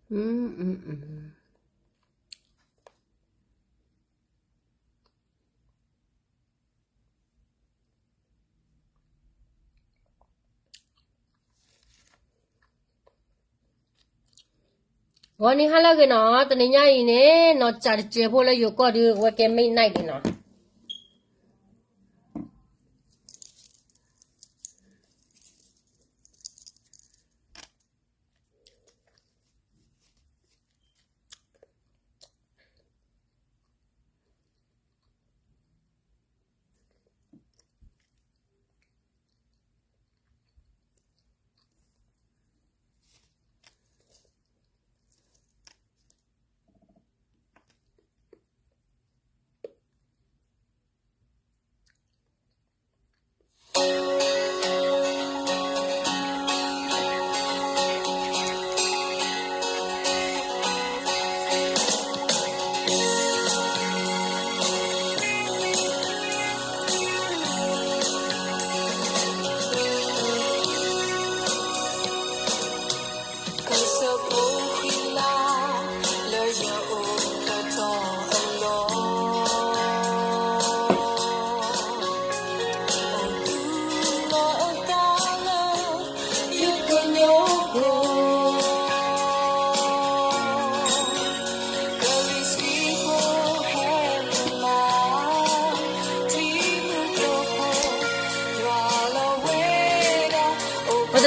Goni hala cái nó tụi này nhảy nè nó chả chế phô là yêu có được qua cái mấy này đi nó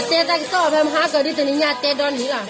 tê ta so phim hát cái đi tụi nhà tê đón đi là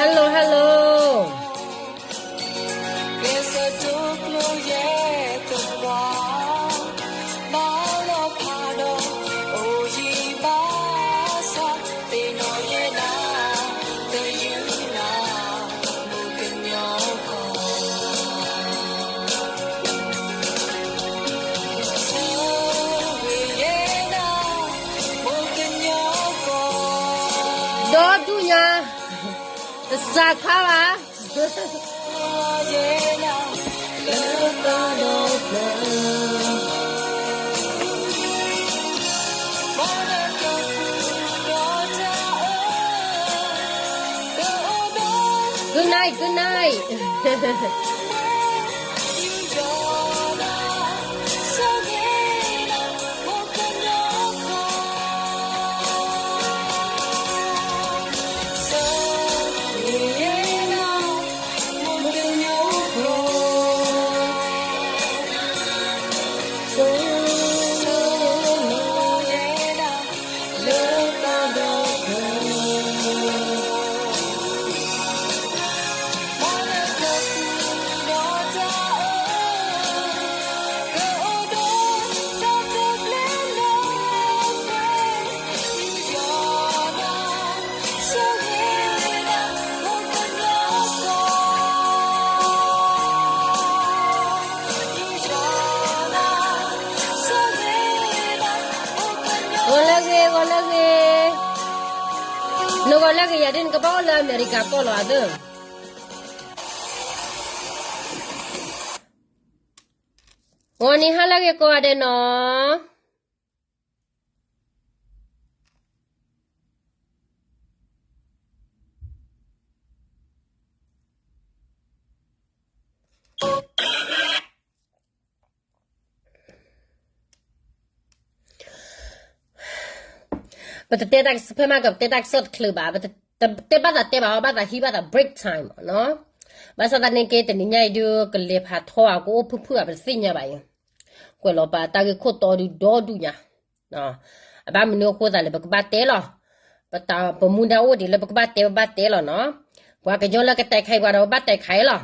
hello hello đó chú nhà ra khá là good night good night ก็เลิกเองก็เลิกอย่าดิ้นก็บอกเลยอเมริกาก็รอเด้อวันนี้ฮะเลิกก็ได้เนาะบัดเตะตักเพิ่มมากับเตะตักสดคลืบอ่ะบัดเตะบัดเตะบัดฮีบัด break time เนาะบัดสัตว์นี่เกตนี่ใหญ่ดูก็เลยพาท้อกูเพื่อเป็นสิ่งใหญ่ไปกูรอปะตาก็โคตรดูดอดูเนี่ยเนาะบ้านมันเนี่ยโคตรเลยบักบัดเตะหรอบัดตาปมุนดาวดีเลยบักบัดเตะหรอเนาะกว่าก็ย้อนแล้วก็แต่ใครว่าเราบัดแต่ใครหรอ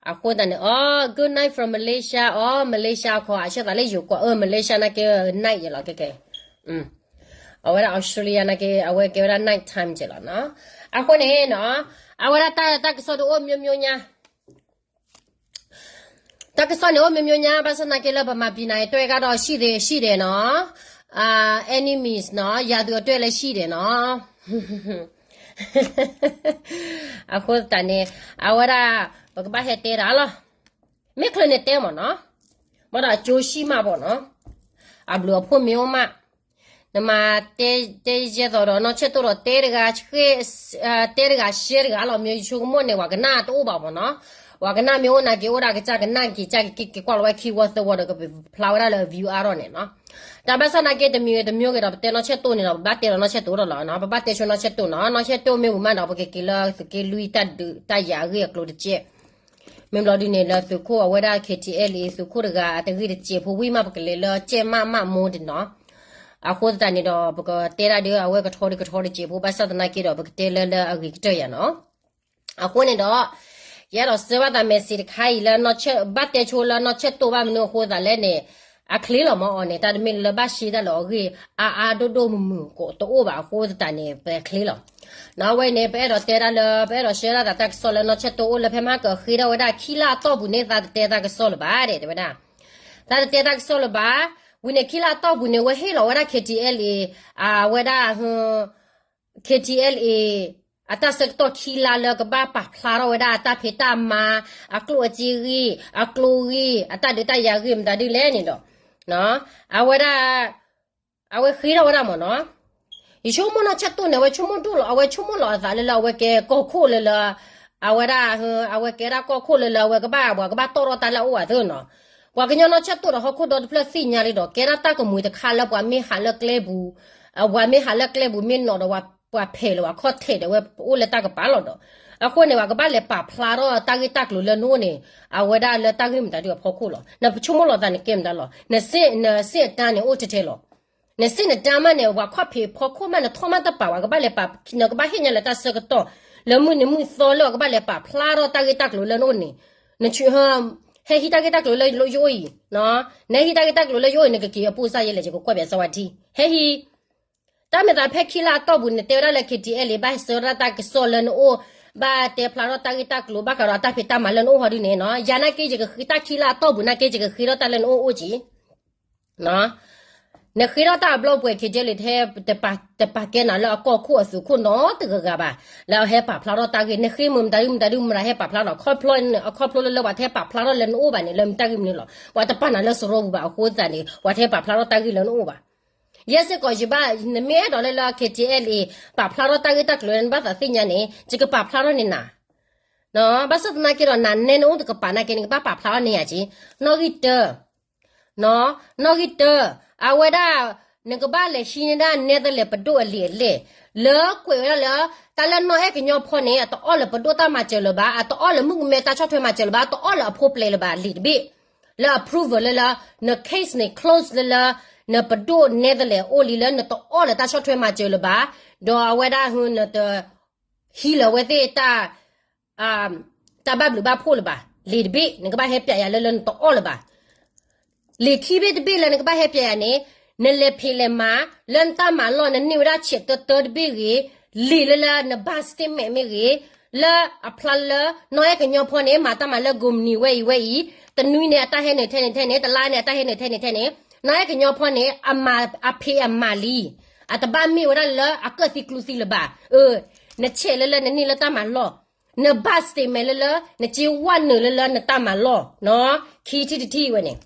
อาคนนั้นอ๋อ good night from Malaysia อ๋อ Malaysia ขออาชีพอะไรอยู่กว่าMalaysia นะแก night อยู่หรอแกเอาไว้ออสเตรเลียนะแกเอาไว้แกเวลา night time เจล่ะเนาะอาคนนี้เนาะเอาไว้ตาก็สอดโอ้มีเนี่ยตาก็สอดโอ้มีเนี่ยภาษาแกเลยประมาณปีไหนตัวก็รอชีเดเนาะenemies เนาะยาตัวตัวเลยชีเดเนาะอาคนตาเนี่ยเอาไว้บักบ้าเฮเตอร์อะไรไม่เคยเนเตอร์มั้งเนาะมันอะโจชิมาบ่เนาะอับลัวพูดไม่ออกมา那么这些到了那吃到了带那个带那个写那个老苗去么呢？我跟那都吧不呢？我跟那苗那给我那个这个那给挂了我去我是我那个抛了了 view 啊了呢。但不是那给的苗给他带那吃多呢，把带了那吃多了，那把带去那吃多呢，那吃多没有嘛？那不给了给lui大牙个搞的接。明老的呢了，就可我那 KTL 就可那个但是的接不为嘛不给了接嘛么的呢？啊，或者在那个不个带来的我个炒的节目，把啥子那给了不个带来了个这样喏。啊，或者的，也老是话咱们是开了，那吃把带出了，那吃多把们或者来呢，啊，可以了嘛哦呢，但是们了把西的了个都个都我吧，或者咱呢不可以了。那我呢，别了带来了，别了学了，大家说了，那吃多我了，偏嘛个黑了我da，起了到不呢，咱带那个说了吧的，对不对？咱带那个说了吧。วันนี้คิดละต่อบุญเนี่ยว่าให้เราว่าได้ KTL ว่าได้KTL แต่สักตัวคิดละแล้วก็บ้าปักพลาเราว่าได้แต่เพตามากลัวจีรีกลัวแต่เดี๋ยวแต่ยารีมแต่เดี๋ยวเล่นนี่ดอกเนาะว่าได้ว่าคิดเราว่าได้หมดเนาะอีชั่วโมงน่ะชัดตัวเนี่ยว่าชั่วโมงดูหรอว่าชั่วโมงหรอแต่เลยเราว่าแกก็คู่เลยละว่าได้ว่าแกได้ก็คู่เลยละว่าก็บ้าตัวเราแต่ละว่าเท่านั้นว่ากันยังน่าชัดตัวเราเขาคุยดอเพลสิญญาเลยดอกแกน่าตาก็มือจะขาดแล้วว่าไม่หาเลิกเล็บว่าไม่หาเลิกเล็บไม่นอนว่าเพลว่าข้อเท็จว่าอู้เลยตาก็ป้าหลอดคนเนี่ยว่าก็บ้านเลยป่าพลาดตากิตากลุเลยนู่นนี่ว่าได้เลยตากิมตาดีว่าพอคู่หรอเนี่ยชั่วโมงหลอดเนี่ยเกมได้หรอเนี่ยเสียตาเนี่ยโอ้เท่หรอเนี่ยเสียเนี่ยจามันเนี่ยว่าข้อเพลพอคู่มันเนี่ยท้องมันตาป่าว่าก็บ้านเลยป่าเนี่ยก็บ้านเห็นเนี่ยเลยตาเสกต่อแล้วมือโซแล้วก็บ้านเลยป่าพลาดตากิตากลุเลยนู่นนี่เนี่ยชื่อเฮ้ยฮิตากิตากลุเลยย่อยเนาะเนี่ยฮิตากิตากลุเลยย่อยเนี่ยก็เกี่ยวปูซาเยเลยจะก็ควบแบบสวัสดีเฮ้ยแต่เมื่อตาเพคคิลาต่อบุญเนี่ยเตอร์ละคิดที่บ้านเสระตากิโซเลนโอบ้าเตพลารตากิตากลุบ้าการตาเพตามาเลนโอฮอดีเนี่ยเนาะยานาเกจิก็ฮิตาคิลาต่อบุญนะเกจิก็ฮิรตาเลนโอจีเนาะเนี่ยฮิรตาบล็อกเวคิดเจลิเทแต่ปากแกน่ะแล้วก็คู่สุขุนเนาะตึกกะบ่าแล้วเฮปะพลารตากิเนี่ยฮิมุมตาดิมระเฮปะพลารคอพลอนแล้วว่าเทปะพลารเลนโอบ่าเนี่ยเลมตากิมนี่หรอว่าแต่ปาน่ะแล้วสโรบ่าโคตรนี่ว่าเทปะพลารตากิเลนโอบ่าyes ko jiba me do le la KTL pa phlaro ta gi tak loen ba ta sinya ne ji ka pa phlaro ni na no ba sa na ki ro na ne no to ka pa na ke ni pa phlaro ni ya ji no gi te aweda ne ka ba le shi ni da ne de le pa do le le kwe la ta la no e ki nyo pho ne to all le pa do ta ma che le ba to all le mu me ta chho thwe ma che le ba to all le approve le ba li bi le approve le la no case ne close le la ne pado ne de le oli le ne to all ta shot thwe ma che le ba do aweda hu ne to hi le we te ta ba blu ba pho le ba le de bi ne ka ba he pya ya le to all le ba le khi be de bi le ne ka ba he pya ya ne le phi le ma len ta ma lo ne ni wa che to de bi ri li le la ne ba sti me ri le apla le no ya ke nyo pho ne ma ta ma le gum ni we ta nui ne ta he ne the ne ta la ne ta he ne the ne น้อยก็ยอพอเนี่ยอามาอาเพอามาลี อะตะบ้ามีวะละอะก็สิคลูสิละบ่านะเชละนะนี่ละตามาล่อนะบัสเตเมละนะจีวันละนะตามาล่อเนาะคีที่วะเนี่ย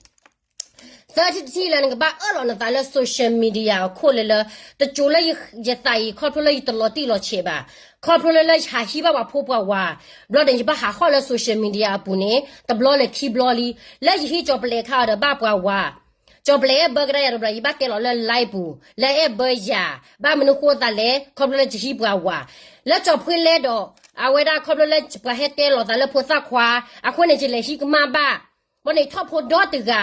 30了那个把了那咱了 social media 看了，这做了一大一看出来一多老地老钱吧，看出来了还希望破哇，不然你把还好了 social media 不呢，他不了去不了哩，那一叫不来看的把哇。叫不来不个呀，不一把给了来不来不呀，把门火打来，看不来就是不哇，那叫不来的，啊为了看不来不还带了咱了破啥花，啊可能就来些个嘛吧，我那他破多的个。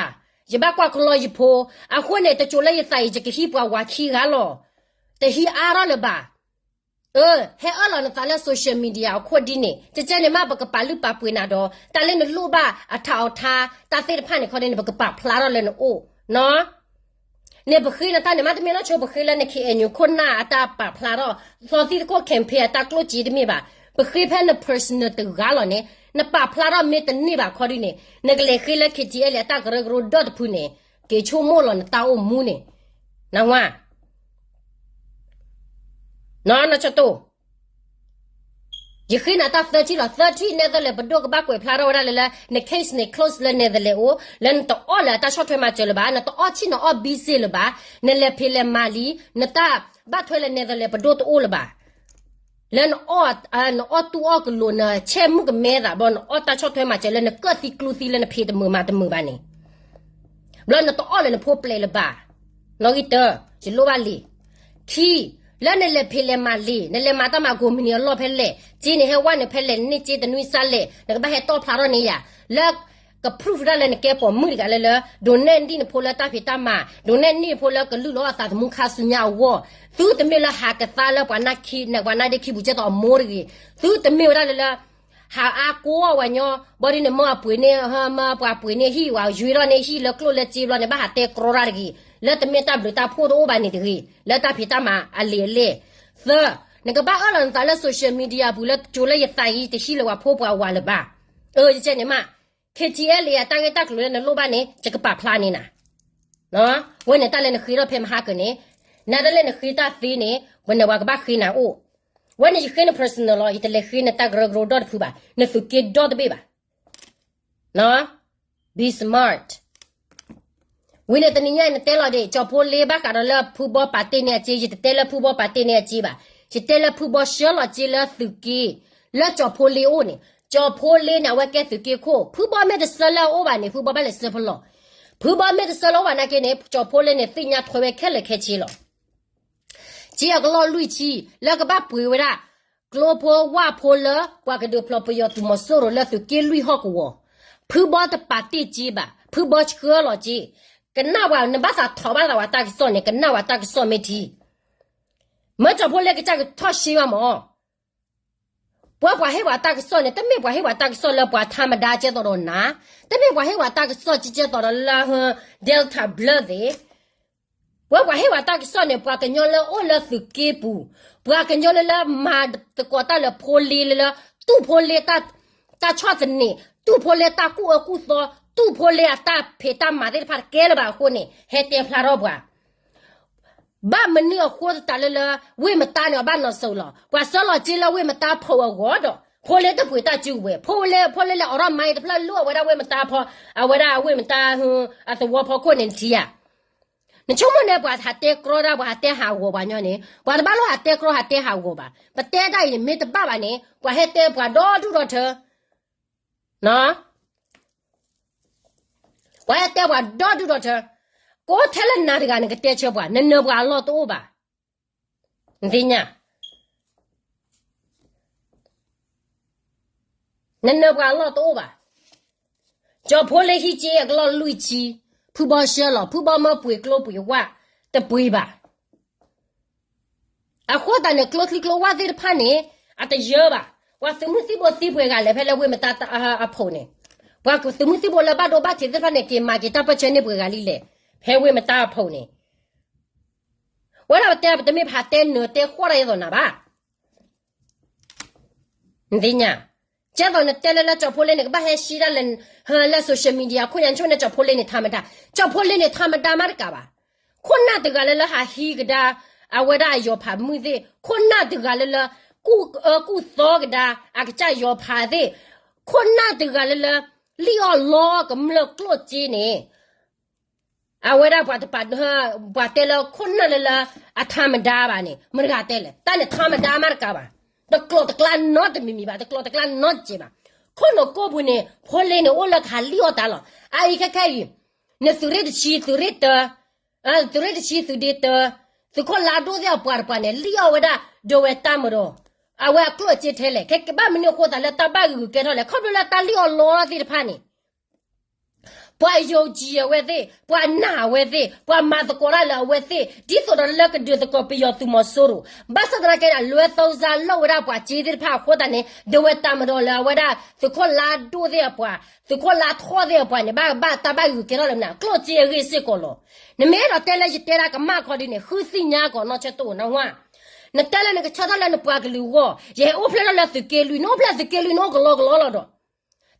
จะบ้ากว่าคนลอยพออาคนเนี่ยจะจุเลยใส่จะกี่ปัวว่าขี้กันหรอแต่ฮีอาร์เลยบ่าให้อะไรนะตาเล่นโซเชียลมีเดียคนดีเนี่ยจะเจอเนี่ยมาบอกกับปาลือปาปุยนาดอตาเล่นลูบ้าอาท่าตาเสียผ่านเนี่ยเขาเนี่ยบอกกับปาพลาดเลยนะโอ้เนาะเนี่ยบอกคือนะตาเนี่ยมาแต่ไม่น่าชอบบอกคือแล้วเนี่ยคือเอ็นอยู่คนหน้าตาปาพลาดตอนที่ก็แคมเปียตากลัวจีดมีบ่าบอกคือแค่เนี่ย personal ตัวกันหรอเนี่ย那把普拉拉没得你吧，考虑呢，那个来黑了去接了，大个那个多的铺呢，给出没了，那打我母呢，那话，那这都，一黑那到30了，30那个来不多个把鬼普拉拉来了，那 case 呢 close 了那个来哦，那到二了，到小腿嘛去了吧，那到二期那二 BC 了吧，那来赔了马里，那到把腿了那个来不多的哦了吧。แล้วนอตัวก็ลุนเช่มุกเมดอะบอนอตาชอบถอยมาเจแล้วนก็ติกลูติแล้วนเพดมือมาตมือบ้านนี่แล้วนตัวอ้อแล้วนพบเปลละบ่านอกิเตอร์จะรู้ว่าลีขี้แล้วนเลเพลมาลีนเลมาตมากูมิเนียลอเพลจีนี่ให้ว่าเนี่ยเพลนี่จีตนุยซาเลแล้วก็บ่ให้ตอพลารนี่ยาแล้วก็พิสูจน์ได้เลยนะแกปอมือกันเลยละโดนแน่นที่เนี่ยพอแล้วตาพิตามาโดนแน่นนี่พอแล้วก็ลุ้นว่าตาทมุขสุญญาวะตู้แต่ไม่ละหากตาแล้วกว่านักขี้นะกว่านักเด็กขี้บุญจะต่อมอร์กีตู้แต่ไม่ได้เลยละหาอากัววันยอบริเนมาปุยเนี่ยมาปุยเนี่ยฮีว่าจุยรอเนี่ยฮีแล้วกลัวแล้วจีรอเนี่ยบ้าเตะกรอรากีแล้วแต่ไม่ตาบริตาพูดโอ้บานี่ดีแล้วตาพิตามาอันเล่เสือเนี่ยก็บ้าอะไรตาแล้วโซเชียลมีเดียบุแล้วจุเลยตายแต่ฮีแล้วว่าพูดว่าเลยบ้าจะเจอเนี่ยมาKTL 呀，大概大概那老板呢，这个把 plan 呢，喏，我呢带来那黑了偏哈个呢，那带来那黑大飞呢，我呢我个把黑呢哦，我呢就黑那 personal 咯，一带来黑那大个个多的铺吧，那是给多的背吧，喏 ，be smart。为了等你伢那带了的，叫破篱笆搞到了铺包把对呢接，就带了铺包把对呢接吧，就带了铺包小了接了手机，了叫破篱笆呢。叫破嘞那我给自己哭，破包没得死了，我把你破包把你死不了，破包没得死了，我那给你叫破嘞呢，对人家推外开了开起了，只要个老累起，那个把背回来，老婆挖破了，我个都不要怎么收了，那就给累好个我，破包的把地基吧，破包车了机，跟那话你把啥淘把那话打个少呢，跟那话打个少没提，没叫破那个这个太希望么？我把黑话打个少呢，但没把黑话打个少了，把他们大接到了哪？但没把黑话打个少，直接到了那个 Delta Blood。我把黑话打个少呢，把跟人了我了是给不，把跟人了妈的过到了破裂了，都破裂打叉子呢，都破裂打古说，都破裂打陪打妈的怕给了吧，货呢，还得怕了吧？把门那货子打来了，为么打了把那收了？我收了进了，为么打破我的？破了都不会打酒味，破了了，我让买的，破了我为么打破？啊，为么打是我破可能提呀？你出门呢，我还带锅的，我还带下锅吧，娘呢？我的把路还带锅，还带下锅吧？不带到也没得爸爸呢，我还带我多车，喏，我还带我多车。我睇了哪个那个带车吧，那不老多吧？你听呀？那不老多吧？叫破了去接个老累气，铺包小了，铺包么不会老不会挖，得不会吧？啊，火蛋呢，老挖在的盘呢，啊得热吧？我什么时候不会干了？拍了为么打破呢？我什么时候了把多把铁子盘呢给买给打不全的不会干哩？还为么打破呢？我那带不得没怕带呢，带火了一种那吧？你听呀？这个呢，带了找破了那个把还洗了人和那 social media， 可能就那找破了呢他们打，找破了呢他们打嘛的干吧？可那这个了还洗个的阿维达要怕木的，困难的个了，古早个的，阿个家要怕的，困难的个了，你要老个么了过节呢？阿维达把的了困难了，阿他们打吧呢，没个的了，但是他们打嘛个吧，的过的个那的咪咪吧，的过的个那节吧。可能过不呢，后来呢，我来看了打了，啊，一看于，那手里的气，手里的，手里的气，手里的，是看拉多的不呢，了的就会打么咯，啊，我过节天嘞，看把门的火打了，打把个给他了，看不了打了老的怕呢。不有机为的，不拿为的，不马子过来了为的，你说的那个就是个不要多么收入，把啥子那个乱糟糟老的不接的怕火的呢，都会打么着了，为的是可拉多的不，是可拉拖的不呢，把大把又给他了呢，搞这个是个了，你没了带来就带那个马考的呢，后生伢个那吃多那话。那带来那个吃到了那不个流哦，也我不了那是给驴，那不了是给驴那个老了的。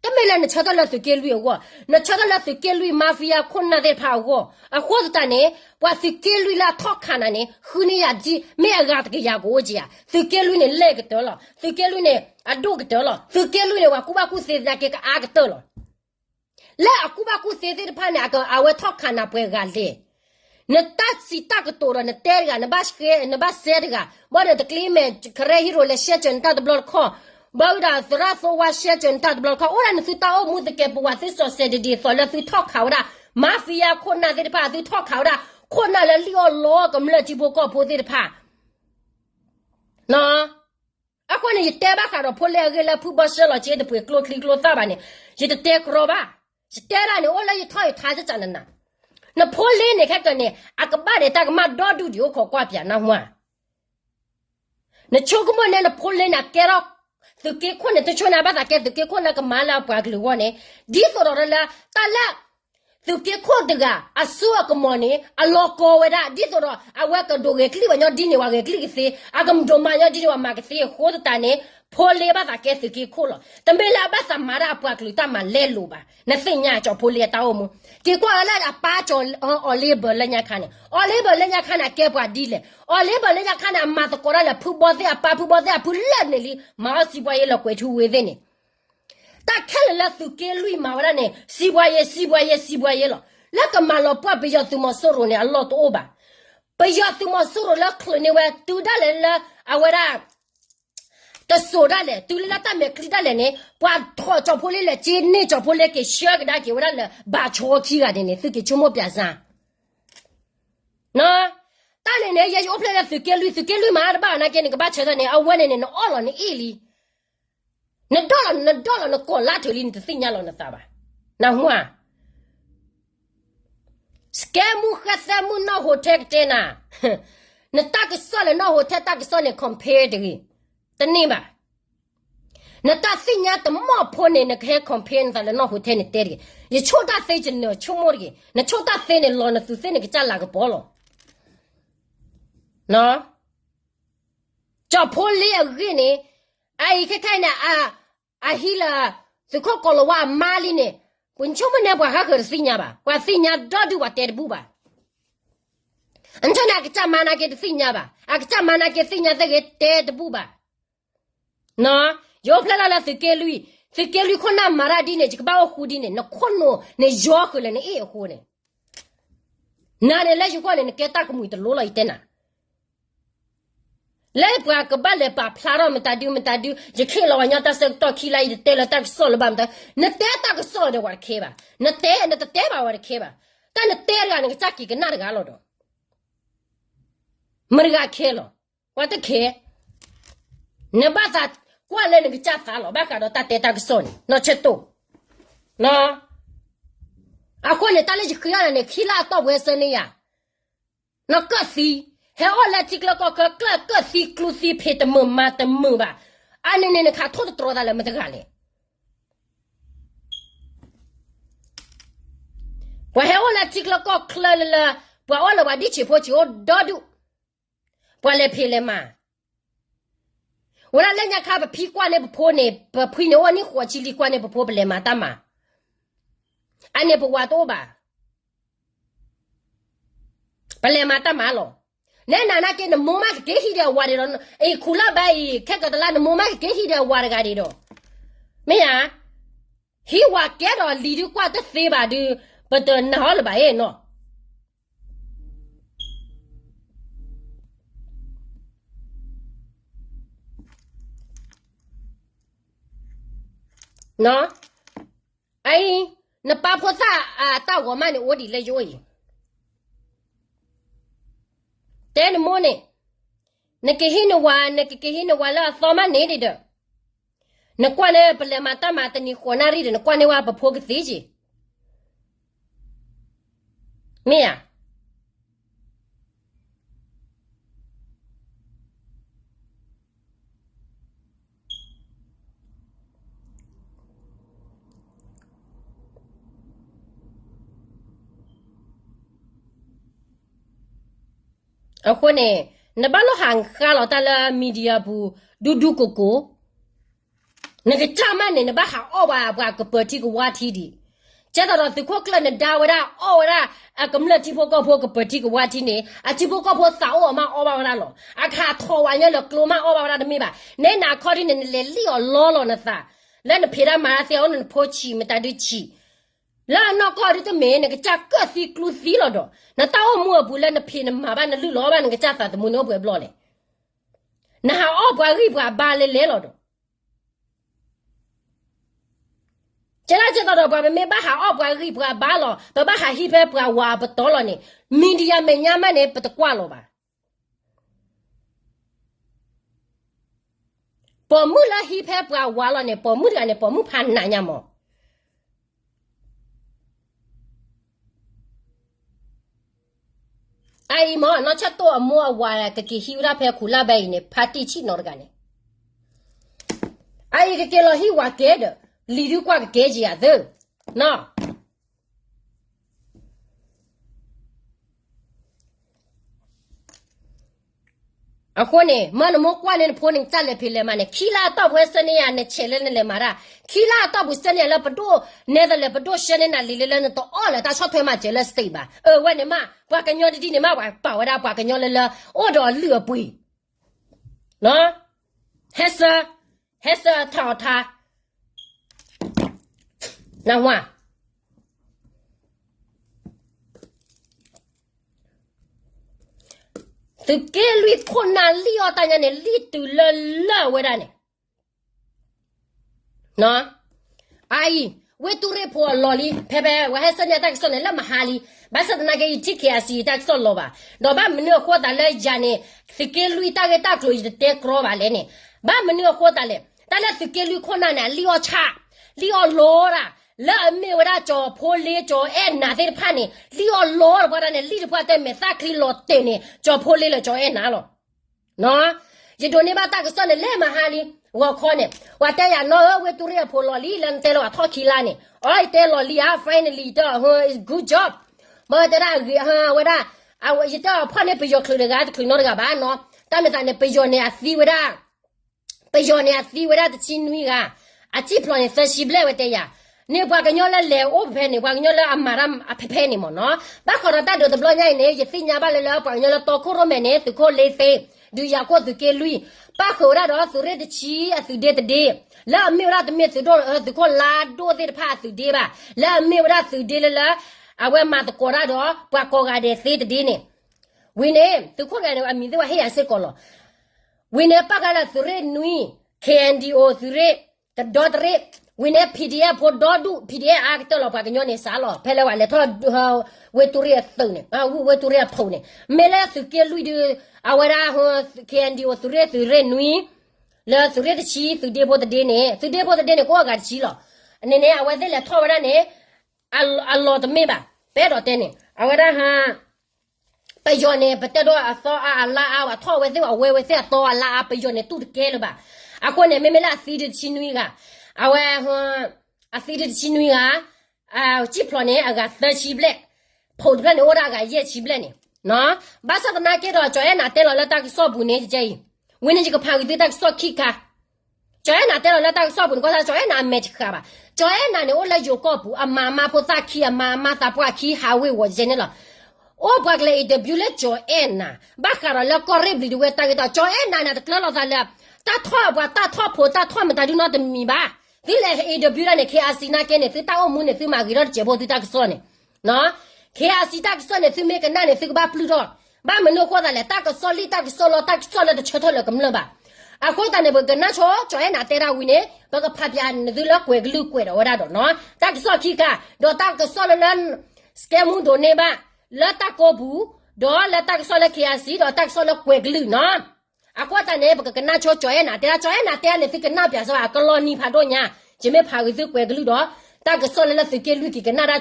但没人吃到了就给lui我，那吃到了就给lui马菲亚困难的怕我，啊，或者的呢，我是给lui了他看了呢，后面呀子没有这个呀过去啊，就给lui呢来个得了，就给lui呢啊多个得了，就给lui呢我古巴古谁那个啊个得了，来古巴古谁的怕那个啊我他看那不会干的。那打起打个多了，那带个那把谁那把谁的个，我那的里面可能有了些真他的不靠。bao đã ra số qua xe chân ta được không? Ôi anh tao mua được cái bộ vật số xe đi số là tôi thóc khảo đã mafia con nào thì pa tôi thóc khảo đã con nào là liều lo cầm là chỉ bộ có bộ thì pa nó à con này té ba khảo rồi phô lẹ cái là phô bớt là chỉ được phô clo ta bà này chỉ được té cro ba chỉ té ra này ôi là thay cho chân nè nó phô lẹ này cái này à cái ba này ta cái mà đo đủ điều khó qua biển nào hoa nó cho cái món này nó phô lẹ nè cái đó từ cái con này tôi cho nó bắt ra cái từ cái con này cái má là bạc lúa này đi rồi đó là ta là từ cái con từ à xua cái món này à lo co vậy đó đi rồi à vợ cái đồ cái kia vào nhau đi này vào cái kia cái à cái đồ mà nhau đi vào mà cái gì khó ta này phô lê bắt ra cái từ cái con rồi ta mới là bắt ra mà ra bạc lúa ta mà lê lúa ba nó xây nhà cho phô lê tao mu cái con là à ba cho ở lê bờ lên nhà khăn ở lê bờ lên nhà khăn à cái bạc đi lệ ở lê bờ lên nhà khăn à mà tao coi là phô bao giờ phô bao giờ phô lên này mà si bao giờ là quay thu về đây này ta khai là từ cái lui mà ra này si bao giờ là cái mà lo bao bây giờ tụi mà soro này Allah to oba bây giờ tụi mà soro là khơi này về tụi đã là à về ra ta soro là tụi là ta mẹ kia đã này qua thọ cho phô lên là trên này cho phô lên cái xe cái đó kiểu đó là ba chỗ kia cái này tụi cái chúng một bây giờ nó ta này giờ ốp lên là tụi cái lui mà ba này cái ba chơi này à về này nó all là này ili nó đó là nó còn lá thử linh từ sinh nhà nó ta ba nào hoa scam khát mu nó hotel thế na nó ta cái số là nó hotel ta cái số này compare đi tên này ba nó ta sinh nhà tụi mò phone này nó cái compare là nó hotel này thế đi giờ chỗ ta xây chân nó chỗ mồi đi nó chỗ ta xây này lo nó tu xây này cái cha là cái bỏ lo nó cho phone này cái này ai cái này à hi là sự khó có là wa mali nè quân chúng mình nè ha khởi sinh nhà ba qua sinh nhà đó đi qua tết bu ba anh cho na cái cha mana cái sinh nhà ba à cái cha mana cái sinh nhà cái tết bu ba nó yo phla la sự cái lui con nam mara đi nè chỉ bao khu đi nè nó con nó nè yo khởi nè e khu nè na nè lại con nè cái ta cũng mùi lo lại tên à lấy bữa cái bà lấy bà phá ra mình ta điu chỉ khi lo nhau ta sẽ to khi lại để là ta solo bám ta nó té ta cái solo để vào kia ba nó té vào kia ba ta nó té ra cái chắc cái nát cái lo đó mình cái kia lo qua tới kia nó bắt ta qua lên cái chắc ta lo bắt cái đó ta té ta cái solo nó chết tu nó à qua này ta lấy cái này khi là to về sân này à nó có gì he ola tikla ko ka si klusi pheta ma ta mu ba ane ne kha thot tro da le ma ta le wa he ola tikla ko kla la wa ola wa di chi po chi o do du wa le phe le ma wala le nya kha ba phi kwa ne ba pho ne ba phi ne wa ni khwa chi li kwa ne ba pho ba le ma ta ma ane ba wa to ba le ma ta ma lo 那给那妈妈给起的话的了，哎，苦了白，看个的啦，那妈妈给起的话的个的了，没呀？he 话给到里头挂的飞吧的，不得那好了吧？哎喏。喏，哎，那八婆啥啊？到我们的我的来就伊，但是么呢？那给hin的话，那给hin的话了，扫码你的，那关呢不来嘛？大嘛的你河那里的，那关的话不破个飞机，没呀？啊，或呢？那把老汉哈了，但了 media 不嘟咕咕，那个家嘛呢？那把哈哦吧个白提个话题的。接到了最快个那单位啦，哦啦，啊，咁了只破个破个白提个话题呢，啊，只破个破少哦嘛，哦吧啦咯，啊，看拖完了了，嘛，哦吧啦的没吧？你拿考的呢，你来了老了那啥，那你陪他马上那破气没带对气。那搞的这没那个家各死路死了的，那到我摸不来那骗那麻烦那路老板那个家啥子没弄不了嘞，那还二百一百八来了的，这啦知道了吧？没把还二百一百八了，不把还一百八挖不到了呢，明天呀明年嘛呢不得挂了吧？保姆了一百八挖了呢，保姆的呢保姆怕哪样么？哎妈，那吃多么挖个给修那片苦那边呢，怕地气那个呢？哎，个给了he挖给的，里头挂个给子啊，都那。啊，或呢，嘛那么关呢，破呢站来皮来嘛呢，起拉到不是呢呀，那起来呢来嘛啦，起拉到不是呢了不多，那个了不多些呢那里了那都二了，他说腿嘛接了谁吧？我呢嘛，把个鸟的地呢嘛，我把我那把个鸟来了，我着乐背，喏，还是淘他，那话。từ cái lui con na liо ta nhà này li từ lơ vậy đó này nó ai we tu re po loli pepe we ha sanya ta so ne la mahali ba sa na ke ti ke asi ta so lo ba do ba mni ko ta le ja ne từ cái lui ta ke ta klo te kro ba le ne ba mni ko ta le từ cái lui con na lio cha lio lo ra la me wa cho po le cho e na de pa ni li o lo ba ne li de pa te me sa kli lo te ni cho po le le cho e na lo no ye do ne ba ta ko so ne le ma ha li wa kho ne wa ta ya no we tu re po lo li lan te lo tho ki la ni oi te lo li ha finally da is good job ma da ra ha wa da a wa ye da pa ne pe yo klu de ga klu no ga ba no ta me ta ne pe yo ne a si wa da pe yo ne a si wa da ti nui ga a ti plo ne sa shi ble wa te ya你把个鸟来来，我不陪你，把个鸟来阿妈让阿陪你么喏？把可能大头的不老伢呢，一新年把来了，把鸟来多可罗买呢，就可来塞，就也可就给lui，把后来的所谓的起啊，所谓的的，那没有那的没就多就可拉多的怕所谓吧，那没有那所谓的了，啊我妈的过来的，把过来的谁的的呢？为呢，就可来的阿米的话黑颜色过了，为呢把个了所谓女 candy 哦，所谓的多的嘞。we ne pdf po dodu pdf a to lo pa ke nyone sa lo phele wa le tho we tu re tu ne we tu re pho ne me le su ke lui de awara ho candy o tu re nui le su re de chi su de po de ne ko ga chi lo ne ne awa de le tho wa ne a lo de me ba pe do de ne awara ha pe yo ne pe te do a so a la a wa tho we se wa we se to a la a pe yo ne tu de ke lo ba a ko ne me la si de chi nui ga awa ho asi de chinui ga a chi plo ne aga sa chi ble pho de ne ora ga ye chi ble ne no ba sa na ke do jo ya na te lo la ta so bu ne je yi wen ne ji ko pha gi ta so ki ka jo ya na te lo la ta so bu ko sa jo ya na me chi ka ba jo ya na ne o la yo ko bu a ma ma po sa ki a ma ma ta po ki ha we wo je ne lo o bagle de bule Joanna bakara la corribli de weta Joanna na de claro la ta tho po ta tho ma ta du no de mi ba dile de bule ne ke asina ke ne ta o mu ne ma gi ro je bo ta so ne no ke asita so ne me ke na ne ba plu do ba me no ko da le ta ko so li ta ko so lo de che tho le kam le ba a ko ta ne bo ke na cho Joanna te ra wi ne ba ka pha pya ne du lo kwe glu kwe do da do no ta ko so ki ka do ta ko so le scam do ne ba la ta ko bu do la ta so le kiasi do ta so le kwe glu no a ko ta ne ba ka na cho Joanna te le ti ka na pya so a ko lo ni pha do nya je me pha wi kwe glu do ta ko so le la ti ke lu ki ka na da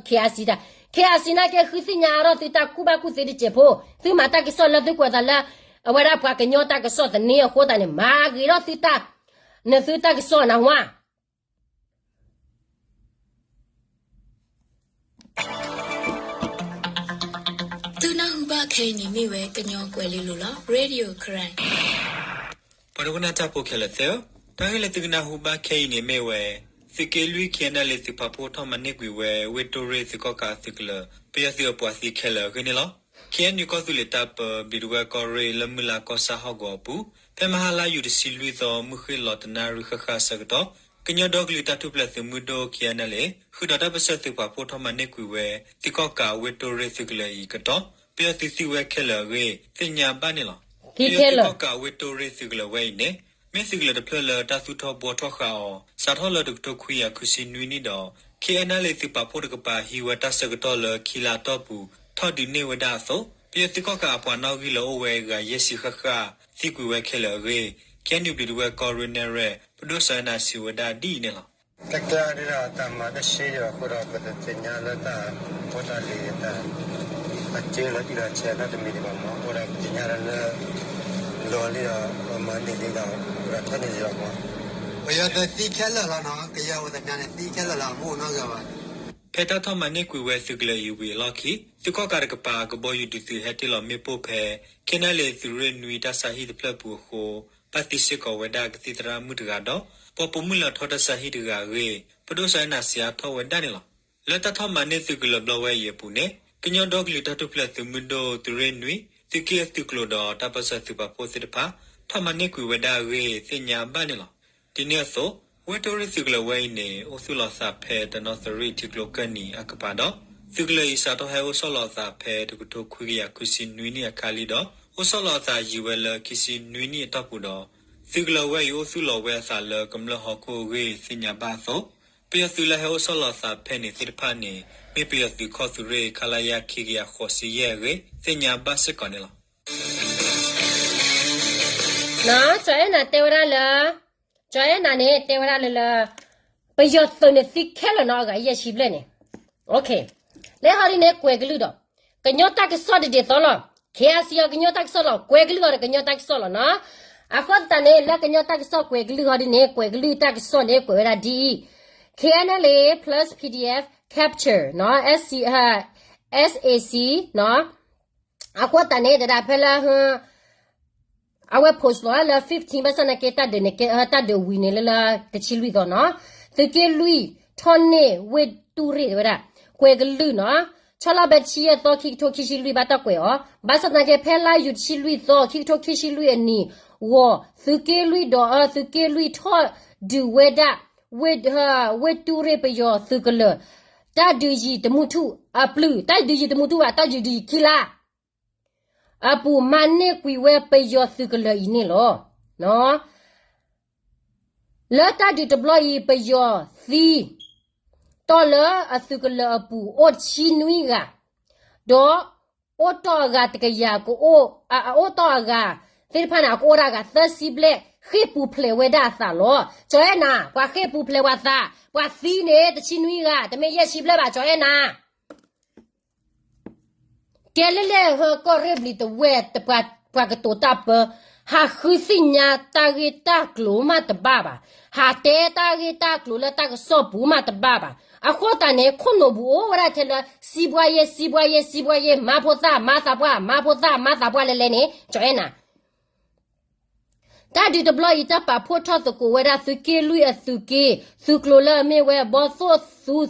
kiasi da kiasi na ke khu si nya ro ti ta ku ba ku se di je pho ti ma ta ke so le ti kwa da la a wa da pa ke nyo ta ke so da ne ko ta ne ma gi ro ti ta ne ti ta ke so na wa Huba Kane Miwe Kanyo Quelilula, Radio Cry. Paragona Tapo Kelateo, Tangaletuna Huba Kane Mewe, Thikelui Kiana Leti Papo Tomanigui, Wetore Thikoka Thicler, Piathio Poathi Keller, Gunilla, Kian you got to let up Bidua Gore, Lamula Cosa Hogopu, Pemahala you the Siluido, Mukhilot, Naru Haka Sagato, Kenya dog lita to play the Mudo Kianale, who not ever set the Papo Tomanigui, Thikoka, Wetore Thicler Ikato. Pia tisi we kela we tinya banila. Pia ka we to re sigla we ne. Me sigla de plele ta su to bo to kha o. Sa tho le to khuya khusi nui ni do. Ki anale si pa pho de pa hi wa ta sa to le khila to pu. Tho di ne we da so. Pia ti ka apwa naw gi lo we ga yesi kha kha. Si ku we kela we. Can you be the we coronere? Producer na si we da di ne la. Takta dira ta ma da she ya ko ra ba de tinya la ta ko ta le ta. Aceh lagi dah cakap ada mesti mama orang tinggal le loli dah mana ni dah orang tak ni juga. Ayah dah tiga lah na, kaya orang ni tiga lah mu na kawan. Peta thọ mane kui we sigla yu we lucky tikko kar ka pa ka bo yu du si heti lo me po phe kinale thre nui ta sa hi de plat pu ho pati se ko we da ka ti tra mu de ga do po pu mu la tho da sa hi de ga we pdo sa na sia tho we da ni lo le ta thọ mane sigla blo we ye pu ne Kenya dog lita to play the window to rain we, the key to clodo, tapasa to paposit pa, Tomaneku weda we, Thenya banila. Dinia so, wet or sigla way ne, Osulasa pet and authority to glocani acapado. Sigla is out of how solotha pet to kuya kusin nuni a calido, o solotha juwella kissing nuni a tapudo. Sigla way Osula where sala come la hoko we, Thenya batho. Piathula ho solotha penny thirpani. Maybe as the Kosure Kalaya Kigia Hosiere, Thenya Baseconilla. No, Joanna ne, Teorala, but your son is thick Kelanoga, yes, she blenny. Okay. Let her in a quagludo. Can you take a solid de solo? Cassia, can you take solo? Quaglu, can you take solo, no? I thought that ne, like you take so quaglu or in a quaglu, take so ne, quera D. KNLA plus PDF. Capture, no, SAC, no. Ako tane da pela awe post lo la 15% ke ta de ne ke ta de win la te chilwi do no. Te ke lui tonne we turi da. Kwe glu no. Chala bet chi to ki to ki chilwi ba ta kwe o. Ba sa na ke pela yu chilwi to ki to ki chilwi ni. Wo te ke lui do te ke lui to du we da we turi pe yo te ke le. Ta du yi de mutu a blue ta du yi de mutu a ta ju di kila apu mane kwi we pe yo sukle ini lo no la ta du de blo yi pe yo si to le a sukle apu o chi nui ga do o to ga te ya ko o to ga te pha na ko ra ga sa si ble khipu ple we da sa lo Joanna kwa khipu ple wa sa wa si ne de chi nui ga de me ye chi ple ba Joanna kelele ho ko rebli de we de pa ka to ta pa ha khu si nya ta ge ta klo ma de ba ba ha te ta ge ta klo la ta ka so bu ma de ba ba a kho ta ne kho no bu o ra che la si bwa ye ma pho sa bwa le le ne Joanna ta di de blo ita pa pho tho to ko we da su ke lui a su ke su klo la me we bo so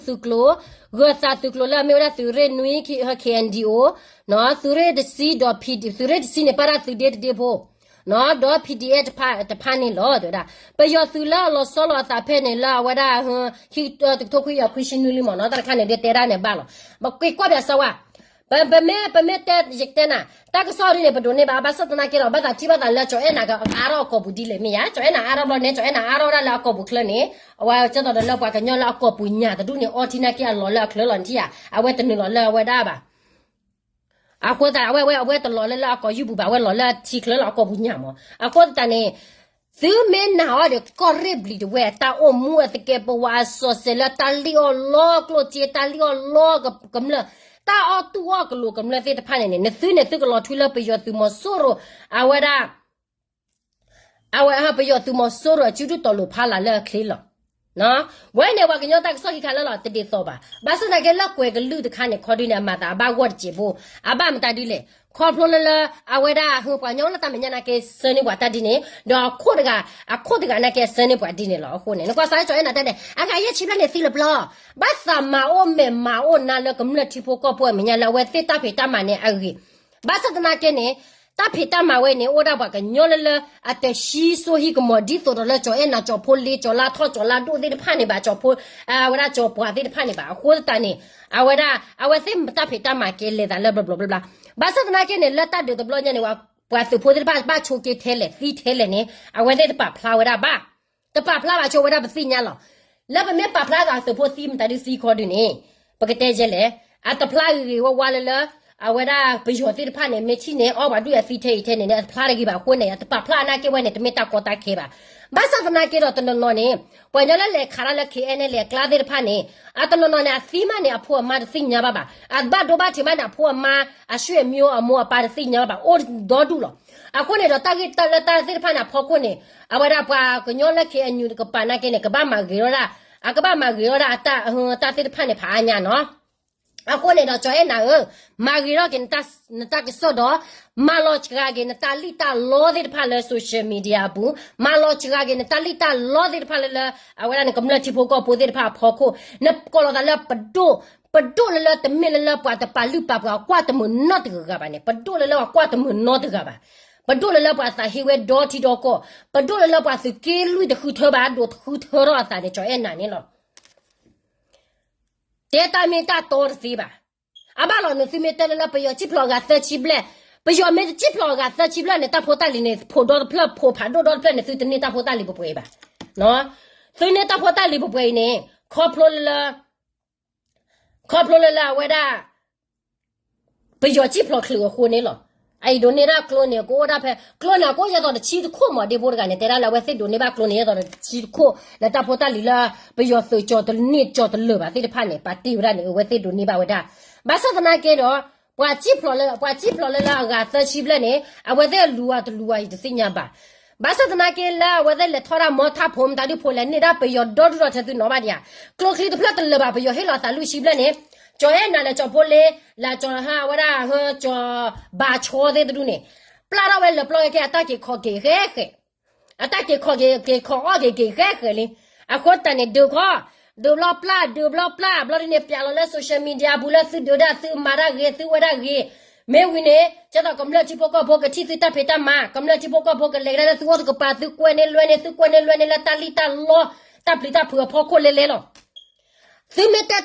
su klo sa tu klo la me ora tu re nui ki ha KNDO no tu re de si do PD tu re de si ne para tu de bo no do PDA de pa ni lo do da pe yo tu la lo so lo ta phe ni la wa da ki to ku ya ku shin ni mo no da kha ne de te ra ne ba lo ba ku kwa bia sa wa ba me te yek te na ta ka so ri ne ba do ne ba sa ta na ke ro ba ta chi ba ta la cho e na ga a ro ko bu di le mi ya cho e na a ro lo ne cho e na a ro ra la ko bu kle ne wa cha da la pa ka nyo la ko bu nya da du ne o ti na ke lo la kle lo ti ya a we te ni lo la wa da ba a ko ta we te lo la ko yu bu ba we lo la ti kle la ko bu nya mo a ko ta neသူမင်းနာရကောရဘလီဒဝဲတာအမူအတကေပဝါဆောဆလတာလီအောလောကလိုချီတာလီအောလောကမလတာအောတူဝကလိုကမလတဲ့တဖာနေနေသူနေသူကလောထွေးလပယောသူမဆိုရအဝရာအဝဟာပယောသူမဆိုရချူတူတော်လိုဖာလာလက်ခလေးလောနော်ဝဲနေဝကညောတက်ဆော့ခိခါလောတတိသောပါဘာစနာကလက်ကွယ်ကလူတခါနေခေါ်ဒီနေမှာတာဘာဝတ်ချေဖို့အဘမတတိလေခေါ်ဖလိုလအဝဒါဟိုပညောလတမညာနာကေစနေဘွာတတိနေတော့ခုတကအခုတကနာကေစနေဘွာဒီနေလောခုနေကွာဆိုင်ကျော်ရနာတဲ့အခါရချိပလက်နေသီလဘလဘာသမအိုမေမာအိုနာလကမလတိဖို့ကပွဲမညာလဝဲသစ်တဖေတမနေအဂီဘာစတနာကေနေတာဖေတမဝဲနေအိုဒါဘကညောလလအတရှိဆိုဟီကမဒီဆိုတော့လကျော်ရနာကျော်ဖိုလီကျော်လာထောကျော်လာဒိုဒီဖာနေပါကျော်ဖိုအဝဒါကျော်ပွားဒီဖာနေပါခုတတနေအဝဒါအဝသိတဖေတမကေလေဒါလဘလဘလဘာစတနာကေနေလက်တတဲ့ဘလညနေဝပွားသူဖိုဒီဘာချိုကေထဲလေသီထဲလေနေအဝဒတဲ့ပဖလာဝဒါဘာတပဖလာပါချိုဝဒါပစီညာလောလက်ပမေပဖလာကသူဖိုစီမတဒီစီခေါ်ဒီနေပကတဲ့ကျလေအတဖလာရီဝဝလလအဝဒါပယောတိဖာနေမချီနေအော်ဘာဒူရစီထဲထဲနေဖလာရီပါခွနေတပဖလာနာကေဝနေတမေတာကောတာခေပါဘာစကနာကေတော့တနနောနေပွညလလေခါရလခေအနေလေကလာတဲ့ဖာနေအတနနောနေအစီမနေအဖို့မတ်သိညာပါအဘဒိုဘာတီမနာဖို့မအရွှေမျိုးအမောပါသိညာပါအိုဒေါ်ဒူလောအခုနေတော့တာဂီတလတာတဲ့ဖာနာဖို့ခွနေအဝဒါပါကညောလခေအညူကပနာကေနေကဘာမဂီရောရာအကဘာမဂီရောရာတာတဲ့ဖာနေဖာညာနော်အခုနေတော့ကျော်ရနာမာဂီရောကင်တာနကဆောတော့မာလောချရာကင်တာလီတာလောဒီဖာလဲဆိုရှယ်မီဒီယာဘူးမာလောချရာကင်တာလီတာလောဒီဖာလဲအဝရနကမလတိဖို့ကပိုဒီဖာဖို့ခုနကောလောဒါလပဒိုလလတမင်လပတ်တပါလူပပကွာတမနော့တကပါနေပဒိုလလကွာတမနော့တကပါပဒိုလလပတ်တာဟီဝဲဒေါ်တီတော့ကိုပဒိုလလပတ်စကေလူတခုထဘာဒိုတခုထရောတာနေကျော်ရနာနေလောတဲ့တာမီတာတော်စီပါအဘလောနစီမီတလလပယောချစ်ဖလောကသချီဘလက်ပယောမေချစ်ဖလောကသချီဘလက်နေတာဖိုတာလီနေဖိုဒေါ်ဖလပ်ဖိုဖာဒေါ်ဖလက်နေသူတနေတာဖိုတာလီပပွဲပါနော်သူနေတာဖိုတာလီပပွဲနေခေါပလိုလာဝဲဒါပယောချစ်ဖလောခလူခိုနေလောအိုင်ဒိုနေရာကလိုနေကိုဒါဖဲကလိုနာကိုရတော့ချီခိုမဒီဘောကနေတဲလာဝဲစစ်ဒိုနေပါကလိုနေရတော့ချီခိုလက်တာဖိုတာလီလာပယောဆွချောတနစ်ချောတလပါတိတဖာနေပါတီရနေဝဲစစ်ဒိုနေပါဝဲဒါဘာစသနာကေတော့ပွာချီဖလောလဲလာကသချီဘလက်နေအဝဲတဲ့လူဝတစညာပါဘာစသနာကေလာဝဲတဲ့လက်ထော်ရမောထဖုံတာဒီဖိုလဲနေတာပယောဒေါ်ဒေါ်ချက်သူနော်ပါဒီယာကလိုခလီတဖလက်တလပါပယောဟဲလာတာလူရှိဘလက်နေကျော်ရနာလေကျော်ဖိုလေလာကျော်ဟာဝရဟကျော်ဘာချောတဲ့တူနေပလာတော့ဝဲလပလောကေအတက်ကေခေါ်ကေခဲအတက်ကေခေါ်ကေခေါ်အော်ကေခဲလေအခုတနေဒုခေါ်ဒူဘလပလာဘလနေပြလောလဲဆိုရှယ်မီဒီယာဘူးလဲသူဒိုဒါသူမာရာဂေသူဝရဂေမဲဝင်းနေကျတော့ကမ္လချီပိုကဘောကတီတာဖေတာမာကမ္လချီပိုကဘောကလေရသူဝတ်ကပါသူကွနေလွယ်နေလာတာလီတာလောတပ်လီတာဖွာဖော်ခိုလေလေလောသူမတတာ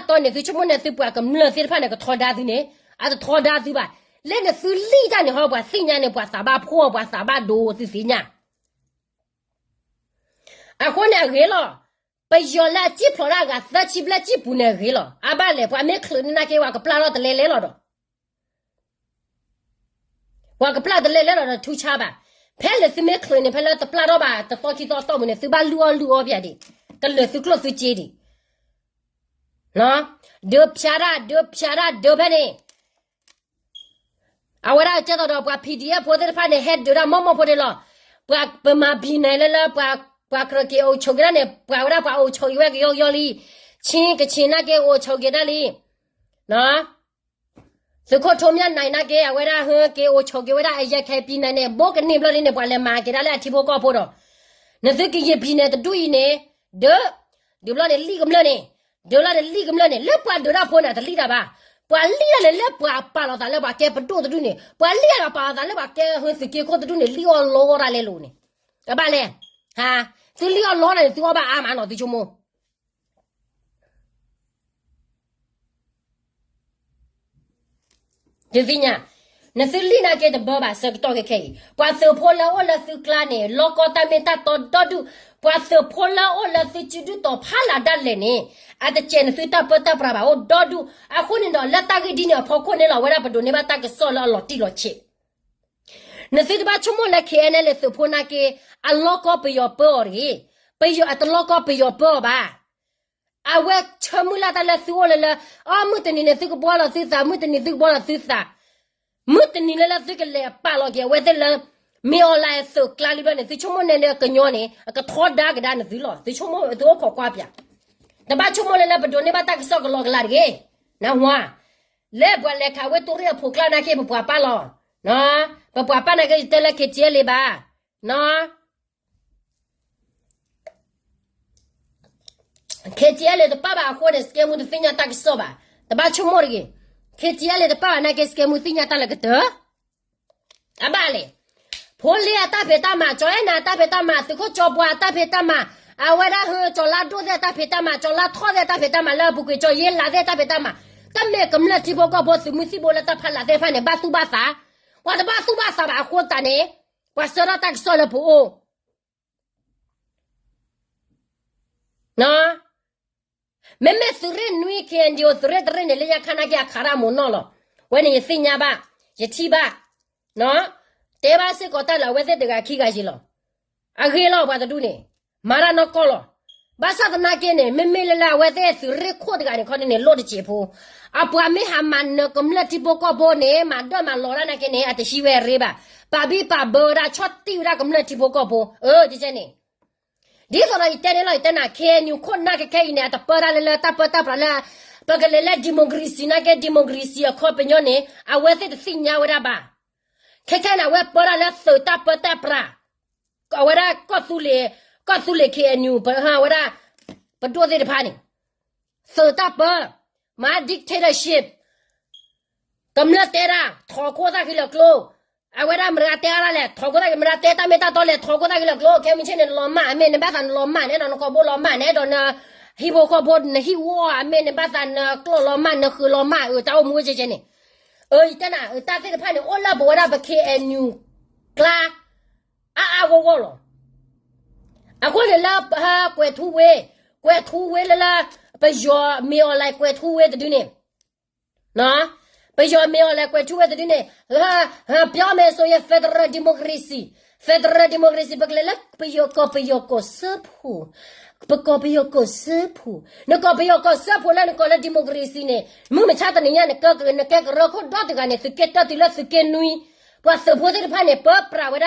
တော့နေသူချမနေသူပွားကမ္လစီဖာနေကထော်ဒါသူနေအဲ့ဒါထော်ဒါသူပါလဲနေသူလီတာနေဟောပါစညာနေပွားစာဘာဖောပွားစာဘာဒိုသူစညာအခုနေရေလောပယောလာချီဖလာကသချီဘလက်ချီပူနေရေလောအဘလေပွားမဲခလနာကေဝါကပလာတော့တလေလောတော့ဝါကပလာတလေလောတော့ထူချပါဖဲလေစမဲခလနေဖဲလေတပလာတော့ပါတော့ချီတော့မနေစဘာလူအောပြဒီကလေစကလစချီဒီနော်ဒုဖြာရာဒုဘနေအဝရကျတော့ပွား PDF ပေါ်တဲ့ဖာနေ head ဒရာမမပေါ်တယ်လောပွားပမာဘီနေလေပွားကရကေအိုချိုဂရနေပွားဝရပွားအိုချိုရွက်ယောလီချင်းကချင်းနာကေအိုချိုကေဒလီနော်စခိုထုံမြနိုင်နာကေအဝရဟကေအိုချိုကေဝရအရက်ခဲပြနေဘောကနေဘလနေပွားလေမာကေဒလေအတီဘောကောဖို့တော့နသကေပြနေတူနေဒီဘလနေလီကမလနေ ဒေါ်လာလီကမလနဲ့လက်ပွားဒေါ်လာဖို့နာတလီတာပါပွာလီရလေလက်ပွားပါတော့တာလက်ပါကဲပတိုးတူနေပွာလီရပါတာလက်ပါကဲဟိုစကေကိုတူနေလီအောလောရလေလို့နေကဘာလဲဟာသူလီအောလောနေသူဘာအာမနော်ဒီချုံမို့ဒီစညာနသလီနာကေတဘောပါစကတော့ကေပွာစဖိုလာအိုလာစကလာနေလောကတမေတာတော်တော်ဒူပွာစဖိုလာအိုလာစချူဒူတော့ဖာလာဒတ်လေနေအတချေနသတာပတာပရာဘာအိုဒေါ်ဒူအခုနေတော့လက်တကဒီနေဖော်ခွနေလာဝရပဒိုနေပါတကဆောလာလော်တီလော်ချေနသတဘာချုံမလက်ခဲနေလေစဖိုနာကေအလောကပယောပေါ်ရီပယောအတလောကပယောပေါ်ပါအဝဲချမူလာတလက်စီဝလလအမှုတနေနေသူကဘောလာစစ်စာမှုတနေသူဘောလာစစ်စာမှုတနေလလသူကလေပါလောကေဝဲတဲ့လမေအလာဆုကလာလီဘနေသူချုံမနေလေကညောနေကထောဒါကဒါနေသူလောသူချုံမတော့ခေါ်ကွာပြတဘာချုံမလေလဘဒိုနေဘတက်ဆောကလောကလာကေနော်ဟွာလေဘွာလေခါဝဲတူရဖိုကလာနာကေဘွာပါလောနော်ဘွာပါနာကေတလက်ကေချေလေပါနော်ခေချီလေတပါပါခေါ်တဲ့စကေမှုတင်ညာတက်ဆောပါတဘာချုံမော်ရီခေချီလေတပါနာကေစကေမှုတင်ညာတက်လကတအဘာလေဖိုလီအတာဖေတာမကျော်နာတာဖေတာမသူကိုကျော်ပွားတာဖေတာမအဝရဟကျော်လာဒိုတဲ့တာဖေတာမကျော်လာထောတဲ့တာဖေတာမလာဘူးကိုကျော်ရဲလာတဲ့တာဖေတာမတမဲကမလတိဘောကဘောစမှုစီဘောလာတာဖလာတဲ့ဖာနေဘာသူဘာသာဝါတဘာသူဘာသာဘာခေါ်တာနေဝါစရတက်ဆောလဘူနော်မဲမဲစရနွေကန်ဒီယိုစရတဲ့နေလေရခနာကြခါရမနော်လောဝဲနေစညာပါယတိပါနော်တဲပါစစ်ကောတက်လာဝဲတဲ့တကခိကရှိလောအခေလောဘာတူနေမာရနောကောလောဘာသာတနာကင်းနေမဲမဲလလာဝဲတဲ့စရခိုတကနေခေါနေလို့တချေဖို့အပွားမေဟာမန်နကမလတိဘောကဘောနေမာတော့မလောရနာကနေအတရှိဝဲရေပါပါဘီပါဘောရာချတ်တီရာကမလတိဘောကဘောဒီချနေဒီဆိုတော့တဲနေလိုက်တနာခဲညခုနာကခဲနေတပရာလတာပတာပလာပကလေဒီမိုကရေစီနာကဒီမိုကရေစီခေါ်ပညောနေအဝဲတဲ့စညာဝရပါခဲခဲနာဝဲပရာလစတာပတာပရာကဝရကောသူလေခဲညပဟာဝရပတိုတဲ့ဖာနေစတာပမာ dictatorship ကမ္လတဲရာထောကိုတာခိလကလောအဝရမရတဲရလေထောကိုတာမရတဲတာမေတာတော့လေထောကိုတာခိလကလောခဲမချင်းလောမအမေနေဘာသာလောမနေတော့ကိုဘောလောမနေတော့နဟီဘောကိုဘောနဟီဝါအမေနေဘာသာနကလောလောမနခလောမတောင်းမွေးချင်နေတနာတာတဲ့ဖာနေအိုလာဘောရဘကေအန်ယူကလာအာဝလောအခုလေလာဟာကွယ်ထူဝဲလာပယောမေအလိုက်ကွယ်ထူဝဲတူနေနော်ပယောမေအလိုက်ကွယ်ထူဝဲတူနေဟာပြောမယ်ဆိုရ Federal Democracy ဘကလေလက်ပယောကိုစဖူပကောပယောကိုစဖူနကောပယောကိုစဖူလာနကောလာဒီမိုကရေစီနေမမချတဲ့ညနေကရခုဒတ်ကနေစကက်တတိလစကနွီပတ်စဖို့တဲ့ဖာနေပပရာဝဒ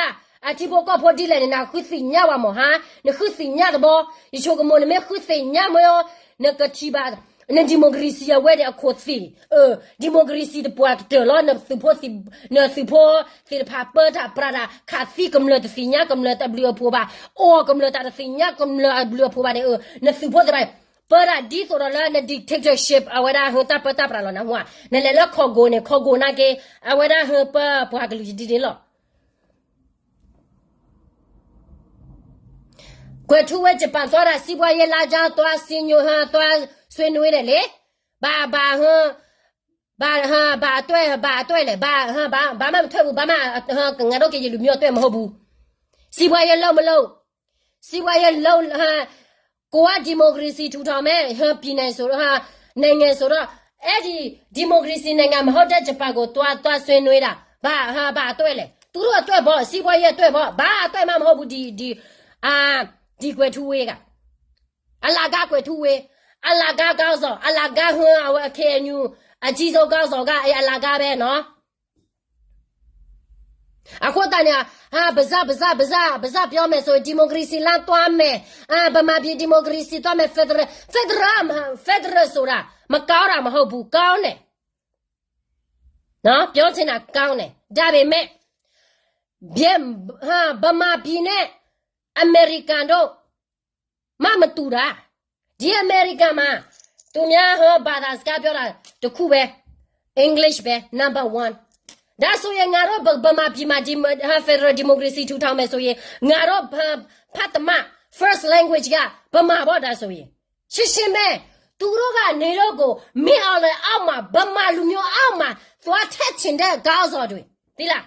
အတိဘောကဖို့ဒီလည်းနာခုစီညာဝမဟာနခုစီညာတဘောယချိုကမနမေခုစီညာမယောနကတိဘာနဒီမိုကရေစီဝဲတဲ့အခေါ်စီဒီမိုကရေစီတပွားတယ်လောနစုဖို့စီဖာပတာပရာခါစီကမလတစီညာကမလတဘလဖိုဘာအိုကမလတစီညာကမလဘလဖိုဘာနေနစုဖို့တဲ့ပရာဒီဆိုတော့လည်း dictatorship အဝရဟတာပတာပရာလောနာဟွာနလေလခေါကိုနာကေအဝရဟပပွားကလူဒီဒီလောကွယ်ထူဝဲဂျပန်သွားတာစီးပွားရေးလာကြသွားစင်ညိုဟာသွားဆွေးနွေးတယ်လေဘာတွဲလေဘာမှမထွက်ဘူးဘာမှငါတို့ကြည်လူမျိုးတွဲမဟုတ်ဘူးစီးပွားရေးလုံးမလုံးဟာကိုကဒီမိုကရေစီထူထောင်မဲ့ဟာပြည်နယ်ဆိုတော့ဟာနိုင်ငံဆိုတော့အဲ့ဒီဒီမိုကရေစီနိုင်ငံမဟုတ်တဲ့ဂျပန်ကိုသွားဆွေးနွေးတာဘာတွဲလေသူတို့တွဲပေါ့စီးပွားရေးတွဲပေါ့ဘာတွဲမှမဟုတ်ဘူးဒီကွယ်ထူဝေးကအလာကကွယ်ထူဝေးအလာကကောက်စောအလာကဟွန်းအခေညူအကြီးဆုံးကောက်စောကအလာကပဲနော်အခုတညာဟာဗဇပြောမယ်ဆိုဒီမိုကရေစီလမ်းသွားမယ်ဗမာပြည်ဒီမိုကရေစီသွားမယ်ဖက်ဒရယ်ဆိုတာမကောင်းတာမဟုတ်ဘူးကောင်းတယ်နော်ပြောချင်တာကောင်းတယ်ဒါပေမဲ့ဗမာပြည်နဲ့အမေရိကန်တို့မတူတာဒီအမေရိကန်မှာ သူများဟောဘာသာစကားပြောတာတခုပဲ English ပဲ number 1ဒါဆိုရင်ငါတို့ဗမာပြည်မှာဒီFederal Democracy ထူထောင်မယ်ဆိုရင်ငါတို့ဖတ်တမ first language ကဗမာပေါ့ဒါဆိုရင်ရှင်းပဲသူတို့ကနေတော့ကိုမင်းအောင်လေအောက်မှာဗမာလူမျိုးအောက်မှာသွားထက်ချင်တဲ့ကောင်းစော်တွေသိလား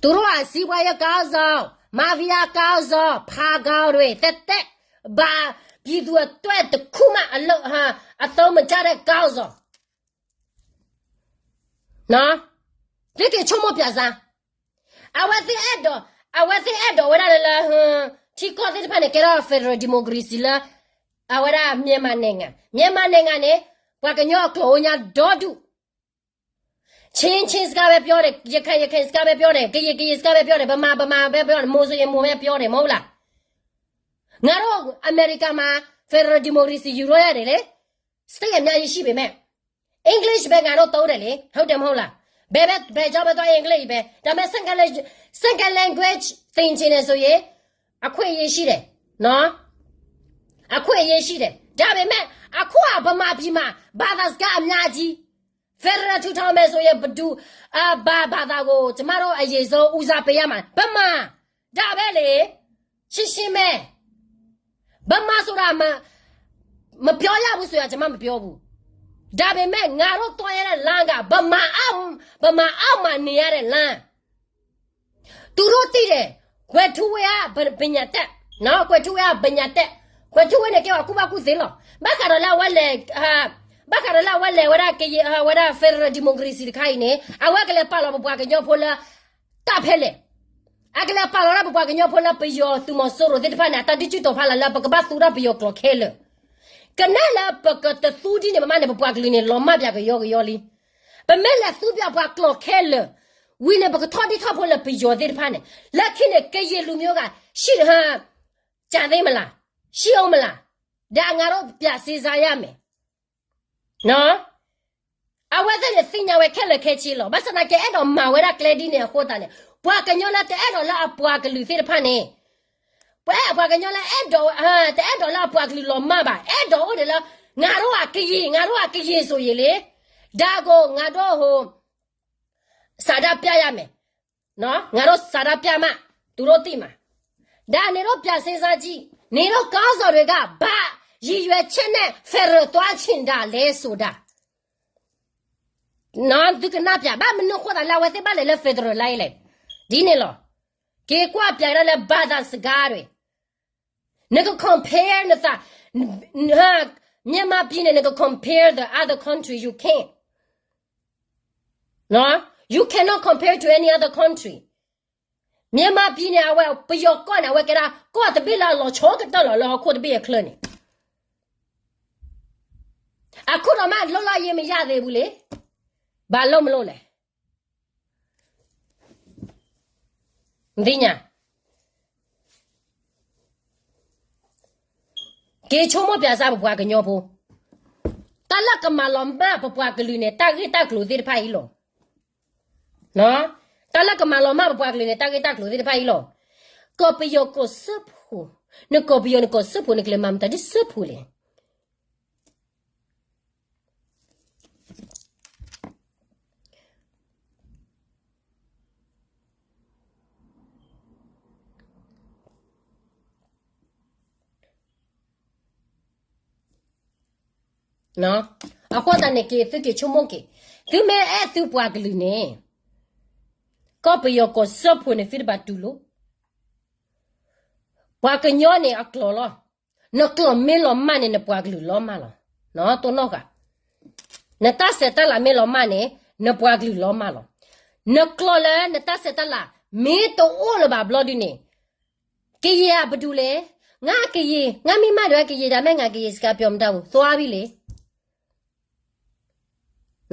သူတို့ကစီးပွားရေးကောင်းစော်မာဖီးယားကောင်းစော်ဖာကောင်းတွေတက်ဘာပြည်သူအတွက်တခုမှအသုံးမချတဲ့ကောင်းစော်နော်ဒီကချုံမပြစား I was the edo wala la ti ko de pa ne kera federal democracy la awara myema nenga ne bwa kanyo klo nya dodu chin ska be pyo de yekan ska be pyo de ge ska be pyo de bama be pyo de mo so yin mo be pyo de mo la nga ro America ma federal democracy euro ya de le state အများကြီးရှိပေမဲ့ English ပဲငါတို့သုံးတယ်လေဟုတ်တယ်မဟုတ်လားဘယ်ကြောင့်မတော့အင်္ဂလိပ်ပဲဒါပေမဲ့ second language သင်ချင်တယ်ဆိုရင်အခွင့်အရေးရှိတယ်နော်အခွင့်အရေးရှိတယ်ဒါပေမဲ့အခုကဗမာပြည်မှာဘာသာစကားအများကြီး Federal ထူထောင်မယ်ဆိုရင်ဘဒူဘာသာကိုကျမတို့အရေးဆုံးဦးစားပေးရမှာဗမာဒါပဲလေရှင်းပဲဗမာဆိုတာမပြောရဘူးဆိုရင်ကျမမပြောဘူးဒါပေမဲ့ငါတို့တွားရတဲ့လမ်းကဗမာအောက်မှာနေရတဲ့လမ်းသူတို့သိတယ်ခွဲထူဝဲပညာတက်နော်ခွဲထူဝဲပညာတက်ခွဲထူဝဲနဲ့ကြောက်ခုမခုသေးလို့ဘခရလာဝလဲဝရကေဝရဖက်ဒရယ်ဒီမိုကရေစီခိုင်းနေအဝက်ကလေးပါလို့ဘွားကညောဖိုလာတဖဲလေအကလေးပါလို့ဘွားကညောဖိုလာပယောသူမဆိုရတဲ့ဖာနာတတိချူတော့ဖာလာဘကဘသူရပယောကလခဲလေကနလာပကတသူဒီနေမနဲ့ဘွားကလေးနေလောမပြကယောလီပမဲလာသူပြဘွားကလခဲလေဝိနေဘကထော်ဒီထော်ဖိုလာပယောတဲ့ဖာနေလက်ခိနေကေရလူမျိုးကရှိဟာကြံသေးမလားရှိအောင်မလားဒါငါတို့ပြစေစားရမယ်နော်အဝဲတဲ့စင်ညာဝဲခက်လက်ခဲချီလို့ဘာစနာကဲအဲ့တော့မဝဲရကလေဒီနေခေါ်တာနေဘွားကညောလာတဲ့အဲ့တော့လာဘွားကလူသေးတဲ့ဖာနေဘွားကညောလာအဲ့တော့တဲ့အဲ့တော့လာဘွားကလူလောမပါအဲ့တော့ဟုတ်တယ်လားငါတို့ကကရင်ဆိုရင်လေဒါကိုငါတို့ဟိုစာဒပြရမယ်နော်ငါတို့စာဒပြမှသူတို့သိမှာဒါနေတော့ပြစေစားကြည့်နေတော့ကောင်းစော်တွေကဘာရည်ရွယ်ချက်နဲ့ဖယ်ရသွားချင်တာလဲဆိုတာနော်ဒီကနာပြဘာမနှုတ်ခေါ်တာလာဝဲတဲ့ဘာလဲဖယ်ဒရယ်လိုက်လေဒီနေလို့ကေကွာပြရလဲဘာသာစကားတွေနေက compare နေတာမြန်မာပြည်နဲ့နေက compare the other country you can't no you cannot compare to any other countryမြန်မာပြည်နဲ့အဝဲပယောကောနဲ့ဝဲကရာကိုတပိလာလောချောကတော့လောခုတပိရခလနေအခုတော့မှလောလာရင်မရသေးဘူးလေဘာလို့မလို့လဲမသိညာကေချုံမပြစားဘွားကညောဖို့တလကမလောမဘဘွားကလူနဲ့တကိတကလူသေးဖိုင်လောနော်တလကမလောမဘွားကလူနဲ့တကိတကလူသေးဖိုင်လောကောပယောကိုစပ်ဟိုနကောပယောနကောစပ်ဟိုနကလမမ်တဒီစပ်ဟိုလေနော်အခုတည်းကေသူကေချုံမကေသူမဲအဲ့သူပွားကလူနေကောပယောကိုစပ်ဖို့နေဖိဘတ်တူလို့ပွားကညောနေအကလောလောနကလမဲလောမနဲ့ပွားကလူလောမလောနော်တော့နောကနတဆက်တလာမဲလောမနဲ့နပွားကလူလောမလောနကလလဲနတဆက်တလာမဲတော့အိုးလပါဘလော်ဒီနေကေရဘဒူလေငါကေရငါမိမတော့ကေရဒါမဲ့ငါကေရစကပြောမတော့သွားပြီလေ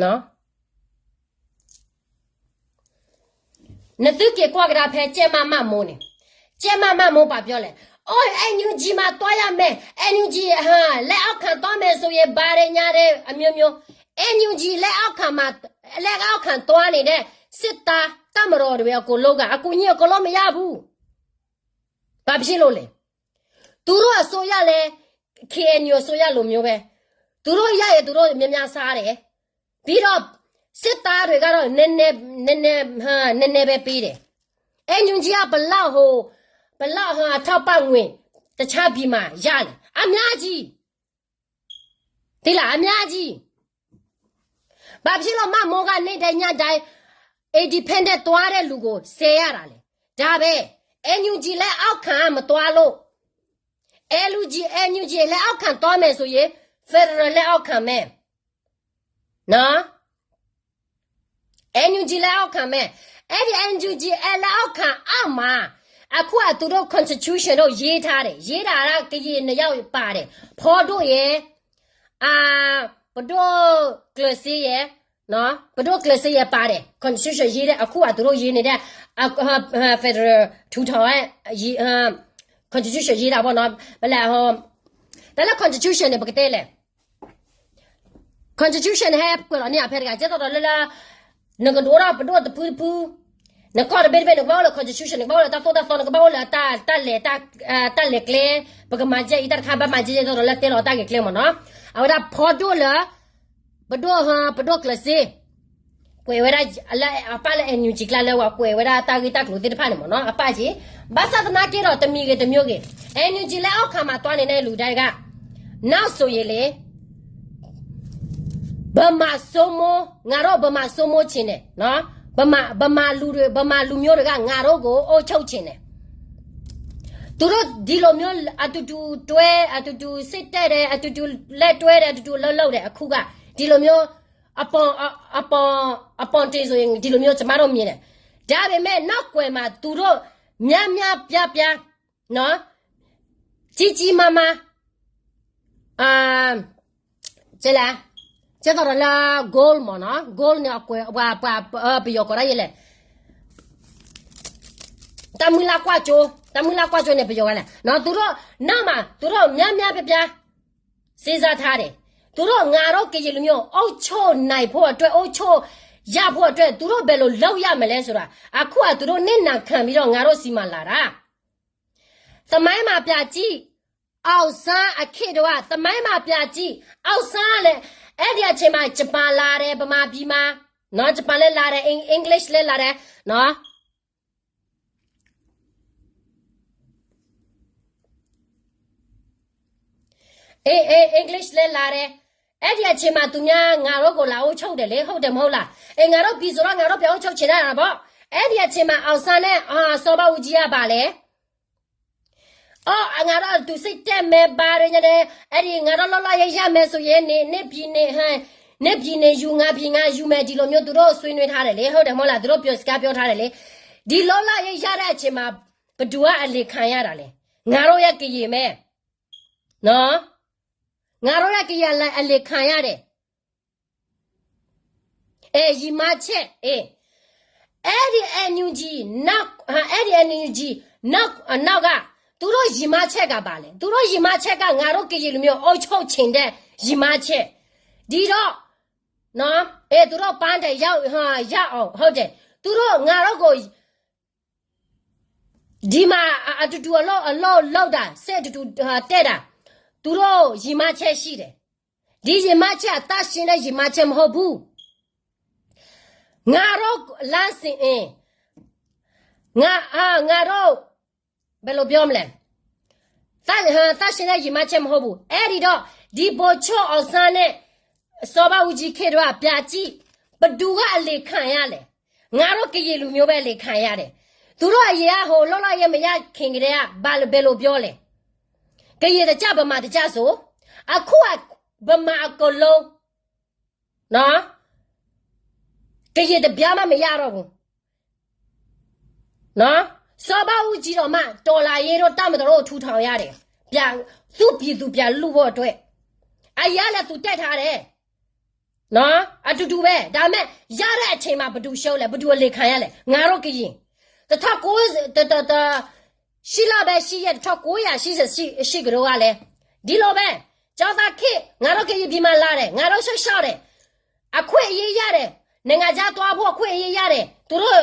နော်နသူကေကွာကရာဖဲကျဲမမမိုးနေကျဲမမမိုးပါပြောလဲအိုးအန်ယူဂျီမှာတွားရမယ်အန်ယူဂျီဟာလက်အောက်ခံတွားမယ်ဆိုရင်ဘာရညာတဲ့အမျိုးမျိုးအန်ယူဂျီလက်အောက်ခံတွားနေတဲ့စစ်သားတမတော်တွေကိုလုံးကအကူကြီးကိုလုံးမရဘူးဘာဖြစ်လို့လဲသူတို့အစိုးရလဲ KNU ဆိုရလိုမျိုးပဲသူတို့ရရဲ့သူတို့မြများစားတယ်ပြီးတော့စစ်သားတွေကတော့နည်းနည်းပဲပြီးတယ်အညွန်ကြီးကဘလောက်ဟာထောက်ပံ့ငွေတခြားပြည်မှာရတယ်အများကြီးဒီလားအများကြီးဘာဖြစ်လို့မမောကနေတဲ့ညတိုင်း independent သွားတဲ့လူကိုဆယ်ရတာလေဒါပဲအညွန်ကြီးလည်းအောက်ခံမသွားလို့NUG လည်းအောက်ခံသွားမယ်ဆိုရင် Federal လည်းအောက်ခံမယ်နော် NUG လည်းအောက်ခံမယ်အဲ့ဒီ NUG လည်းအောက်ခံအောက်မှာအခုကသူတို့ Constitution တို့ရေးထားတယ်ရေးတာကကရင်နှစ်ယောက်ပါတယ်ဖော်တို့ရဲ့ဘဒိုကလစီရဲ့နော်ဘဒိုကလစီရဲ့ပါတယ် Constitution ရေးတဲ့အခုကသူတို့ရေးနေတဲ့ Federal 2000 constitution ရေးတာပေါ့နော်ဘယ်လဲဟောဒါလည်း constitution နဲ့ပကတဲ့လေ constitution ဟဲ့ကိုလည်းအဖေကကျတော့လာငကတော့ဘဒိုတပူနကောရဘယ်ဘယ်ဘောလ constitution ဘောလတာတော့တော့ဘောလတာလေကလေပကမကြိတာခါဘာမကြိတော့လက်တဲတော့တာကလေမနော်အော်ဒါဖော်တော့လာဘဒိုကလစီကွေဝရအလာအပလည်းအန်ယူဂျီကလာလဲဝကွေဝရတာဂီတာကလို့တိတဖာနေမနော်အပကြီးဘာသာသနာကေတော့တမီကေတမျိုးကေအန်ယူဂျီလဲအောက်ခါမှာတွားနေတဲ့လူတိုင်းကနောက်ဆိုရင်လေဘမဆိုမိုငါတော့ဘမဆိုမိုချင်းနေနော်ဘမလူမျိုးတွေကငါတို့ကိုအိုးချုပ်ချင်းနေသူတို့ဒီလိုမျိုးအတူတူတွဲအတူတူစစ်တက်တယ်အတူတူလက်တွဲတယ်အတူတူလှုပ်တယ်အခုကဒီလိုမျိုးအပွန်တေးဆိုရင်ဒီလိုမျိုးကျမတို့မြင်တယ်ဒါပေမဲ့နောက်ွယ်မှာသူတို့များပြနော်ကြီးမကျလာကျတော့လာ goal မနော် goal เนี่ยကွယ်ဘာပြောကြရလေတမလာကွာချိုနေပြောရလဲနော်သူတို့နောက်မှာသူတို့များပြစေစားထားတယ်သူတို့ငါတို့ကြည်လူမျိုးအုတ်ချိုနိုင်ဖို့အတွက်အုတ်ချိုရဖို့အတွက်သူတို့ဘယ်လိုလုပ်ရမလဲဆိုတာအခုကသူတို့နင့်နာခံပြီးတော့ငါတို့စီမလာတာသမိုင်းမှာပြကြည့်အောက်ဆန်းအခေတော့သမိုင်းမှာပြကြည့်အောက်ဆန်းလည်းအဲ့ဒီအချိန်မှာဂျပန်လာတယ်ဗမာပြည်မှာနော်ဂျပန်လည်းလာတယ်အင်္ဂလိပ်လည်းလာတယ်နော်အင်္ဂလိပ်လည်းလာတယ်အဲ့ဒီအချိန်မှာသူများငါတို့ကိုလာအောင်ချုပ်တယ်လေဟုတ်တယ်မဟုတ်လားငါတို့ပြည်ဆိုတော့ငါတို့ပြောင်းချုပ်ချင်တာပေါ့အဲ့ဒီအချိန်မှာအောင်ဆန်းနဲ့စောဘဦးကြီးကပါလေငါတို့သူစိတ်တက်မဲ့ပါရညတဲ့အဲ့ဒီငါတို့လောရရမယ်ဆိုရင်နေပြည်နေယူငါပြည်ငါယူမယ်ဒီလိုမျိုးသူတို့ဆွေးနွေးထားတယ်လေဟုတ်တယ်မဟုတ်လားသူတို့ပြောစကားပြောထားတယ်လေဒီလောရရတဲ့အချိန်မှာဘသူကအလေခံရတာလေငါတို့ရဲ့ကြည်မဲ့နော်ငါတို့ရကရလိုက်အလေခံရတယ်ရီမချက်အဲ့ဒီအန်ယူဂျီနောက်ကသူတို့ရီမချက်ကပါလေသူတို့ရီမချက်ကငါတို့ကြည်လူမျိုးအုတ်ချုပ်ချင်တဲ့ရီမချက်ဒီတော့နော်သူတို့ပန်းတယ်ရောက်အောင်ဟုတ်တယ်သူတို့ငါတို့ကိုဒီမှာအတူတူအလောတာစက်တူတဲ့တာသူတို့ရီမချက်ရှိတယ်ဒီရီမချက်တတ်ရှင်တဲ့ရီမချက်မဟုတ်ဘူးငါတို့လမ်းစင်ငါတို့ဘယ်လိုပြောမလဲတတ်ရှင်တဲ့ရီမချက်မဟုတ်ဘူးအဲ့ဒီတော့ဒီဘောချောအောင်ဆန်းနဲ့စောဘဦးကြီးခေတော့ပြကြည့်ဘသူကအလေခံရလဲငါတို့ကြည်လူမျိုးပဲလေခံရတယ်သူတို့အရေးဟိုလောလောရဲ့မရခင်ကလေးကဘယ်လိုပြောလဲကရတဲ့ကြဗမာတကြဆိုအခုကဗမာအကလုံးနော်ကရတဲ့ပြားမမရတော့ဘူးနော်စောဘဦးကြီးတော့မှတော်လာရေးတော့တမတော်ထူထောင်ရတယ်ပြန်သူ့ပြည်သူပြန်လူဖို့အတွက်အရာလည်းသူတက်ထားတယ်နော်အတူတူပဲဒါမဲ့ရတဲ့အချိန်မှာဘသူရှုံးလဲဘသူလေခံရလဲငါတို့ကရင်ရှိလာပဲရှိရ1988ကလေးကလည်းဒီလိုပဲကျောင်းသားခေငါတို့ကရင်ပြည်မှာလာတယ်ငါတို့ရှော့တယ်အခွင့်အရေးရတယ်နိုင်ငံခြားသွားဖို့အခွင့်အရေးရတယ်သူတို့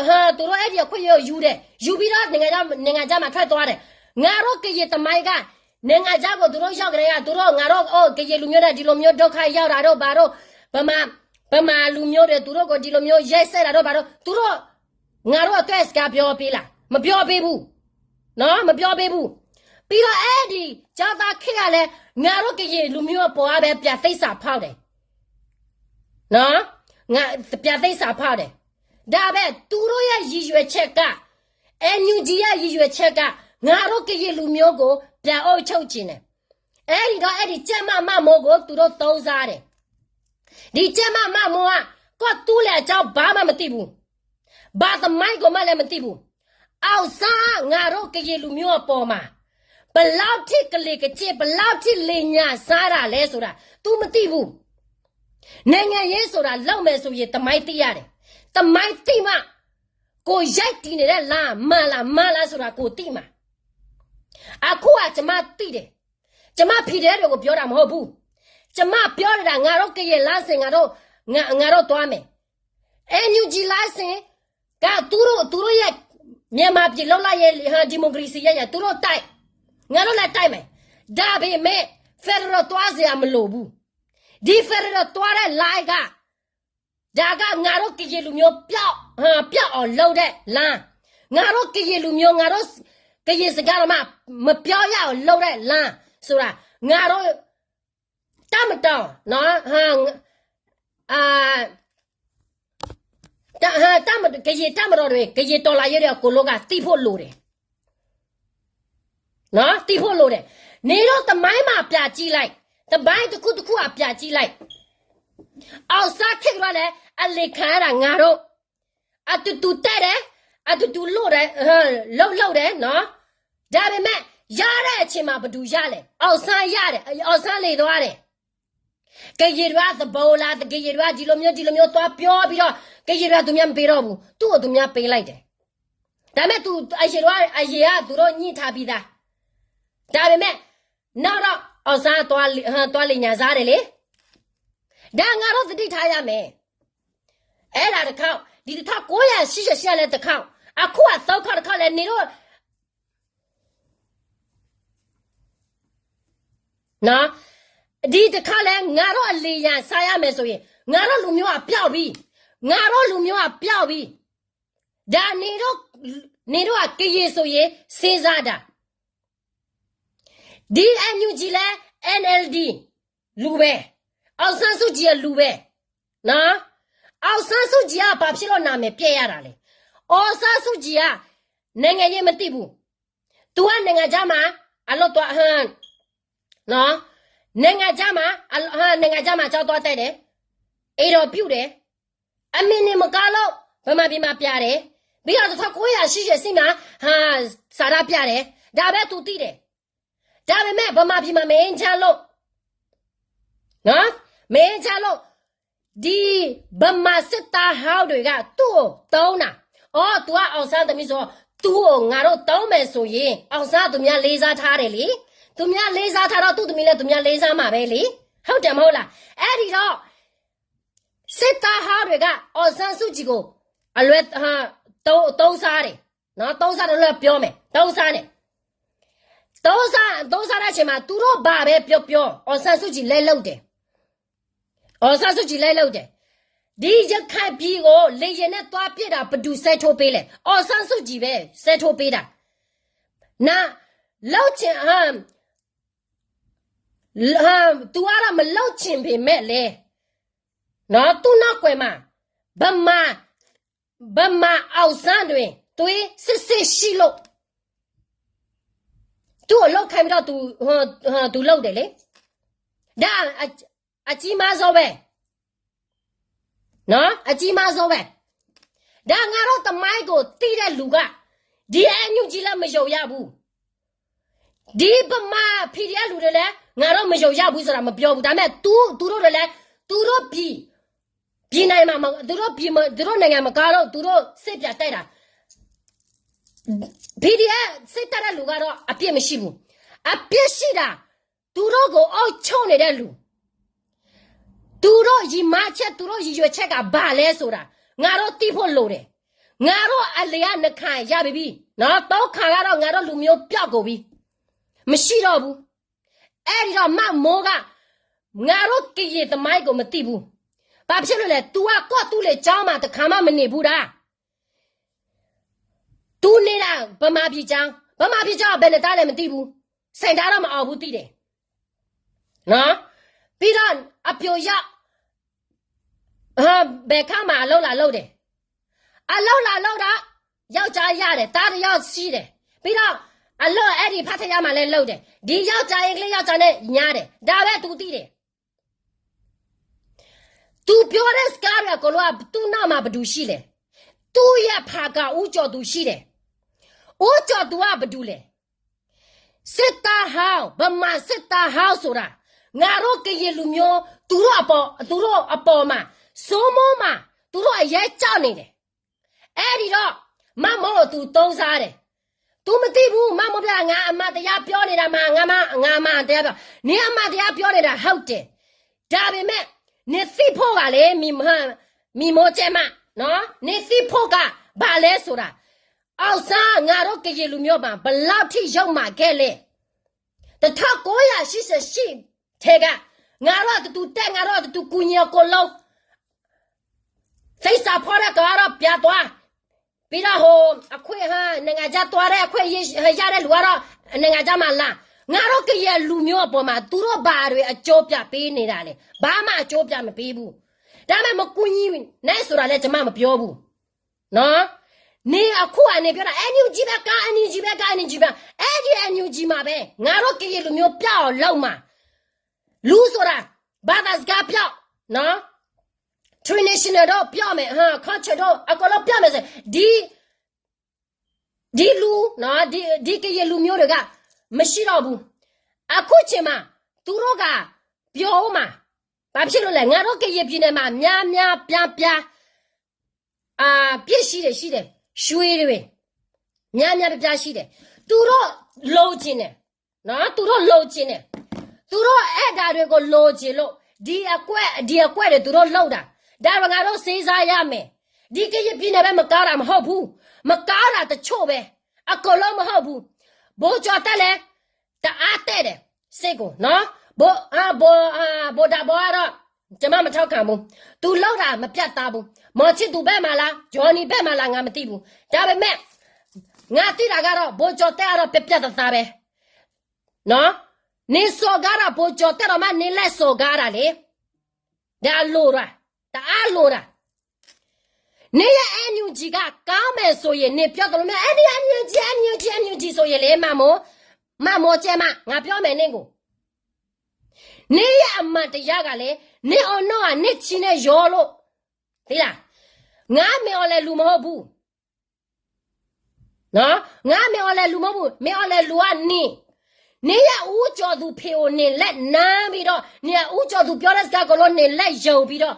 အဲ့ဒီအခွင့်အရေးယူတယ်ယူပြီးတော့နိုင်ငံခြားမှာထွက်သွားတယ်ငါတို့ကရင်တမိုင်းက Nenga jago duroရောက်ကြရduroငါတို့ကရေလူမျိုးတဲ့ဒီလိုမျိုးဒုက္ခရောက်တာတော့ဘာတော့ဗမာလူမျိုးတွေသူတို့ကိုဒီလိုမျိုးရိုက်ဆက်တာတော့ဘာတော့သူတို့ငါတို့အတွက်စကားပြောပေးလားမပြောပေးဘူးနော်မပြောပေးဘူးပြီးတော့အဲ့ဒီဂျာတာခေကလည်းငါတို့ကရေလူမျိုးပေါ်ပဲပြသိစာဖောက်တယ်နော်ငါပြသိစာဖောက်တယ်ဒါပဲသူတို့ရဲ့ရည်ရွယ်ချက်ကNUGရဲ့ရည်ရွယ်ချက်ကငါတို့ကရေလူမျိုးကိုပြန်အုပ်ချုပ်ခြင်းတယ်အဲ့ဒီကျက်မမိုးကိုသူတို့သုံးစားတယ်ဒီကျက်မမိုးကသူ့လက်အကြောင်းဘာမှမသိဘူးဘာသမိုင်းကိုမှလည်းမသိဘူးအောက်စားငါတို့ကရေလူမျိုးအပေါ်မှာဘလောက်ထိကလေးကချစ်ဘလောက်ထိလင်ညာစားတာလဲဆိုတာ तू မသိဘူးနိုင်ငံရေးဆိုတာလောက်မယ်ဆိုရင်သမိုင်းသိရတယ်သမိုင်းသိမှကိုရိုက်တည်နေတဲ့လားမလားဆိုတာကိုသိမှာအခုကကျမသိတယ်ကျမဖီတဲ့တွေကိုပြောတာမဟုတ်ဘူးကျမပြောတာငါတို့ကရေလားစင်ငါတို့သွားမယ်NUG လားစင်ကသူတို့ရဲ့မြန်မာပြည်လောက်လာရဲ့ဒီမိုကရေစီရဲ့သူတို့တိုက်ငါတို့လည်းတိုက်မယ်ဒါပေမဲ့ဖက်ဒရယ်သွားစရာမလိုဘူးဒီဖက်ဒရယ်သွားတဲ့ line ကဒါကငါတို့ကရေလူမျိုးပျောက်အောင်လုပ်တဲ့လမ်းငါတို့ကရေလူမျိုးငါတို့ကရေစကားတော့မပြောရအောင်လုပ်တဲ့လမ်းဆိုတာငါတို့တမတော်နော်ကရေတမတော်တွေကရေတော်လာရတဲ့ကိုလိုကတိဖို့လိုတယ်နော်တိဖို့လိုတယ်နေတော့တမိုင်းမှာပြကြည့်လိုက်တပိုင်းတစ်ခုပြကြည့်လိုက်အောက်စားခက်ရတဲ့အလေခံရတာငါတို့အတူတဲ့တယ်အတူလို့တယ်လောက်တယ်နော်ဒါပေမဲ့ရတဲ့အချိန်မှာဘသူရလဲအောက်စားရတယ်အောက်စားလေသွားတယ်ကရေရွာသဘောလားကရေရွာဒီလိုမျိုးသွားပြောပြီးတော့ကရေရွာသူများမပေးတော့ဘူးသူ့ကိုသူများပေးလိုက်တယ်ဒါပေမဲ့သူအရေကသူတို့ညှိထားပြီးသားဒါပေမဲ့နောက်တော့အောက်စားသွားလေညာစားတယ်လေဒါငါတို့သတိထားရမယ်အဲ့ဒါတစ်ခေါက်ဒီတစ်ခေါက်988လဲတစ်ခေါက်အခုက3ခေါက်တစ်ခေါက်လဲနေတော့နော်ဒီတစ်ခါလဲငါတို့အလေရန်စားရမယ်ဆိုရင်ငါတို့လူမျိုးကပျောက်ပြီဒါနေတို့ကကြည်ဆိုရင်စေးစားတာဒီNUGလဲ NLD လူပဲအောင်ဆန်းစုကြည်လူပဲနော်အောင်ဆန်းစုကြည်ကဘာဖြစ်လို့နာမည်ပြည့်ရတာလဲအောင်ဆန်းစုကြည်ကနိုင်ငံရေးမသိဘူး तू ကနိုင်ငံခြားမှာအလို့တော့နော်နိုင်ငံခြားမှာကြောက်သွားတဲ့တယ်အေတော်ပြုတ်တယ်အမင်းနေမကားလို့ဗမာပြည်မှာပြတယ်ပြီးတော့1980စိမှာစာရပြတယ်ဒါပဲ तू သိတယ်ဒါပေမဲ့ဗမာပြည်မှာမင်းချလို့နော်မင်းချလို့ဒီဗမာစစ်သားဟောင်းတွေကသူ့ကိုတုံးတာအော် तू ကအောင်ဆန်းသမီးဆိုသူ့ကိုငါတို့တုံးမယ်ဆိုရင်အောင်ဆန်းသူများလေးစားထားတယ်လေသူများလေးစားထားတော့သူ့သမီးလည်းသူများလေးစားမှာပဲလေဟုတ်တယ်မဟုတ်လားအဲ့ဒီတော့စစ်သားဟောင်းတွေကအောင်ဆန်းစုကြည်ကိုအလွဲတုံးစားတယ်နော်တုံးစားတယ်လို့ပြောမယ်တုံးစားတယ်တုံးစားတဲ့အချိန်မှာသူတို့ဘာပဲပြောအောင်ဆန်းစုကြည်လဲလောက်တယ်အောင်ဆန်းစုကြည်လဲလောက်တယ်ဒီရခိုင်ပြည်ကိုလေရင်နဲ့သွားပြစ်တာဘသူဆဲထိုးပေးလဲအောင်ဆန်းစုကြည်ပဲဆဲထိုးပေးတာနာလောက်ချင်သူကတော့မလောက်ချင်ပေမဲ့လေနော်သူနောက်ွယ်မှာဗမာအောက်ဆန်းတွင်သွေးစစ်ရှိလို့သူ့လောက်ခိုင်းပြီးတော့သူလောက်တယ်လေဒါအကြီးမားစောပဲနော်အကြီးမားစောပဲဒါငါတို့တမိုင်းကိုတီးတဲ့လူကဒီအညူကြီးလည်းမယုံရဘူးဒီဗမာဖီရီယာလူတွေလည်းငါတို့မယုံရဘူးဆိုတာမပြောဘူးဒါပေမဲ့သူတို့တွေလည်းသူတို့ပြည်နိုင်မှာသူတို့နိုင်ငံမကားတော့သူတို့စစ်ပြတိုက်တာဖီရီယာစစ်တပ်တဲ့လူကတော့အပြစ်မရှိဘူးအပြစ်ရှိတာသူတို့ကိုအောက်ချုံနေတဲ့လူသူတို့ရီမချက်သူတို့ရီရွယ်ချက်ကဘာလဲဆိုတာငါတို့သိဖို့လိုတယ်ငါတို့အလေကနှခံရပြီနော်တော့ခံရတော့ငါတို့လူမျိုးပျောက်ကုန်ပြီမရှိတော့ဘူး အဲ့ဒီတော့မိုးကငါတို့ကရေသမိုင်းကိုမသိဘူးဘာဖြစ်လို့လဲ तू ကကော့သူ့လေเจ้าမှာတခါမှမနေဘူးတာ तू နေတာဗမာပြည်เจ้าဘယ်နဲ့တားလဲမသိဘူးစိတ်ဓာတ်တော့မအောင်ဘူးသိတယ်နော်ပြီးတော့အပြိုရောက်ဘယ်ခါမှအလောက်လာလောက်တယ်အလောက်လာလောက်တာယောက်ျားရတယ်တားတစ်ယောက်ရှိတယ်ပြီးတော့အလောက်အဲ့ဒီဖတ်ထရမှာလဲလောက်တယ်ဒီယောက်ျားရင်ကလေးယောက်ျားနဲ့ညားတယ်ဒါပဲ तू သိတယ် तू ပြောတဲ့စကားတွေကကိုလိုက तू နောက်မှာဘယ်သူရှိလဲ तू ရဲ့ဖာကဦးကျော်သူရှိတယ်ဦးကျော်သူကဘယ်သူလဲစစ်သားဟောင်းဗမာစစ်သားဟောင်းဆိုတာငါတို့ကရင်လူမျိုးသူတို့အပေါ်မှာစိုးမိုးမှာသူတို့အရေးကြောက်နေတယ်အဲ့ဒီတော့မမောသူသုံးစားတယ် तू မသိဘူးမမောပြငါအမတရားပြောနေတာမှာငါမတရားပြောနေအမတရားပြောနေတာဟုတ်တယ်ဒါပေမဲ့နေသိဖို့ကလေမိမိုးကျမနော်နေသိဖို့ကဘာလဲဆိုတာအောက်စားငါတို့ကရင်လူမျိုးမှာဘလောက်ထိရောက်မှာခဲ့လဲ1988ထဲကငါတို့တူတက်ငါတို့တူကူညီကိုလုံးစိတ်စာဖော်ရကတော့ပြသွားပြီးတော့ဟိုအခွင့်ဟာနိုင်ငံခြားသွားတဲ့အခွင့်ရတဲ့လူကတော့နိုင်ငံခြားမှာလာငါတို့ကရင်လူမျိုးအပေါ်မှာသူတို့ဘာတွေအကျိုးပြပေးနေတာလဲဘာမှအကျိုးပြမပေးဘူးဒါပေမဲ့မကူညီနဲ့ဆိုတာလဲကျွန်မမပြောဘူးနော်နေအခုအနေပြောတာ NUG ပဲက NUG ပဲအဲ့ဒီ NUG မှာပဲငါတို့ကရင်လူမျိုးပြောက်လောက်မှာလူဆိုတာဘာသာစကားပြောက်နော် traditional တော့ပြောမယ်culture တော့အကလောပြောမယ်ဆိုဒီလူနော်ဒီကရင်လူမျိုးတွေကမရှိတော့ဘူးအခုချိန်မှာသူတို့ကပြောမှာဘာဖြစ်လို့လဲငါတို့ကရင်ပြည်နယ်မှာများပြပြပြည့်ရှိတယ်ရွှေတွေများပြရှိတယ်သူတို့လိုချင်တယ်နော်သူတို့လိုချင်တယ်သူတို့အဲ့ဒါတွေကိုလိုချင်လို့ဒီအကွက်တွေသူတို့လောက်တာဒါတော့ငါတို့စေးစားရမယ်ဒီကရပြင်းနေပဲမကားတာမဟုတ်ဘူးမကားတာတချို့ပဲအကုန်လုံးမဟုတ်ဘူးဘိုးကျော်တက်လေတအားတဲ့တယ်စိတ်ကိုနော်ဘိုးဒါဘောကတော့ကျွန်မမထောက်ခံဘူး तू လောက်တာမပြတ်သားဘူးမော်ချစ်သူပဲမလားဂျော်နီပဲမလားငါမသိဘူးဒါပေမဲ့ငါသိတာကတော့ဘိုးကျော်တက်ကတော့ပြတ်သားပဲနော်နေစောကားတာဘိုးကျော်တက်တော့မှနေလက်စောကားတာလေဒါလိုတာတအားလိုတာနေရ NUG ကကောင်းမယ်ဆိုရင်နေပြောတယ်လို့အဲ့ဒီ NUG ဆိုရင်လေမမိုးကျမငါပြောမယ်နင့်ကိုနေရအမတရားကလေနေအောင်တော့ကနေချင်းနဲ့ရောလို့သိလားငါမေော်လဲလူမဟုတ်ဘူးနော်ငါမေော်လဲလူမဟုတ်ဘူးမေော်လဲလူကနေရဦးကျော်သူဖေကိုနေလက်နမ်းပြီးတော့နေရဦးကျော်သူပြောတဲ့စကားကိုလို့နေလက်ယုံပြီးတော့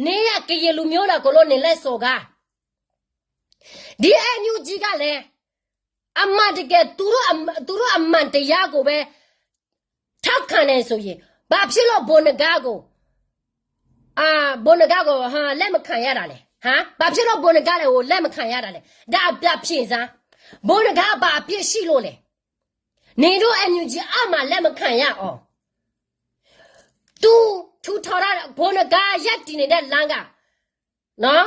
နေရကရလူမျိုးလာကိုလို့နေလက်စော်ကားဒီ NUG ကလည်းအမတကယ်သူတို့အမှန်တရားကိုပဲထောက်ခံနေဆိုရင်ဘာဖြစ်လို့ဘုံနဂါကိုလက်မခံရတာလဲဘာဖြစ်လို့ဘုံနဂါကိုလက်မခံရတာလဲဒါပြဖြည့်စမ်းဘုံနဂါဘာအပြစ်ရှိလို့လဲနေတို့ NUG အမှလက်မခံရအောင်သူထူထော်ရဘုံနဂါရက်တည်နေတဲ့လမ်းကနော်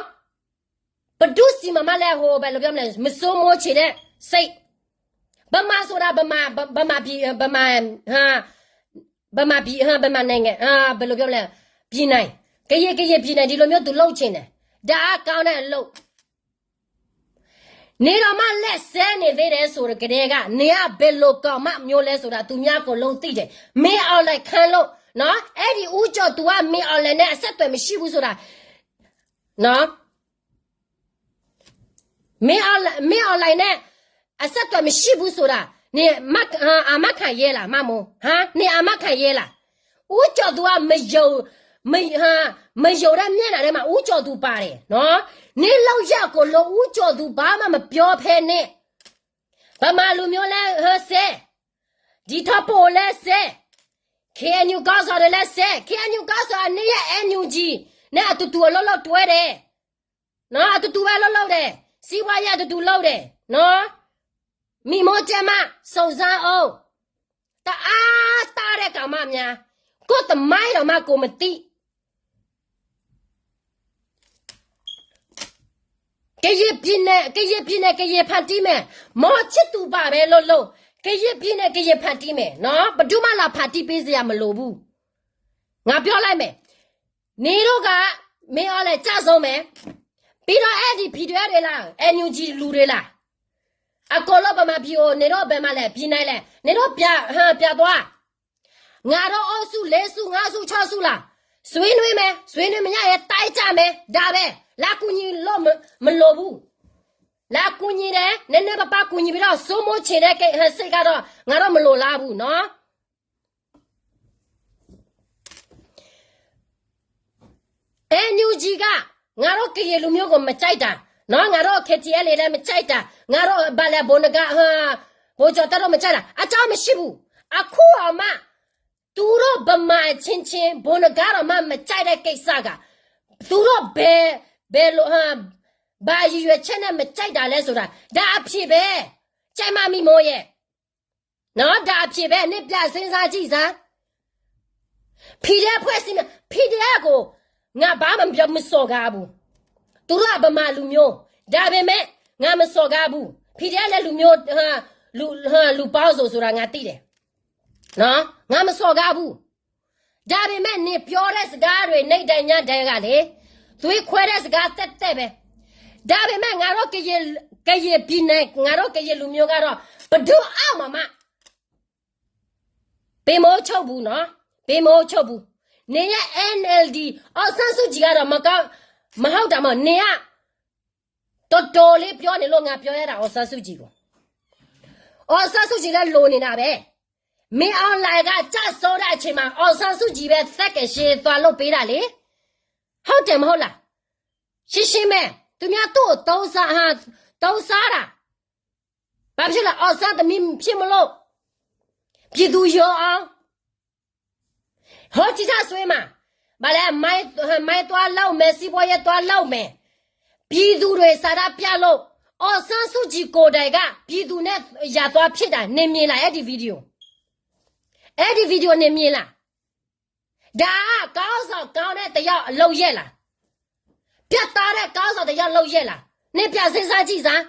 ဘဒုစီမမလဲဟိုပဲလို့ပြောမလဲမစိုးမိုးချေတဲ့စိတ်ဗမာဆိုတာဗမာနိုင်ငံဘယ်လိုပြောလဲပြည်နိုင်ကရပြည်နိုင်ဒီလိုမျိုးသူလှုပ်ချင်တယ်ဒါကကောင်းတဲ့အလုပ်နေတော်မှလက်ဆဲနေသေးတယ်ဆိုတော့ကလေးကနေကဘယ်လိုကောင်းမှမျိုးလဲဆိုတာသူများကိုလုံးသိတယ်မင်းအောင်လိုက်ခံလို့နော်အဲ့ဒီဦးကျော် तू ကမင်းအောင်လည်းနဲ့အဆက်အသွယ်မရှိဘူးဆိုတာနော်မင်းအောင်လိုက်နဲ့အဆက်အသွယ်မရှိဘူးဆိုတာနေအမခံရဲလားမမို့နေအမခံရဲလားဦးကျော် तू ကမယုံတဲ့မျက်နှာထဲမှာဦးကျော် तू ပါတယ်နော်နေလောက်ရကိုလို့ဦးကျော် तू ဘာမှမပြောဖဲနဲ့ဗမာလူမျိုးလဲဆဲဒီထပိုလဲဆဲ KNU ကောက်စားတယ်လဲဆဲ KNU ကောက်စားနေရ NUG နဲ့အတူတူလောက်တွဲတယ်နော်အတူတူပဲလောက်တယ်စီဝါရအတူတူလောက်တယ်နော်မိမိုးကျမစုံစမ်းအောင်တအားတား တဲ့ကောင်မများကိုတမိုင်းတော်မှကိုမသိကရပြင်းနဲ့ကရဖန်တီးမယ်မော်ချစ်သူပါပဲလို့ကရပြင်းနဲ့ကရဖန်တီးမယ်နော်ဘဒုမလာဖန်တီးပေးစရာမလိုဘူးငါပြောလိုက်မယ်နေတို့ကမင်းအားလဲကြဆုံးမယ်ပြီးတော့အဲ့ဒီဗီဒီယိုတွေလား NUG လူတွေလားအကောလောပမာပြီးိုနေတော့ဘယ်မှာလဲပြီးနိုင်လဲနေတော့ပြသွားငါတော့အုပ်စု၄စု၅စု၆စုလားဆွေးနွေးမယ်ဆွေးနွေးမရရဲ့တိုက်ကြမယ်ဒါပဲလာကူညီလို့မလိုဘူးလာကူညီတယ်နည်းနည်းပါကူညီပြီးတော့စိုးမိုးချင်တဲ့စိတ်ကတော့ငါတော့မလိုလားဘူးနော်NUG ကငါတို့ကရေလူမျိုးကိုမကြိုက်တာနော်ငါတို့ KTL လည်းမကြိုက်တာငါတို့ဘာလဲဘုံကဘိုးကျော်တော့မကြိုက်တာအကြောင်းမရှိဘူးအခုအမသူတို့ဗမာချင်းဘုံကတော့မကြိုက်တဲ့ကိစ္စကသူတို့ဘယ်လိုဘာရွယ်ချက်နဲ့မကြိုက်တာလဲဆိုတာဒါအဖြစ်ပဲကြိုက်မမိမိုးရဲ့နော်ဒါအဖြစ်ပဲနစ်ပြစဉ်းစားကြည့်စမ်းဖီတဲ့ဖွဲ့စည်းဖီတဲ့ကိုငါဘာမှမစော်ကားဘူးသူတို့ကဗမာလူမျိုးဒါပေမဲ့ငါမစော်ကားဘူးဖီတဲ့လည်းလူမျိုးလူပေါင်းဆိုတာငါသိတယ်နော်ငါမစော်ကားဘူးဒါပေမဲ့နင်ပြောတဲ့စကားတွေနေတိုင်ညတိုင်ကလေသွေးခွဲတဲ့စကားတက်ပဲဒါပေမဲ့ငါတို့ကရေပြည်နယ်ငါတို့ကရေလူမျိုးကတော့ဘဒုအောင်မပေမိုးချုပ်ဘူးနော်ပေမိုးချုပ်ဘူးနေရ NLD ဆန်းစုကြည်ကတော့မဟုတ်တာမနေရတော်လေးပြောနေလို့ငါပြောရတာဆန်းစုကြည်ကိုဆန်းစုကြည်လည်းလိုနေတာပဲမင်းအွန်လိုင်းကကြဆိုးတဲ့အချိန်မှာဆန်းစုကြည်ပဲသက်ကရှည်သွားလို့ပေးတာလေဟုတ်တယ်မဟုတ်လားရှင်းမဲသူများသူ့ကိုတုံးစားတာဘာဖြစ်လဲဆန်းသမီးဖြစ်မလို့ပြည်သူရောအောင်ဟောကြည့်ဆွေးမှာဘာလဲမိုက်သွားလောက်မယ်စီးပွားရေးသွားလောက်မယ်ပြည်သူတွေစားတာပြလို့ဆန်းစုကြည်ကိုတိုင်ကပြည်သူနဲ့ရသွားဖြစ်တာနေမြင်လားအဲ့ဒီဗီဒီယိုနေမြင်လားဒါကကောင်းဆောင်ကောင်းတဲ့တယောက်အလုပ်ရက်လားပြတ်သားတဲ့ကောင်းဆောင်တယောက်လုပ်ရက်လားနေပြစဉ်းစားကြည့်စမ်း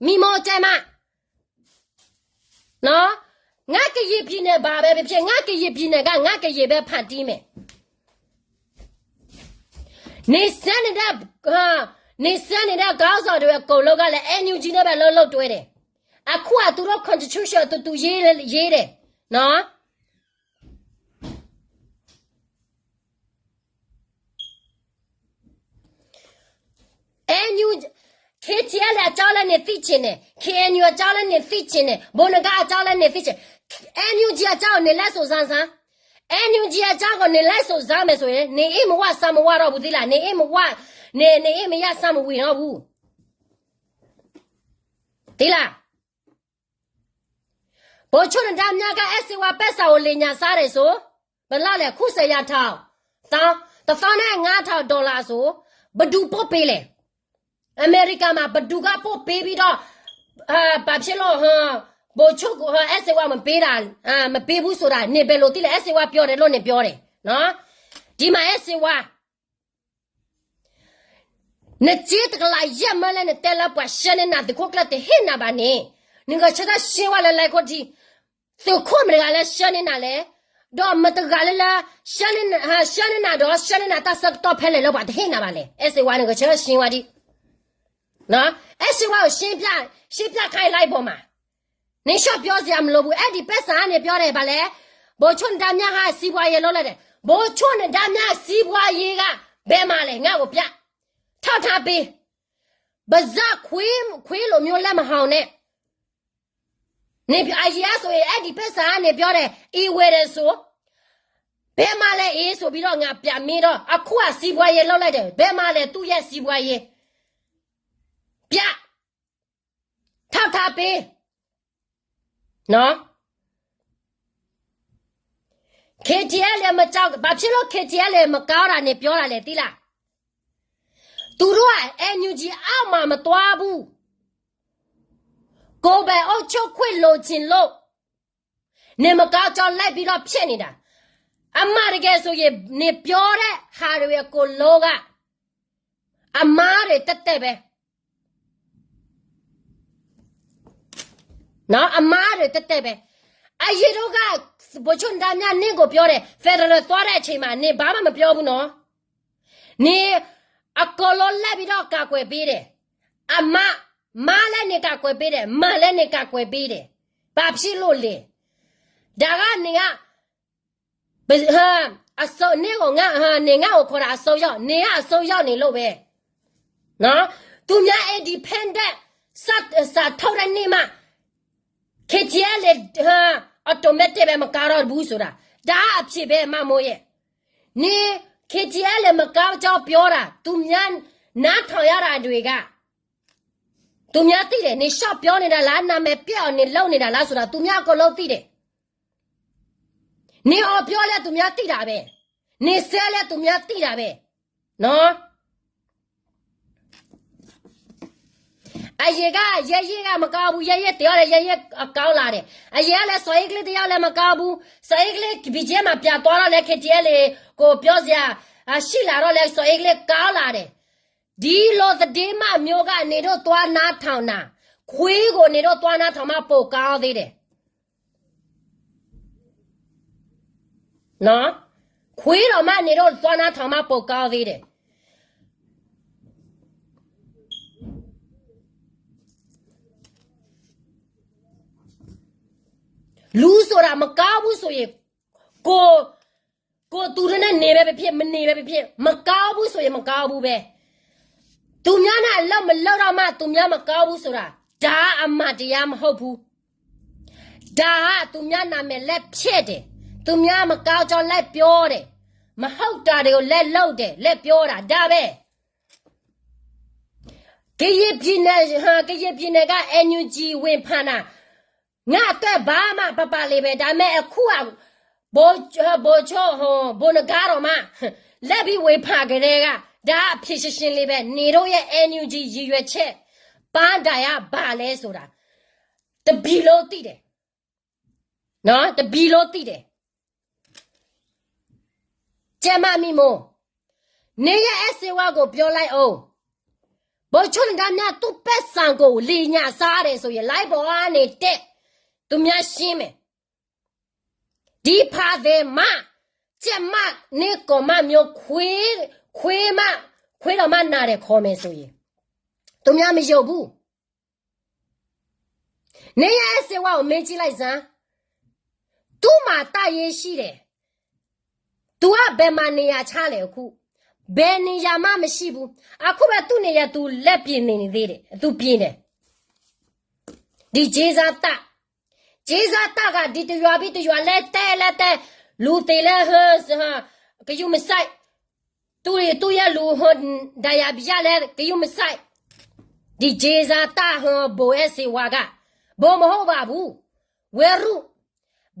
မိမောကျမနော်ငါကရည်ပြည်နယ်ဘာပဲဖြစ်ငါကရည်ပြည်နယ်ကငါကရည်ပဲဖန်တီးမယ်နေစနေတဲ့ကောင်းဆောင်တွေကိုလောကလည်း NUG နဲ့ပဲလှုပ်တွဲတယ်အခုကသူတို့ constitution တူရေးတယ်နော်KTL အကြောင်းလည်းနေသိချင်တယ် KNU အကြောင်းလည်းနေသိချင်တယ်ဘုံကအကြောင်းလည်းနေသိချင် NUG အကြောင်းနေလက်ဆိုစမ်း NUG အကြောင်းကိုနေလက်ဆိုစမ်းမယ်ဆိုရင်နေအိမ်မဝဆမ်းမဝတော့ဘူးသီလားနေအိမ်မဝနေအိမ်မရဆမ်းမဝီတော့ဘူးသီလားဘောချုံတမ်းများက SCW ပက်စာကိုလင်ညာစားတယ်ဆိုဘယ်လောက်လဲခုစရထောင်း$1,500ဆိုဘဒူပို့ပေးလေအမေရိကန်မှာဘဒူကပို့ပေးပြီးတော့ဘာဖြစ်လို့ဘိုချုပ်ကိုSCW မပေးတာမပေးဘူးဆိုတာနေဘယ်လိုသိလဲ SCW ပြောတယ်လို့နေပြောတယ်နော်ဒီမှာ SCW နေချစ်ကလာရမလဲနဲ့တယ်လပွားရှင်းနေတာဒီခုကလတဲ့ဟင်းနာပါနေငါချက်တာရှင်းဝလာလိုက်ကိုဒီသူခွမရလည်းရှင်းနေတာလေတော့မတကလည်းရှင်းနေတာတော့ရှင်းနေတာတဆက်တော့ဖဲလေလို့ပါတဲ့ဟင်းနာပါလေ SCW ငါချက်ရှင်းဝဒီနော် SCW ကိုရှင်းပြခိုင်းလိုက်ပေါ်မှာနေရှော့ပြောစရာမလိုဘူးအဲ့ဒီပက်ဆာကနေပြောတယ်ဗာလေဘိုးချွန်တမ်းများဟာစီးပွားရေးလုပ်လိုက်တယ်ဘိုးချွန်တမ်းများစီးပွားရေးကဘယ်မှာလဲငါ့ကိုပြထောက်ထားပေးဗဇက်ခွေးလိုမျိုးလက်မဟောင်နဲ့နေပြအရာဆိုရင်အဲ့ဒီပက်ဆာကနေပြောတယ်အေးဝဲတယ်ဆိုဘယ်မှာလဲအေးဆိုပြီးတော့ငါပြမင်းတော့အခုကစီးပွားရေးလုပ်လိုက်တယ်ဘယ်မှာလဲသူ့ရဲ့စီးပွားရေးပြထောက်ထားပေးနော် KTL လည်းမကြောက်ဘာဖြစ်လို့ KTL လည်းမကောင်းတာနဲ့ပြောတာလေသိလားသူတို့က NUG အောက်မှာမသွားဘူးကိုပဲအုတ်ချုပ်ခွင့်လိုချင်လို့ နေမကောက်ကြောင့်လိုက်ပြီးတော့ဖြစ်နေတာအမတကယ်ဆိုရင်နေပြောတဲ့ဟာတွေကိုလောကအမားတွေတက်တက်ပဲနော်အမားတွေတက်တက်ပဲအရေတို့ကဘချွန်ဒါမြနင့်ကိုပြောတယ်ဖက်ဒရယ်သွားတဲ့အချိန်မှာနေဘာမှမပြောဘူးနော်နေအကလောလက်ပြီးတော့ကာကွယ်ပေးတယ်အမလည်းနေကာကွယ်ပေးတယ်မလည်းနေကာကွယ်ပေးတယ်ဘာဖြစ်လို့လဲဒါကနေကအစိုးနေကငါနေငါကိုခေါ်တာအစိုးရောက်နေကအစိုးရောက်နေလို့ပဲနော်သူများ independent စထောက်တဲ့နေမှာခေချဲလေautomatic ပဲမကားတော့ဘူးဆိုတာဒါအဖြစ်ပဲမမိုးရဲ့နေခေချဲလေမကားကြောက်ပြောတာသူများနားထောင်ရတာတွေကသူများသိတယ်နေရှော့ပြောနေတာလားနာမည်ပြောင်းနေလုံနေတာလားဆိုတာသူများကိုလုံးသိတယ်နေအော်ပြောလဲသူများသိတာပဲနေဆဲလဲသူများသိတာပဲနော်အရေကမကောက်ဘူးရဲတရားရဲကောက်လာတယ်အရေကလည်းစော်အိတ်ကလေးတရားလည်းမကောက်ဘူးစော်အိတ်ကလေးဘီဂျဲမှာပြသွားတော့လည်းခက်ကျဲလေကိုပြောစရာရှိလာတော့လည်းစော်အိတ်ကလေးကောက်လာတယ်ဒီလိုတဲ့မမျိုးကနေတော့သွားနာထောင်တာခွေးကိုနေတော့သွားနာထောင်မှပိုကောင်းသေးတယ်နော်ခွေးတော့မှနေတော့သွားနာထောင်မှပိုကောင်းသေးတယ်လူဆိုတာမကောင်းဘူးဆိုရင်ကိုသူတွေနဲ့နေပဲဖြစ်မနေပဲဖြစ်မကောင်းဘူးဆိုရင်မကောင်းဘူးပဲသူများနဲ့အလောက်မလောက်တော့မှသူများမကောင်းဘူးဆိုတာဒါအမှတရားမဟုတ်ဘူးဒါကသူများနာမည်လက်ဖြစ်တယ်သူများမကောင်းကြောင်းလက်ပြောတယ်မဟုတ်တာတွေကိုလက်လောက်တယ်လက်ပြောတာဒါပဲကရင်ပြည်နယ်က NUG ဝင်ဖန်တာငါအတွက်ဘာမှပလေးပဲဒါမဲ့အခုကဘောချောဘိုနကားတော့မှလက်ပြီးဝေဖာကြတဲ့ကဒါအဖြစ်ရှင်းလေးပဲနေတို့ရဲ့ NUG ရည်ရွယ်ချက်ပန်းတာရဘာလဲဆိုတာတပီလို့သိတယ်နော်တပီလို့သိတယ်ကျမမိမို့နေရဲ့အစေဝါကိုပြောလိုက်အောင်ဘောချွန်ဒါမြသူ့ပက်ဆန်ကိုလီညာစားတယ်ဆိုရင်လိုက်ပေါ်ကနေတက်သူများရှင်းမယ်ဒီဖာတဲ့မကျမနေကောမမျိုးခွေးတော့မနာတယ်ခေါ်မယ်ဆိုရင်သူများမယုတ်ဘူးနေရအစေဝါကိုမေးကြည့်လိုက်စမ်းသူ့မှာတရေးရှိတယ်သူကဘယ်မှာနေရချလဲအခုဘယ်နေရမှမရှိဘူးအခုပဲသူ့နေရသူလက်ပြင်းနေသေးတယ်သူပြင်းတယ်ဒီဂျေဇာတာကဒီတရွာပြီးတရွာလဲတဲလူသေးလဲဟကယူမဆိုင်သူရလူဟဒါရပြလဲကယူမဆိုင်ဒီဂျေဇာတာဘိုအစီဝါကဘိုမဟုတ်ပါဘူးဝဲရု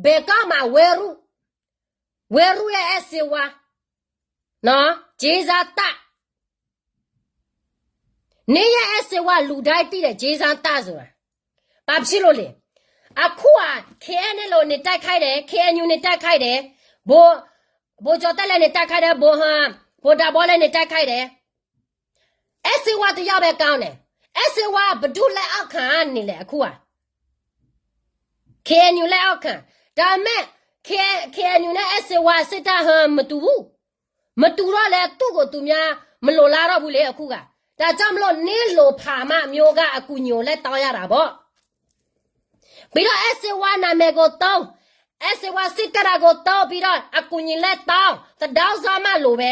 ဘေကမှာဝဲရုရဲ့အစီဝါနော်ဂျေဇာတာနေရဲ့အစီဝါလူတိုင်းတည်တဲ့ဂျေဇာတာဆိုတာဘာဖြစ်လို့လဲအခုက KNL လို့နေတိုက်ခိုက်တယ် KNU နေတိုက်ခိုက်တယ်ဘိုကျော်တက်လည်းနေတိုက်ခိုက်တယ်ဘိုဒါဘောလည်းနေတိုက်ခိုက်တယ် SC1 တရားပဲကောင်းတယ် SC1 ဘဒုလက်အောက်ခံနေလေအခုက KNU လက်အောက်ခံဒါမဲ့ KNU နဲ့ SC1 စစ်တာမတူတော့လဲသူ့ကိုသူများမလိုလားတော့ဘူးလေအခုကဒါကြောင့်မလို့နင်းလိုဖာမမျိုးကအကူညိုလက်တောင်းရတာပေါ့ပြီးတော့ SC1 နာမည်ကိုတောင်း SC1 စစ်ကရာကိုတောင်းပြီးတော့အကူညင်လက်တောင်းတဒေါက်စားမလိုပဲ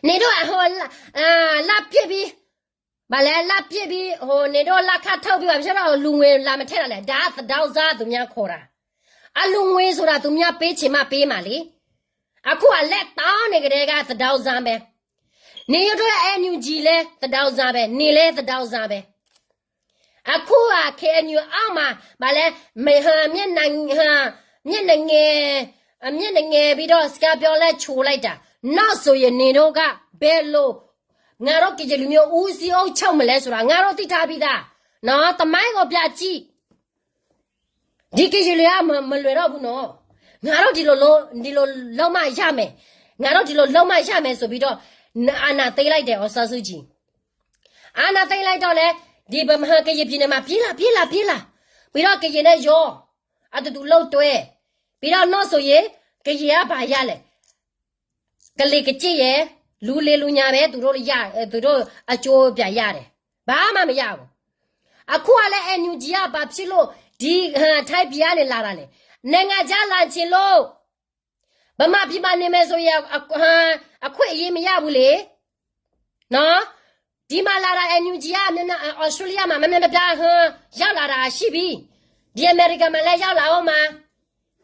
နေတော့လာပြစ်ပြီးဘာလဲလာပြစ်ပြီးနေတော့လာခတ်ထုတ်ပြီးပါဖြစ်တော့လူငွေလာမထက်ရလဲဒါတဒေါက်စားသူများခေါ်တာအလူငွေဆိုတာသူများပေးချင်မှပေးမှာလေအခုကလက်တောင်းနေကြတဲ့ကတဒေါက်စားပဲနေရတော့ NUG လဲတဒေါက်စားပဲနေလဲတဒေါက်စားပဲအခုက KNU အောက်မှာဗာလဲမျက်နှာငယ်ပြီးတော့စကားပြောလဲချိုလိုက်တာနောက်ဆိုရင်နေတော့ကဘယ်လိုငါတို့ကြည်လူမျိုးဦးစီးအောင်ချုပ်မလဲဆိုတာငါတို့သိထားပြီးသားနော်တမိုင်းကိုပြကြည့် ဒီကကြီးလေးကမလွယ်တော့ဘူးနော်ငါတို့ဒီလိုလုံးမရမယ်ငါတို့ဒီလိုလုံးမရမယ်ဆိုပြီးတော့အာနာသိလိုက်တယ်ဩဆာစုကြီးအာနာသိလိုက်တော့လေဒီဗမာကကြီးပြင်းနေမှာပြေးလာပြီးတော့ကကြီးနဲ့ရောအတူတူလှုပ်တွဲပြီးတော့တော့ဆိုရင်ကကြီးကဘာရလဲကလေးကကြည့်ရဲ့လူလေလူညာပဲသူတို့အကျိုးပြရတယ်ဘာမှမရဘူးအခုကလည်းအန်ယူဂျီကဘာဖြစ်လို့ဒီထိုက်ပြားနေလာတာလေနိုင်ငံခြားလာချင်လို့ဗမာပြည်မှာနေမယ်ဆိုရင်အခွင့်အရေးမရဘူးလေနော်ဒီမှာလာတာအန်ယူဂျီကအော်စတြေးလျမှာမပြရောက်လာတာရှိပြီဒီအမေရိကန်မှာလည်းရောက်လာအောင်မှာ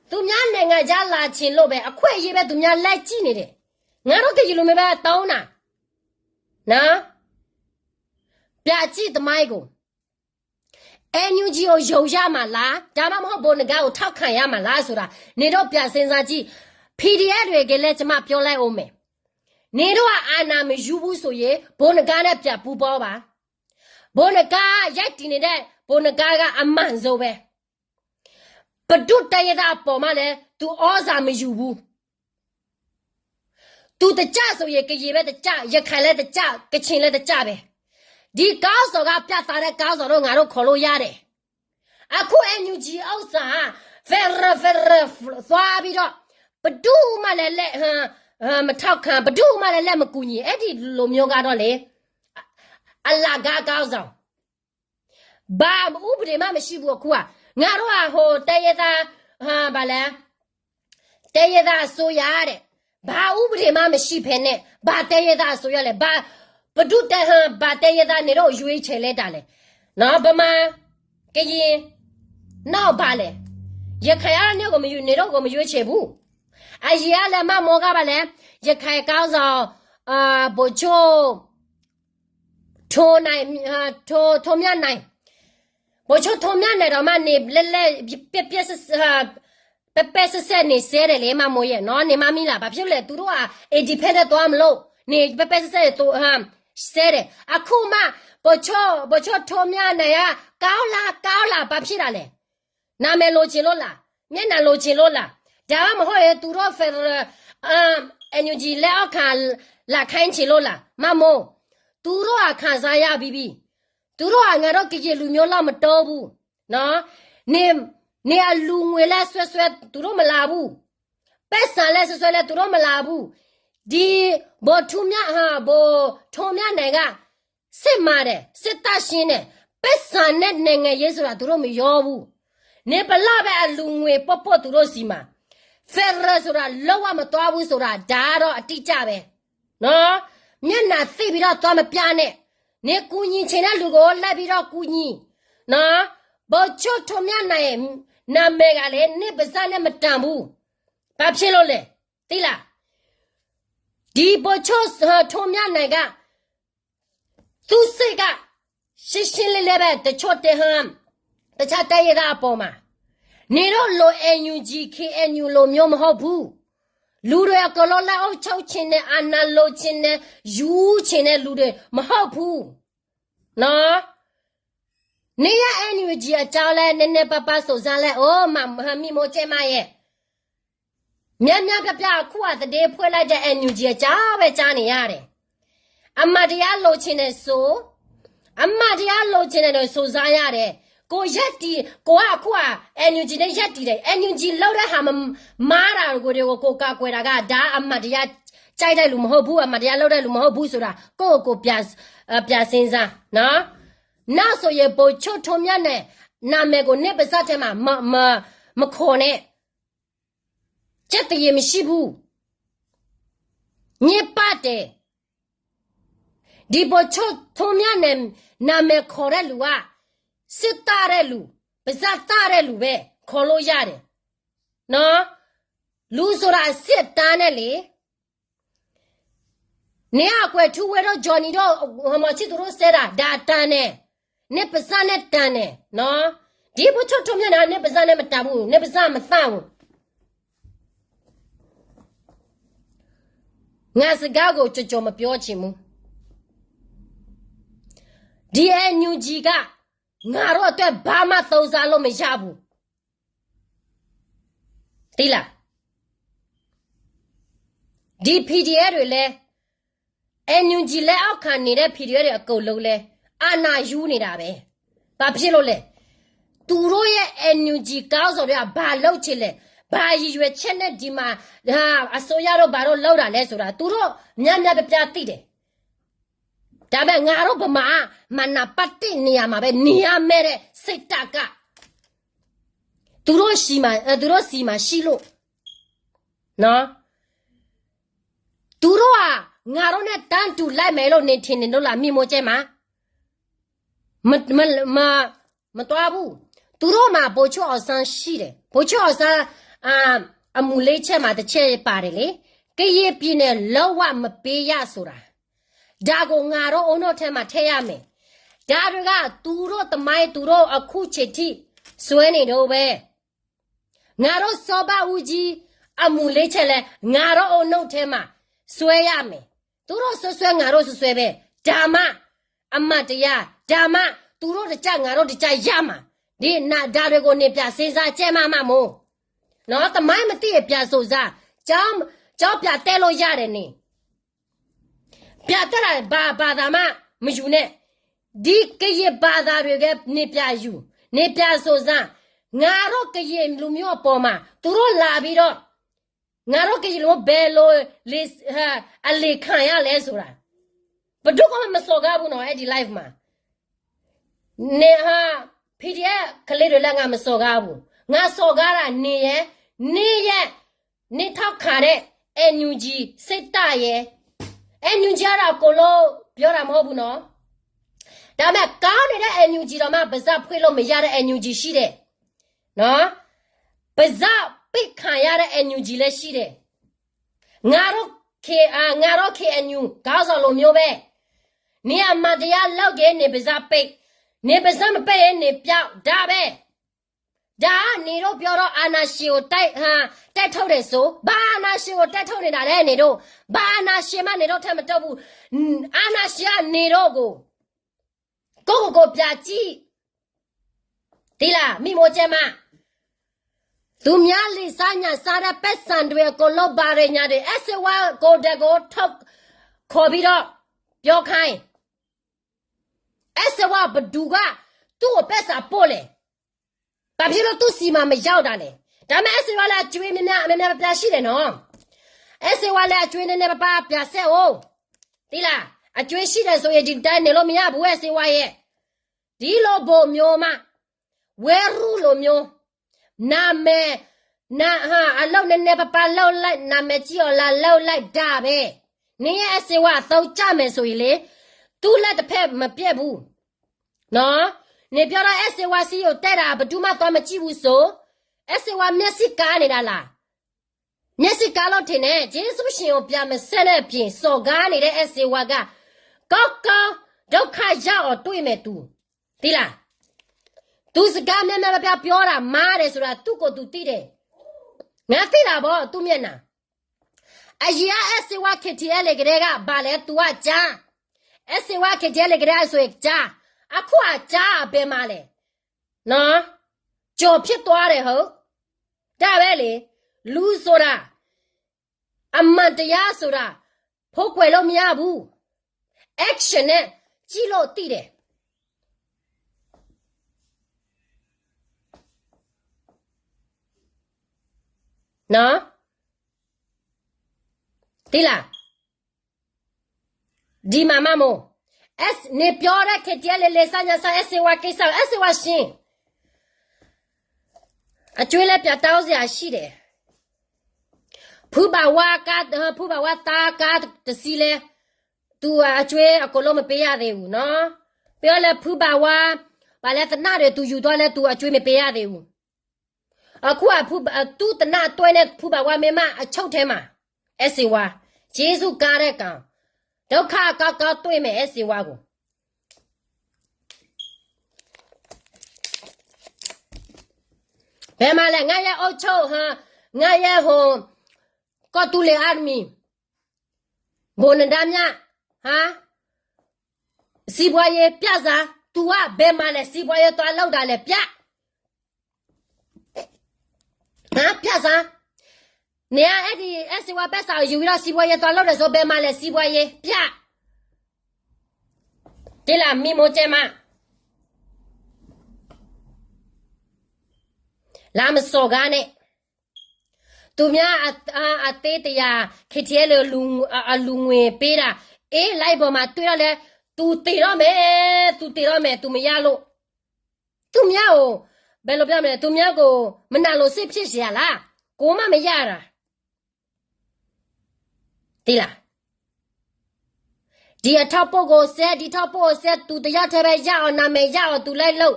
သူများနိုင်ငံခြားလာချင်လို့ပဲအခွင့်အရေးပဲသူများလိုက်ကြည့်နေတယ်ငါတို့ကကြီးလိုမျိုးပဲတောင်းတာနော်ပြကြည့်သမိုင်းကိုအန်ယူဂျီကိုယုံရမှာလားဒါမှမဟုတ်ဘုံငါကိုထောက်ခံရမှာလားဆိုတာနေတော့ပြစင်စားကြည့် PDF တွေကလည်းကျမပြောလိုက်အောင်မယ်နေတော့အာနာမယူဘူးဆိုရင်ဘုံငါနဲ့ပြပူပေါပါဘုံငါရိုက်တင်နေတဲ့ဘုံငါကအမှန်ဆုံးပဲဘဒုတရတာပေါ်မှာလဲသူဩဇာမယူဘူးသူတကြဆိုရင်ကရေပဲတကြရခိုင်လဲတကြကချင်လဲတကြပဲဒီကောင်းစော်ကပြတ်သားတဲ့ကောင်းစော်တော့ငါတို့ခေါ်လို့ရတယ်အခုအန်ယူဂျီဥစ္စာဖယ်ရသွားပြီးတော့ဘဒုမှလည်းလက်မထောက်ခံဘဒုမှလည်းလက်မကူညီအဲ့ဒီလိုမျိုးကတော့လေအလကားကောင်းဆောင်ဘာဥပဒေမှမရှိဘူးအခုကငါတို့ကဟိုတရသားဗာလဲတရသားဆိုရတဲ့ဘာဥပဒေမှမရှိဖ ೇನೆ ဘာတရသားဆိုရလဲဘာဘဒုတဟဘာတရသားနေတော့ရွေးချယ်လဲတာလဲနော်ဗမာကရင်နောက်ပါလဲရခိုင်အားနဲ့ကိုမယူနေတော့ကိုမရွေးချယ်ဘူးအကြီးကလည်းမမောကပါလဲရခိုင်ကောင်းဆောင်ဘိုချိုထိုနိုင်ထိုမြနိုင်ဘိုချိုထိုမြနိုင်တော့မနေလဲပြက်ဆက်နေစဲတယ်လေမမိုးရဲ့နော်နေမမီလာဘာဖြစ်လဲသူတို့က independent သွားမလို့နေပက်ဆက်တူစဲတယ်အခုမှဘိုချိုထိုမြနိုင်ကကောင်းလားဘာဖြစ်တာလဲနာမည်လိုချင်လို့လားမျက်နှာလိုချင်လို့လားဒါမှမဟုတ်ရဲ့သူတို့ဖယ်အန်ယူဂျီလက်အောက်ခံလာခိုင်းချင်လို့လားမမိုးသူတို့ကခံစားရပြီးသူတို့ကငါတို့ကြည်လူမျိုးလောက်မတော်ဘူးနော်နေအလူငွေလဲဆွဲသူတို့မလာဘူးပက်ဆန်လဲဆွဲလဲသူတို့မလာဘူးဒီဘောထုမြဘောထုံမြနိုင်ကစစ်မာတယ်စစ်တရှင်းတယ်ပက်ဆန်နဲ့နိုင်ငံရေးဆိုတာသူတို့မရောဘူးနေပလာပဲအလူငွေပေါ့သူတို့စီမှာဖယ်ရဆိုတာလောက်ဝမသွားဘူးဆိုတာဒါတော့အတိကျပဲနော်မျက်နှာသိပြီးတော့သွားမပြနဲ့နေကူညီချင်တဲ့လူကိုလိုက်ပြီးတော့ကူညီနော်ဘောချွတ်ထုံမြနိုင်ရဲ့နာမည်ကလည်းနေပါးစပ်နဲ့မတန်ဘူးဘာဖြစ်လို့လဲသိလားဒီဘောချွတ်ထုံမြနိုင်ကသူစိတ်ကရှင်းလေးပဲတချွတ်တဲ့ဟမ်တခြားတိုက်ရတာအပေါ်မှာနေတော့လိုအန်ယူဂျီ KNU လိုမျိုးမဟုတ်ဘူးလူတွေကလောလာအောင်ချောက်ချင်တဲ့အနာလိုချင်တဲ့ယူချင်တဲ့လူတွေမဟုတ်ဘူးနော်နေရအန်ယူဂျီအကြောင်းလဲနည်းနည်းပဆိုစမ်းလဲအိုးမမီမိုကျဲမရဲ့မြပြအခုကတည်းဖွဲလိုက်တဲ့အန်ယူဂျီအကြောင်းပဲကြားနေရတယ်အမတရားလိုချင်တဲ့ဆိုအမတရားလိုချင်တဲ့ဆိုစားရတယ်ကိုရက်တီကိုကအခုကအန်ယူဂျီနဲ့ရက်တီတယ်အန်ယူဂျီလောက်တဲ့ဟာမားတာကိုကိုကာကွယ်တာကဒါအမတရားကြိုက်တဲ့လူမဟုတ်ဘူးအမတရားလောက်တဲ့လူမဟုတ်ဘူးဆိုတာကိုပြစင်းစားနော်နောက်ဆိုရင်ပိုချွတ်ထုံမြတ်နဲ့နာမည်ကိုနေပါစတဲ့မှာမခေါ်နဲ့ချက်တရေမရှိဘူးညစ်ပါတယ်ဒီပိုချွတ်ထုံမြတ်နဲ့နာမည်ခေါ်တဲ့လူကစစ်သားတဲ့လူပါဇက်သားတဲ့လူပဲခေါ်လို့ရတယ်နော်လူဆိုတာစစ်တန်းနဲ့လေနေအကွယ်ထူဝဲတော့ဂျော်နီတော့ဟမချစ်တို့ဆဲတာဒါတန်းနဲ့နေပါဇက်နဲ့တန်းနဲ့နော်ဒီဘချွတ်ထုံမြတ်နေပါဇက်နဲ့မတန်ဘူးနေပါဇက်မသန့်ဘူးငါစကားကိုကြော်မပြောချင်ဘူးဒီအန်ယူဂျီကငါတို့အတွက်ဘာမှသုံးစားလို့မရဘူး သိလားဒီ PDF တွေလဲNUG လက်အောက်ခံနေတဲ့ PDF တွေအကုန်လုံးလဲအာနာယူနေတာပဲဘာဖြစ်လို့လဲသူတို့ရဲ့ NUG ကောင်းစော်တွေကဘာလုပ်ချင်လဲဘာရည်ရွယ်ချက်နဲ့ဒီမှာအစိုးရတို့ဘာလို့လောက်တာလဲဆိုတာသူတို့ညံ့ပြသိတယ်ဒါပေမဲ့ငါတို့ဗမာမနာပတ်တိနေရမှာပဲနေရမဲ့တဲ့စိတ်တကသူတို့စီမှာရှိလို့နော်သူတို့ကငါတို့နဲ့တန်းတူလိုက်မယ်လို့နေထင်နေလို့လားမိမိုးကျဲမှာမတော်ဘူးသူတို့မှာဘိုးချောအဆန်းရှိတယ်ဘိုးချောအဆန်းအမူလေးချက်မှာတစ်ချက်ပါတယ်လေကရေးပြင်းနဲ့လောဝမပေးရဆိုတာဒါကိုငါတို့အုံတို့ထဲမှာထည့်ရမယ်ဒါတွေကသူတို့တမိုင်းသူတို့အခုချိန်ထိစွဲနေတော့ပဲငါတို့စောဘဦးကြီးအမူလေးချက်လဲငါတို့အုံတို့ထဲမှာစွဲရမယ်သူတို့ဆွဲငါတို့ဆွဲပဲဒါမှအမတ်တရားဒါမှသူတို့တကြငါတို့တကြရမှာဒီနာဒါတွေကိုနေပြစေစားကျဲမမို့နော်တမိုင်းမသိရပြဆိုစားကြောင်းပြတဲလို့ရတယ်နေပြတဲ့ဘာသာမှမယူနဲ့ဒီကရဘာသာတွေကနေပြယူနေပြဆိုစားငါတို့ကရလူမျိုးပေါ်မှာသူတို့လာပြီးတော့ငါတို့ကရလို့ဘယ်လိုလေအလေခံရလဲဆိုတာဘယ်သူမှမစော်ကားဘူးနော်အဲ့ဒီ live မှာနေPDF ကလေးတွေလည်းငါမစော်ကားဘူးငါစော်ကားတာနေထောက်ခါတဲ့ NUG စိတ်တရဲ့ NUG ကတော့ကိုလို့ပြောတာမဟုတ်ဘူးနော်ဒါပေမဲ့ကောင်းနေတဲ့ NUG တော့မှပါဇက်ဖွေးလို့မရတဲ့ NUG ရှိတယ်နော်ပါဇက်ပိတ်ခံရတဲ့ NUG လည်းရှိတယ်ငါတို့ KNU ကောင်းစော်လိုမျိုးပဲနေအမတရားလောက်ခဲ့နေပါဇက်ပိတ်နေပါဇက်မပိတ်ရင်နေပြောက်ဒါပဲဒါနေတော့ပြောတော့အာနာရှင်ကိုတိုက်ထုတ်တယ်ဆိုဘာအာနာရှင်ကိုတိုက်ထုတ်နေတာလဲနေတော့ဘာအာနာရှင်မနေတော့ထက်မတော့ဘူးအာနာရှင်ကနေတော့ကိုပြကြည့်ဒီလားမိမိုးကျမသူများလိစားညာစားတဲ့ပက်ဆန်တွေကိုလောက်ပါရညာတွေအစဝါကိုတကိုထုတ်ခေါ်ပြီးတော့ပြောခိုင်းအစဝါဘဒူကသူ့ကိုပက်စာပို့လေဘာဖြစ်လို့သူ့စီမှာမရောက်တာလဲဒါမဲ့အစဝါလာကျွေးမများပြရှိတယ်နော်အစဝါလာကျွေးနေပါပြဆက်အောင်ဒီလားအကျွေးရှိတယ်ဆိုရင်ဒီတိုင်းနေလို့မရဘူးအစဝါရဲ့ဒီလိုဘုံမျိုးမှဝဲရူလိုမျိုးနာမဲအလောက်နဲ့ပလောက်လိုက်နာမဲကြီးော်လာလောက်လိုက်ဒါပဲနေရဲ့အစဝါတော့ကြမယ်ဆိုရင်လေသူ့လက်တစ်ဖက်မပြက်ဘူးနော်နေပြောတော့အစဝါစီကိုတဲ့တာဘဒူးမတော့မကြည့်ဘူးဆိုအစဝါမျက်စိကားနေတာလားမျက်စိကားလို့ထင်တယ်ဂျေဆုရှင်ကိုပြမဆက်တဲ့ပြင်စော်ကားနေတဲ့အစဝါကကောက်ဒုက္ခရောက်အောင်တွေးမယ်သူသိလားသူစကားများပြပြောတာမားတယ်ဆိုတာသူ့ကိုယ်သူသိတယ်ငါသိတာဗောသူ့မျက်နှာအရာအစဝါခတီလေကလေးကဘာလဲ तू ကကြားအစဝါခတီလေကလေးဆိုရင်ကြားအခုကကြားဘယ်မှာလဲနော်ကြော်ဖြစ်သွားတယ်ဟုတ်ဒါပဲလေလူဆိုတာအမှန်တရားဆိုတာဖို့ကွယ်လို့မရဘူး action နဲ့ကြည့်လို့သိတယ်နော်ဒီလားဒီမမမို့နေပြောရခက်ကြလေစညာဆအစဝါကိစ္စအစဝါရှင်အကျွေးလက်ပြတောင်းစရာရှိတယ်ဖူဘာဝတာကတစီလေသူအကျွေးအကလုံးမပေးရသေးဘူးနော်ပြောလဲဖူဘာဝဘာလဲတနာတွေသူယူတော့လဲသူအကျွေးမပေးရသေးဘူးအခုသူတနာတွဲနဲ့ဖူဘာဝမေမအချုပ်ထဲမှာအစဝါဂျေစုကားတဲ့ကောင်ဒုက္ခကောက်တွေ့မယ်အစဝါကိုဘယ်မှာလဲငါရဲ့အုတ်ချုပ်ငါရဲ့ကောတူလေအာမီဘုံနဒမြစီပွားရေးပြစား तू ကဘယ်မှာလဲစီပွားရေးသွားလောက်တာလဲပြပြစား နေရအဲ့ဒီအစီဝါပတ်စာယူပြီးတော့စီးပွားရေးသွားလုပ်တယ်ဆိုဘယ်မှာလဲစီးပွားရေးပြဒီလားမိမိုကျဲမလာမစော်ကားနဲ့သူများအသေးတရားခစ်ရဲလူငွေပေးတာအေးလိုက်ပေါ်မှာတွေ့တော့လဲ तू တေတော့မယ် तू မရလို့သူများကိုဘယ်လိုပြောမလဲသူများကိုမနာလို့စိတ်ဖြစ်เสียလားကိုမမရတာဒီလားဒီအထောက်ပုတ်ကိုဆက်ဒီထောက်ပုတ်ကိုဆက် तू တရားထဲပဲရအောင်နာမည်ရအောင် तू လိုက်လို့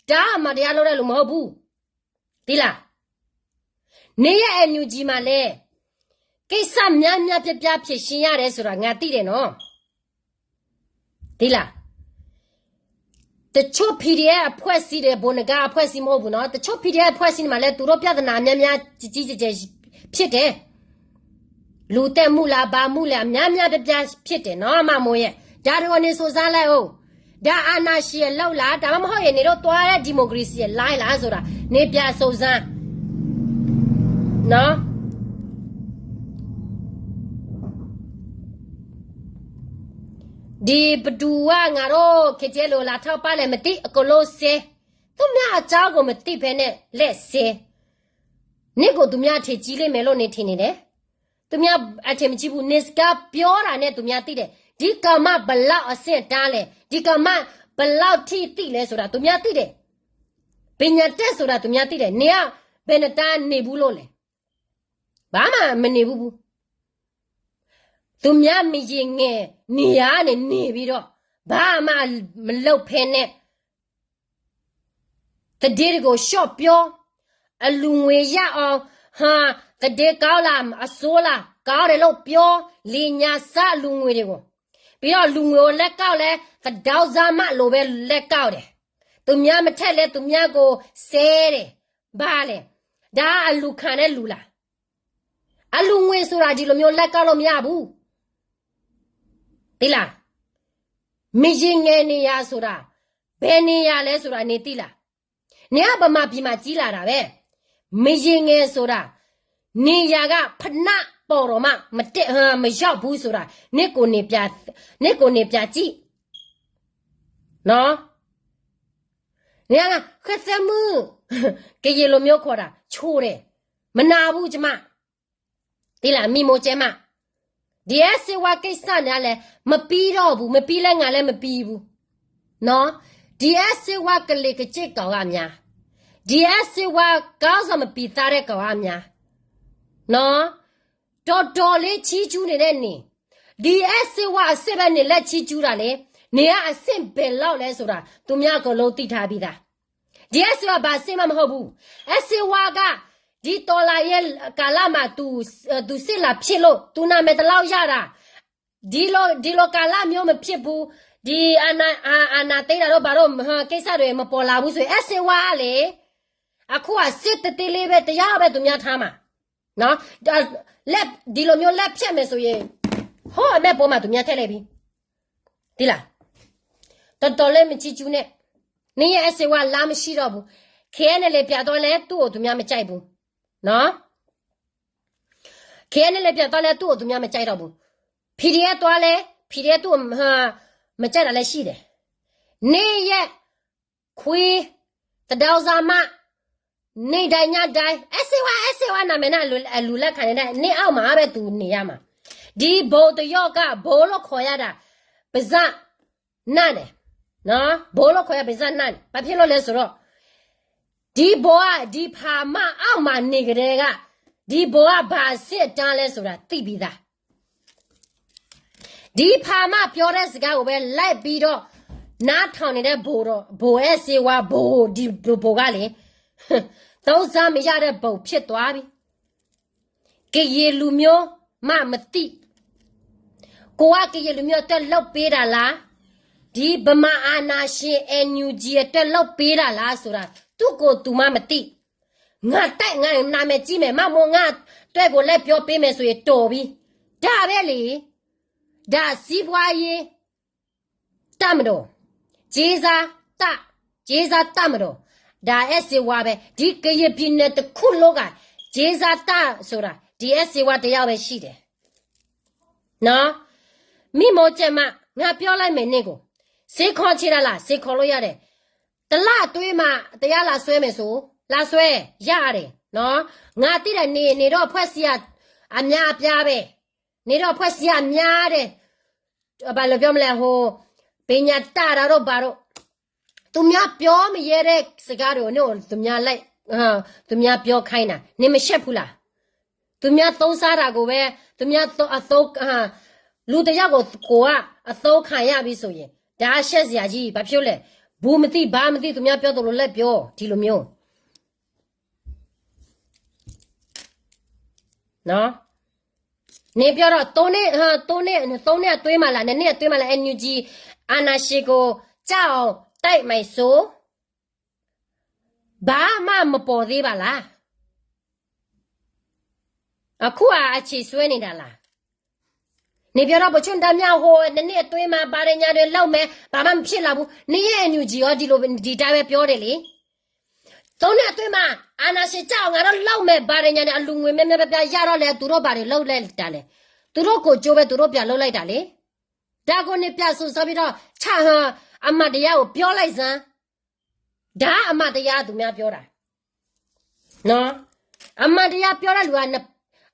ဒါမှတရားလုပ်တယ်လို့မဟုတ်ဘူးဒီလားနေရဲ့အန်ယူဂျီမှာလဲကိစ္စများများပြပြဖြစ်ရှင်းရတယ်ဆိုတာငါသိတယ်နော်ဒီလားတချို့ PDF အဖွဲ့စီးတယ်ဘုံကအဖွဲ့စီးမဟုတ်ဘူးနော်တချို့ PDF အဖွဲ့စီးမှာလဲသူတို့ပြဿနာများများကြီးကျယ်ဖြစ်တယ်လူတက်မှုလားဘာမှုလားများများပြပြဖြစ်တယ်နော်မမိုးရဲ့ဒါတော့နေဆိုစားလိုက်ဟုတ်ဒါအာနာရှီရဲ့လောက်လားဒါမှမဟုတ်ရင်နေတော့တွားတဲ့ဒီမိုကရေစီရဲ့လိုင်းလားဆိုတာနေပြစုံစမ်းနော်ဒီဘဒူကငါတို့ခကြဲလိုလာထောက်ပါလဲမသိအကလို့စေသူများအကြောင်းကိုမသိဖ ೇನೆ လက်စေနေကိုသူများထေကြီးလိမ့်မယ်လို့နေထင်နေတယ်သူများအထင်မကြီးဘူးနေစကပြောတာနဲ့သူများသိတယ်ဒီကမဘလောက်အဆင့်တားလဲဒီကမဘလောက်ထိသိလဲဆိုတာသူများသိတယ်ပညာတက်ဆိုတာသူများသိတယ်နေကဘယ်နှတန်းနေဘူးလို့လဲဘာမှမနေဘူးသူများမရင်ငယ်နေရနေပြီးတော့ဘာမှမလုပ်ဖ ೇನೆ တတိယကိုရှော့ပြောအလူငွေရအောင်ဟာတတိယကောင်းလားအစိုးလားကောင်းတယ်လို့ပြောလင်ညာစလူငွေတွေကိုပြီးတော့လူငွေကိုလက်ကောက်လဲတောက်စားမလိုပဲလက်ကောက်တယ်သူများမထက်လဲသူများကိုဆဲတယ်ဘာလဲဒါအလူခံတဲ့လူလားအလူငွေဆိုတာဒီလိုမျိုးလက်ကောက်လို့မရဘူးတိလားမရင်ငယ်နေရဆိုတာဘယ်နေရလဲဆိုတာနေတိလားနေကဗမာပြည်မှာကြီးလာတာပဲမရင်ငယ်ဆိုတာနေရကဖနပေါ်တော့မှမတက်မရောက်ဘူးဆိုတာနေကိုနေပြကြည့်နော်နေကခက်စမှုကရေလိုမျိုးခေါ်တာချိုးတယ်မနာဘူးကျမတိလားမိမိုကျဲမဒီအစေဝကိစ္စနဲ့လည်းမပြီးတော့ဘူးမပြီးလဲငါလည်းမပြီးဘူးနော်ဒီအစေဝကလေးကကြိတ်ကောင်ကများဒီအစေဝကောင်းစမပြီးသားတဲ့ကောင်ကများနော်တော်လေးချီးကျူးနေတဲ့နေဒီအစေဝအစစ်ပဲနေလက်ချီးကျူးတာလေနေကအဆင့်ဘယ်လောက်လဲဆိုတာသူများကလုံးသိထားပြီးသားဒီအစေဝဘာအဆင့်မှမဟုတ်ဘူးအစေဝကဒီတော်လာရဲ့ကာလမှာ तू စစ်လာဖြစ်လို့ तू နာမည်တလောက်ရတာဒီလိုကာလမျိုးမဖြစ်ဘူးဒီအာနာသိတာတော့ဘာတော့ကိစ္စတွေမပေါ်လာဘူးဆိုရင်အစင်ဝါလေအခုကစစ်တေးလေးပဲတရားပဲသူများထားမှာနော်လက်ဒီလိုမျိုးလက်ဖြတ်မယ်ဆိုရင်ဟောအမေပေါ်မှာသူများထည့်လိုက်ပြီဒီလားတော်လေးမကြည့်ကျူးနဲ့နင်းရဲ့အစင်ဝါလာမရှိတော့ဘူးခဲနဲ့လေပြတော့လဲသူ့ကိုသူများမကြိုက်ဘူးနော်ခဲနဲ့လည်းပြတော့လဲသူ့ကိုသူများမကြိုက်တော့ဘူးဖီဒီရဲ့သွားလဲဖီဒီရဲ့သူ့မကြိုက်တာလည်းရှိတယ်နေရဲ့ခွေးတဒေါစားမနေတိုင်းညတိုင်းအစေဝနာမည်နဲ့လူလက်ခံနေတဲ့နေအောက်မှာပဲသူနေရမှာဒီဘိုးတယောက်ကဘိုးလို့ခေါ်ရတာပါဇက်နားတယ်နော်ဘိုးလို့ခေါ်ရပါဇက်နားဘာဖြစ်လို့လဲဆိုတော့ဒီဘောကဒီဖာမအောက်မှာနေကြတဲ့ကဒီဘောကဘာစစ်တန်းလဲဆိုတာသိပြီးသားဒီဖာမပြောတဲ့စကားကိုပဲလိုက်ပြီးတော့နားထောင်နေတဲ့ဘိုရဲ့စေဝါဘိုဒီဘိုကလေသုံးစားမရတဲ့ဘုံဖြစ်သွားပြီကရေလူမျိုးမသိကိုကရေလူမျိုးတက်လောက်ပေးတာလားဒီဗမာအာနာရှင် NUG တက်လောက်ပေးတာလားဆိုတာသူ့ကိုသူမသိငါတိုက်ငါနာမည်ကြီးမယ်မမောငါတွဲကိုလက်ပြောပေးမယ်ဆိုရင်တော်ပြီဒါပဲလေဒါစီးပွားရေးတမတော်ဂျေဇာတမတော်ဒါအစေဝါပဲဒီကရပြင်းနဲ့တခုလောကဂျေဇာတဆိုတာ DS ဝတရားပဲရှိတယ်နော်မိမောကျမငါပြောလိုက်မယ်နင့်ကိုစေခေါ်ချင်လားစေခေါ်လို့ရတယ်တလတွေးမှတရားလာဆွဲမယ်ဆိုလာဆွဲရတယ်နော်ငါတိတယ်နေတော့ဖွဲ့စီအများအပြားပဲနေတော့ဖွဲ့စီအများတယ်ဘာလို့ပြောမလဲဟိုပညာတာတော့ဘာတော့သူများပြောမရတဲ့စကားတွေကိုနော်သူများလိုက်သူများပြောခိုင်းတာနေမရှက်ဘူးလားသူများသုံးစားတာကိုပဲသူများအသုံးလူတယောက်ကိုကအသုံးခံရပြီဆိုရင်ဒါရှက်စရာကြီးဘာဖြစ်လဲဘူးမသိဘာမသိသူများပြောတယ်လို့လက်ပြောဒီလိုမျိုးနော်နေပြောတော့သုံးနဲ့တွေးမှလားနဲ့တွေးမှလား NUG အာနာရှိကိုကြောက်တိုက်မိုက်ဆိုဘာမှမပေါ်သေးပါလားအခုအခြေဆွဲနေတာလားနေပြောတော့ဘချွန်းတမ်းမြောက်ဟိုနဲ့တွေးမှဘာရညာတွေလောက်မယ်ဘာမှမဖြစ်လာဘူးနေရဲ့ NUG ရောဒီလိုဒီတိုင်းပဲပြောတယ်လေသုံးနဲ့တွေးမှအာနာရှိကြောက်ငါတော့လောက်မယ်ဘာရညာနဲ့အလူငွေမဲမဲပြရတော့လေသူတို့ဘာတွေလောက်လိုက်တာလဲသူတို့ကိုကြိုးပဲသူတို့ပြလောက်လိုက်တာလေဒါကိုနေပြဆိုပြီးတော့ချအမတရားကိုပြောလိုက်စမ်းဒါအမတရားသူများပြောတာနော်အမတရားပြောတဲ့လူက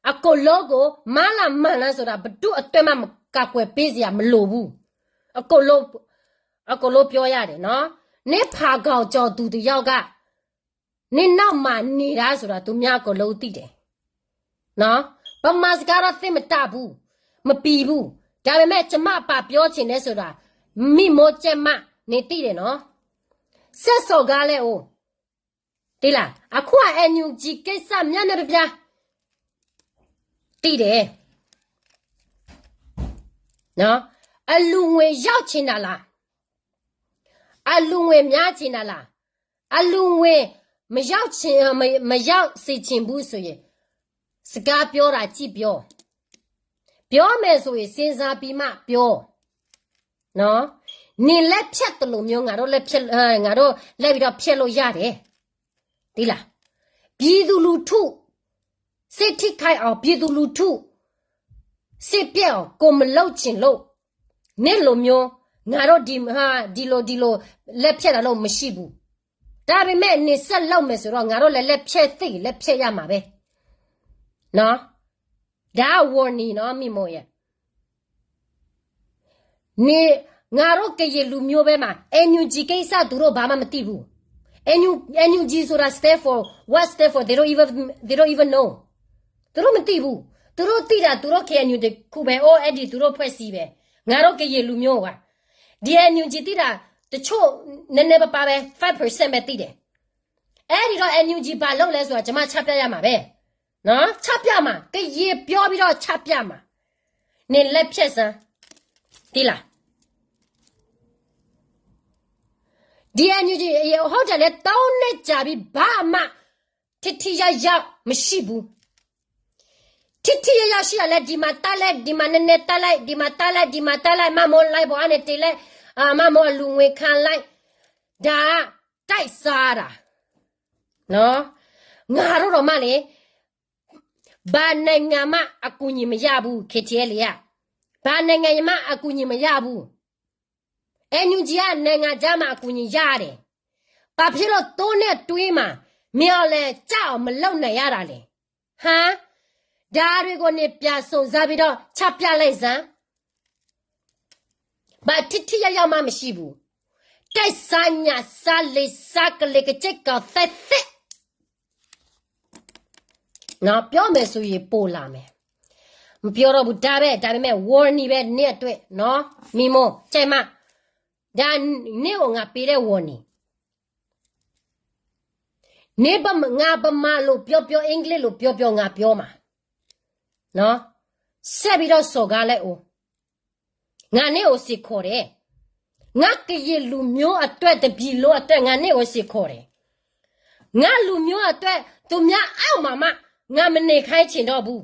အကိုလောကိုမလာမန်လားဆိုတာဘဒုအတွဲမှမကကွယ်ပေးစရာမလိုဘူးအကိုလောပြောရတယ်နော်နေဖာကောင်ကြော်သူတယောက်ကနေနောက်မှနေတာဆိုတာသူများကိုလုံးသိတယ်နော်ဗမာစကားတော့သိမတဘူးမပီဘူးဒါပေမဲ့ကျမပါပြောချင်တယ်ဆိုတာမိမိုးကျမနေသိတယ်နော်ဆက်စော်ကားလဲအိုးတိလားအခုက NUG ကိစ္စမျက်နှာပြသိတယ်နော်အလူငွေရောက်ချင်တာလားအလူငွေများချင်တာလားအလူငွေမရောက်စေချင်ဘူးဆိုရင်စကားပြောတာကြည့်ပြောမယ်ဆိုရင်စဉ်းစားပြီးမှပြောနော်နေလက်ဖြတ်တယ်လို့မျိုးငါတို့လက်ပြီးတော့ဖြတ်လို့ရတယ်ဒီလားပြည်သူလူထုစစ်ထိခိုက်အောင်ပြည်သူလူထုစစ်ပြက်အောင်ကိုမလောက်ချင်လို့နေလိုမျိုးငါတို့ဒီလိုလက်ဖြတ်တာလို့မရှိဘူးဒါပေမဲ့နေဆက်လောက်မယ်ဆိုတော့ငါတို့လည်းလက်ဖြတ်သိလက်ဖြတ်ရမှာပဲနော်ဒါ warning နော်မိမို့ရဲ့နေငါတို့ကရေလူမျိုးပဲမှာ NUG ကိစ္စသူတို့ဘာမှမသိဘူး NUG ဆိုတာ stand for what stand for they don't even know သူတို့မသိဘူးသူတို့သိတာသူတို့ KNU တခုပဲအိုးအဲ့ဒီသူတို့ဖွဲ့စည်းပဲငါတို့ကရေလူမျိုးကဒီ NUG သိတာတချို့နည်းနည်းပါပဲ 5% ပဲသိတယ်အဲ့ဒီတော့ NUG ဘာလုပ်လဲဆိုတာကျွန်မချပြရမှာပဲနော်ချပြမှာကရေပြောပြီးတော့ချပြမှာနေလက်ဖြတ်စမ်းဒီလားဒီ NUG ဟုတ်တယ်လေတောင်းနဲ့ကြာပြီးဘာမှထိရမရှိဘူးထိရရှိရလဲဒီမှာတက်လိုက်ဒီမှာနည်းနည်းတက်လိုက်ဒီမှာတက်လိုက်မမောလိုက်ပေါ်အနေတေးလိုက်မမောလူငွေခံလိုက်ဒါတိုက်စားတာနော်ငါတို့တော့မလေဘာနိုင်ငံမှအကူအညီမရဘူးခေချဲလေရဘာနိုင်ငံမှအကူအညီမရဘူး NUG ကနိုင်ငံခြားမှာအကူအညီရတယ်ဘာဖြစ်လို့တိုးနဲ့တွေးမှာမြော်လဲကြောက်မလုံနိုင်ရတာလေဟမ်ဒါတွေကိုနေပြဆုံစားပြီးတော့ချပြလိုက်စမ်းဘာထိရမှမရှိဘူးတိုက်ဆိုင်ညာစားလေစားကလေးကချက်ကသက်နော်ပြောမယ်ဆိုရင်ပို့လာမယ်မပြောတော့ဘူးဒါပေမဲ့ warning ပဲနဲ့အတွက်နော်မိမို့ကြိုက်မဒါနေကိုငါပေးတဲ့ warning နေပငါပမလို့ပြောအင်္ဂလိပ်လို့ပြောငါပြောမှာနော်ဆက်ပြီးတော့စော်ကားလိုက်ဦးငါနေကိုစီခေါ်တယ်ငါကရေလူမျိုးအတွက်တပြီလို့အတွက်ငါနေကိုစီခေါ်တယ်ငါလူမျိုးအတွက်သူများအောက်မှာမှငါမနေခိုင်းချင်တော့ဘူး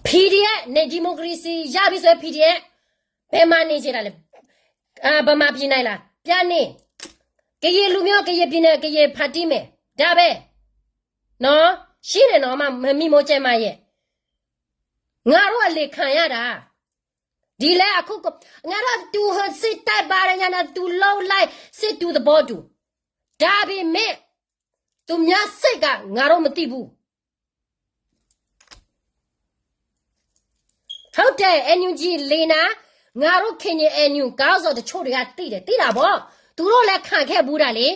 PDF နေဒီမိုကရေစီရပြီဆို PDF ဘယ်မှနေချင်တာလဲဗမာပြည်နိုင်လားပြန်နေကရေလူမျိုးကရေပြည်နယ်ကရေဖတ်တိမယ်ဒါပဲနော် ရှင်းတယ်နော်မိမိုးကျဲမရဲ့ငါတို့ကလေခံရတာဒီလဲအခုငါတို့တူဟစစ်တိုက်ပါရညာတူလုံးလိုက်စစ်တူthe ball တူဒါပေမဲ့သူများစိတ်ကငါတို့မသိဘူးဟုတ်တယ် NUG လေနာငါတို့ခင်ရဲ့ NU ကောင်းစောတချို့တွေကတိတာဗောသူတို့လည်းခံခဲ့ဘူးတာလေ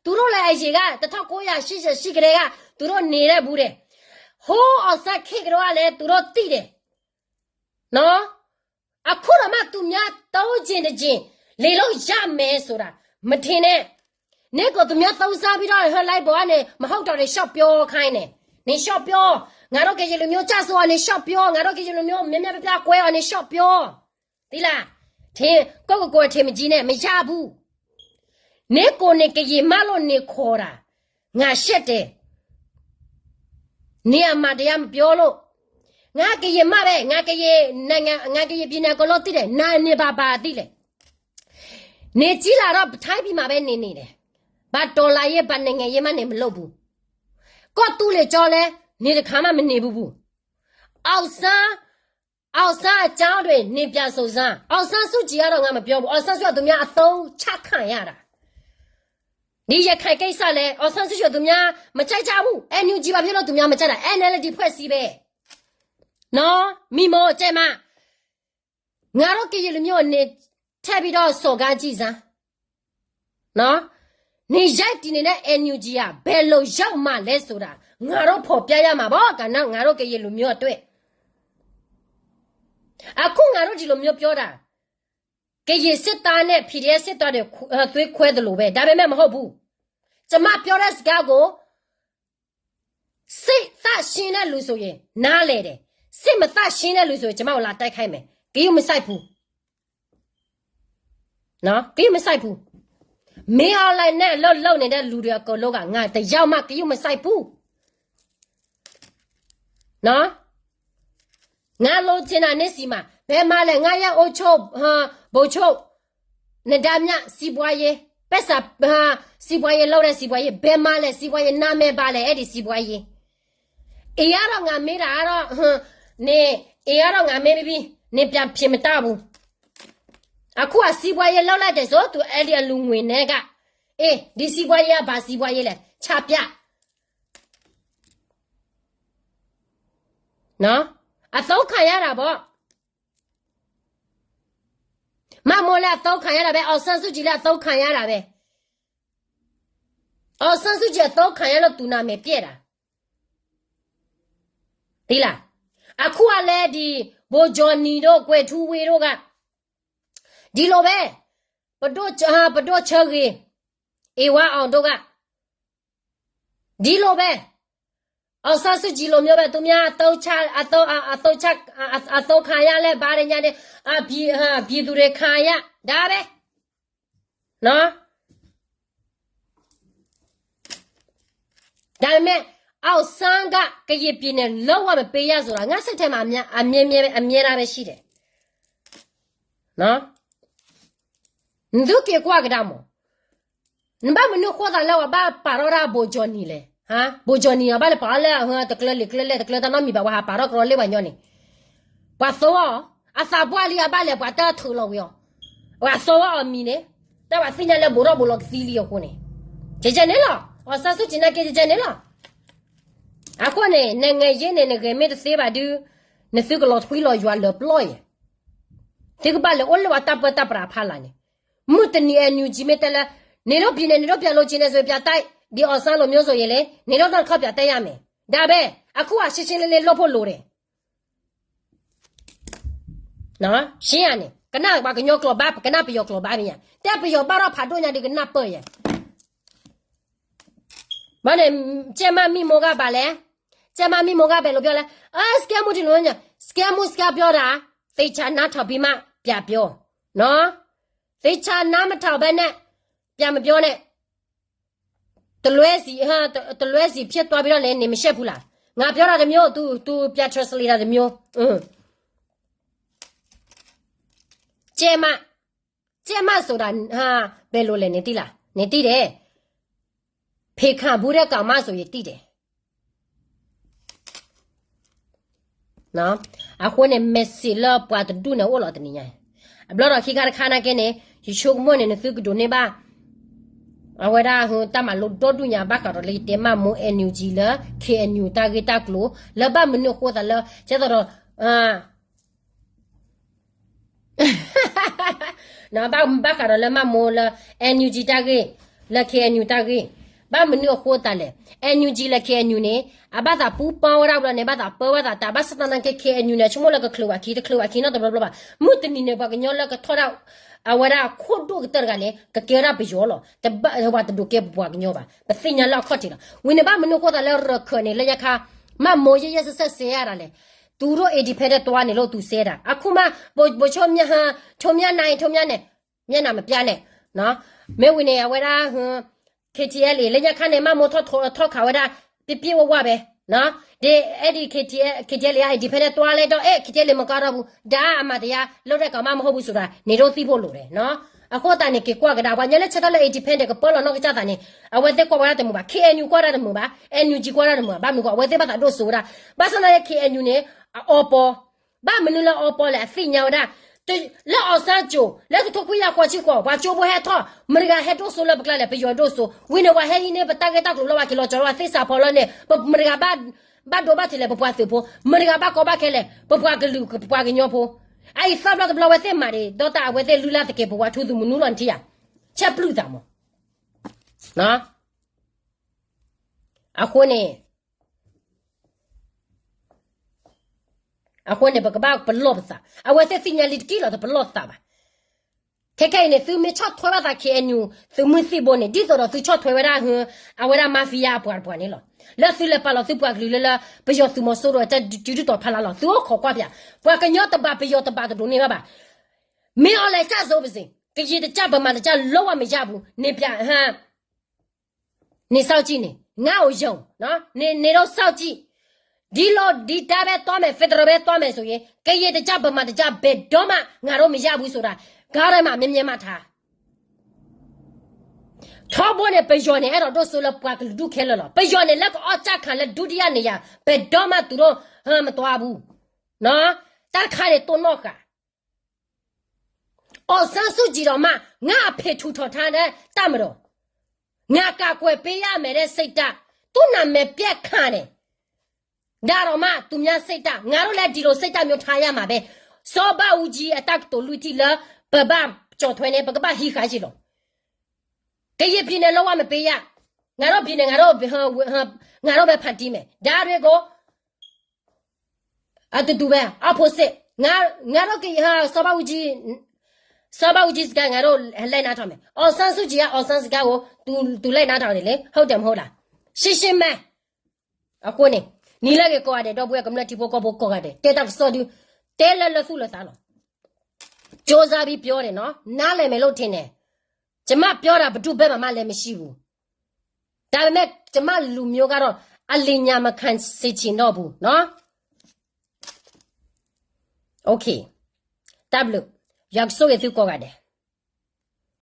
သူတို့လည်းအရေက1980ရှိကလေးကသူတို့နေတဲ့ဘူးတဲ့ဟိုးအဆက်ခေကတော့လည်းသူတို့တိတယ်နော်အခုတော့မှသူများတောင်းကျင်တဲ့ချင်းလေလို့ရမယ်ဆိုတာမထင်နဲ့နေကသူများတောင်းစားပြီးတော့ဟဲ့လိုက်ပေါ်ကနေမဟုတ်တော့လေရှော့ပြောခိုင်းနေနေရှော့ပြောငါတို့ကကြီးလူမျိုးကြဆိုကနေရှော့ပြောငါတို့ကကြီးလူမျိုးမြမြပြကွဲအနေရှော့ပြောဒီလားထင်ကိုထင်မကြီးနဲ့မရဘူးနေကိုနေကကြီးမလို့နေခေါ်တာငါရှက်တယ်နေအမတရားမပြောလို့ငါကရင်မပဲငါကရင်နိုင်ငံငါကရင်ပြည်နယ်ကလို့တိတယ်နာနေပါတိလေနေကြည့်လာတော့ထိုင်းပြည်မှာပဲနေတယ်ဘာဒေါ်လာရဲ့ဘာနိုင်ငံရဲ့မနေမလုပ်ဘူးကော့တူးလေကြောလဲနေတခါမှမနေဘူးအောက်ဆန်းအကြောင်းတွေနေပြစုံစမ်းအောက်ဆန်းစုကြည်ကတော့ငါမပြောဘူးအောက်ဆန်းစုကသူများအသုံးချခံရတာဒီရခိုင်ကိစ္စလဲအောက်ဆန်းစုကသူများမကြိုက်ကြဘူး NUG ဘာဖြစ်လို့သူများမကြိုက်တာ NLD ဖွဲ့စည်းပဲနော်မိမို့ကျဲမငါတို့ကရလူမျိုးနေထပ်ပြီးတော့စော်ကားကြည့်စမ်းနော်နေရိုက်တင်နေတဲ့ NUG ကဘယ်လိုရောက်မှလဲဆိုတာငါတို့ဖော်ပြရမှာပေါ့ကနော်ငါတို့ကရလူမျိုးအတွက်အခုငါတို့ဒီလိုမျိုးပြောတာကရစစ်သားနဲ့ PDF စစ်သားတွေသွေးခွဲတယ်လို့ပဲဒါပေမဲ့မဟုတ်ဘူးကျမပြောတဲ့စကားကိုစိတ်သရှင်းတဲ့လူဆိုရင်နားလေတယ်စစ်မသရှင်းတဲ့လူဆိုရင်ကျမကိုလာတိုက်ခိုက်မယ်ကယူမဆိုင်ဘူးနော်ကယူမဆိုင်ဘူးမင်းအလိုက်နဲ့လှုပ်နေတဲ့လူတွေအကုန်လုံးကငါတယောက်မှကယူမဆိုင်ဘူးနော်ငါလုံးချင်တာနဲ့စီမှာဘယ်မှလဲငါရအိုချုပ်ဘိုချုပ်နေဒါမြစီပွားရေးပက်စာစီပွားရေးလောက်တဲ့စီပွားရေးဘယ်မှလဲစီပွားရေးနာမည်ပါလဲအဲ့ဒီစီပွားရေးအေးရတော့ငါမေးတာတော့နေအေးရတော့ငါမေးပြီးနေပြန်ဖြစ်မတော့ဘူးအခုကစီပွားရေးလောက်လိုက်တယ်ဆိုသူအဲ့ဒီလူငွေနဲ့ကအေးဒီစီပွားရေးကဘာစီပွားရေးလဲချပြနော်အသောခံရတာပေါ့မမိုးလည်းအသောခံရတာပဲအော်ဆန်းစုကြည်လည်းအသောခံရတာပဲအော်ဆန်းစုကြည်အသောခံရလို့သူနာမည်ပြည့်တာဒီလားအခုကလည်းဒီဘိုဂျော်နီတို့ကွယ်ထူဝေတို့ကဒီလိုပဲပတိုးချေကြီးအေဝါအောင်တို့ကဒီလိုပဲအော်ဆန်းစုကြည်လိုမျိုးပဲသူများအသောခံရလဲဘာညာတဲ့ပြည်သူတွေခံရဒါပဲနော်ဒါပေမဲ့အောက်ဆန်းကကရပြင်းနဲ့လောက်ဝမပေးရဆိုတာငါစိတ်ထဲမှာအမြဲတမ်းပဲရှိတယ်နော်ဒုကေကွာကဒါမောနဘာမနုခေါ်တာလောက်ဘာပါရောရာဘိုဂျော်နီလေဟာဘိုဂျော်နီဘာလဲပါလဲတကလတနမီဘာဟာပါရောကရောလေဝညောနီဘာသောအသာပွားလီဘာလဲဘာတာထူလောယောဝါသောအမီနေတဝသိညာလဲဘောရောဘလောကစီလီယောကိုနေဂျနေလားအဆဆူချင်နာကေဂျနေလားအခုနေငယ်ရင်းနေငယ်မေးသေးပါဒူနစုကလောထွေးလောရွာလောပလောယဒီကဘာလဲအော်လဝတာပတာပရာဖာလာနေမုတနီအန်ယူဂျီမေတလာနေတော့ပြင်းနေတော့ပြန်လို့ချင်းနေဆိုပြတိုက်ဒီအော်ဆန်းလိုမျိုးဆိုရင်လေနေတော့ခောက်ပြတိုက်ရမယ်ဒါပဲအခုကရှင်းလေးလွတ်ဖို့လိုတယ်နော်ရှင်းရနေကနဘာကညောကလဘကနပယောကလဘမြာတက်ပယောပါတော့ဖာတော့ညာဒီကနပေါ်ရမနဲ့ကျမမီမောကပါလဲကျမမီမောကပဲလို့ပြောလဲစကမ်မူဒီလို့ညာစကမ်မူစကပြောတာသိချာနားထောက်ပြီးမှပြပြောနော်သိချာနားမထောက်ဘဲနဲ့ပြမပြောနဲ့တလွဲစီဖြစ်သွားပြီးတော့လည်းနေမရှက်ဘူးလားငါပြောတာတမျိုး तू ပြ translate တာတမျိုးကျဲမဆိုတာဘယ်လိုလဲနေတိလားနေတိတယ်ဖေခံဘူးတဲ့ကောင်မဆိုရင်တိတယ် နော်အခုနဲ့မက်ဆီလာပွားတူနေဝလာတနေညာအဘလော်ခိကာခါနာကဲနေရချိုကမွနဲ့သုကဒိုနေပါအဝဒါဟိုတမလို့တော့တူညာဘကတော့လေတေမမို NUG လာ KNU တာဂေတာကလိုလဘမနုခိုတာလာကျတော့နော်ဘကတော့လမမိုလာ NUG တာဂေလာ KNU တာဂေဘာမနုခိုတာလေ NUG လာ KNU နေအဘသာပူပေါရဘလနေဘသာပေါ်ဝတာတဘစတန်က KNU နေချမလကခလဝခီတခလဝခီနော်တဘလဘမုတနီနေဘကညောလကထောရအဝရခိုဒုကတရကလေကကေရာပယောလတဘဝတဒုကေဘွားညောပါပသိညာလောက်ခတ်တီလာဝင်းနေဘာမနုခိုတာလဲရခနေလေရခမမိုရရဆက်ဆက်ဆေရတာလေသူတို့အဒီဖက်တဲ့တွားနေလို့သူဆဲတာအခုမှဘိုချောမြဟာချုံမြနိုင်ချုံမြနဲ့မျက်နှာမပြနဲ့နော်မဲဝင်းနေရဝရဟွန်း KTL လေညခနဲ့မမိုထောခါဝရပြဝဝပဲနော်ဒီအဲ့ဒီ KTL ရဲ့ဒီဖက်တဲ့တွားလဲတော့KTL မကတော့ဘူးဒါအမတရားလောက်တဲ့ကောင်မမဟုတ်ဘူးဆိုတာနေတော့သိဖို့လိုတယ်နော်အခုတန်နေကွာကဒါဘာညလက်ချက်တော့ independent ကပေါ်လို့တော့ကြတာနေအဝဲတဲ့ကွာရတဲ့မူပါ KNU ကွာရတဲ့မူပါ NUG ကွာရတဲ့မူပါဘာမျိုးကွာဝဲတဲ့ဘာတော့ဆိုတာဘာစနာရဲ့ KNU နေအော်ပေါ်ဘာမနူလာအော်ပေါ်လေအဖိညာဝဒါလက်အောင်စားကြိုလက်ထုတ်ခွေးရခွာချီကွာဘာချိုးဘဟဲထောမရကဟဲတော့ဆိုလဘကလည်းပြောတော့ဆိုဝင်းနဝဟဲဒီနေပတကတက်လို့လောကီလောကျော်ဝသိစာဖော်လို့နေမရကဘာဒိုဘတ်လေပပွားသေးဖို့မရကဘာကောဘခဲလေပပွားကလူပပွားကညောဖို့အဲ့ဆပ်လာဘလဝဲတဲ့မာရီတော့တာဝဲတဲ့လူလာတဲ့ကေပပွားထူသူမနူလွန်တီယာချက်ပလူတာမနော်အခုနေအခုနေဘကဘာဘလော့စာအဝဲတဲ့စညာလစ်ကီလာတဲ့ဘလော့စာပါခဲခဲနေသူမချတ်ထွားတာ KNU သူမစီဘနေဒီတော့သူချတ်ထွားရဟအဝဲမာဖီယာပွားပွားနေလောလက်စီလက်ပါလို့သူပွားကလူလဘယောသူမဆိုတော့တဲ့တူတူတော့ဖလာလို့သူခေါ်ကွာပြပွားကညောတပါဘယောတပါတို့နေပါမင်းအလဲချဆိုပါစေကကြီးတကြပါမတကြလောမရဘူးနေပြဟမ်နေစောက်ကြည့်နေငါ့ကိုယုံနော်နေတော့စောက်ကြည့်ဒီလိုဒီတာပဲတော့မယ်ဖက်ဒရယ်ပဲတော့မယ်ဆိုရင်ကရဲ့တကြပမာတကြဘယ်တော့မှငါတို့မရဘူးဆိုတာဂါရမမြင်မှထားထောဘနဲ့ပယောနဲ့အဲ့တော့ဆိုလပွားကလူဒုခဲလောပယောနဲ့လက်ကအကြခံလက်ဒုတိယနေရဘယ်တော့မှသူတို့မတော်ဘူးနော်တခါလေတုံတော့ကအော်ဆန်းစုကြည်တော်မှငါအဖေထူထော်ထားတဲ့တမတော်ငါကကွယ်ပေးရမယ်တဲ့စိတ်ဓာတ်သူ့နာမည်ပြက်ခန့်တယ်ဒါတော့မှသူများစိတ်ဓာတ်ငါတို့လည်းဒီလိုစိတ်ဓာတ်မျိုးထားရမှာပဲစောဘဦးကြီးအတက်တော်လူတီလာဘဘကြော်ထွဲနေဘကဘဟိခါရှိလို့ကရပြင်းနဲ့လောက်မပေးရငါတို့ပြင်းနဲ့ငါတို့ပဲဖန်တီးမယ်ဒါတွေကိုအတူပဲအဖို့စစ်ငါတို့ကစောဘဦးကြီးစကငါတို့လိုက်နာထားမယ်အော်ဆန်းစုကြည်ကအော်ဆန်းစကားကိုသူလိုက်နာထားတယ်လေဟုတ်တယ်မဟုတ်လားရှင်းမဲအခုနေနီလာကေကောတဲ့တော့ဘွေကမလက်တီပိုကောတဲ့တဲတက်စောဒီတဲလလဆုလစားလို့စ조사ပြီးပြောတယ်နော်နားလည်မယ်လို့ထင်တယ်ကျမပြောတာဘသူဘက်မှလည်းမရှိဘူးဒါပေမဲ့ကျမလူမျိုးကတော့အလင်ညာမခံစေချင်တော့ဘူးနော်โอเคတပ်လို့ရောက်ဆိုရသူကောကတဲ့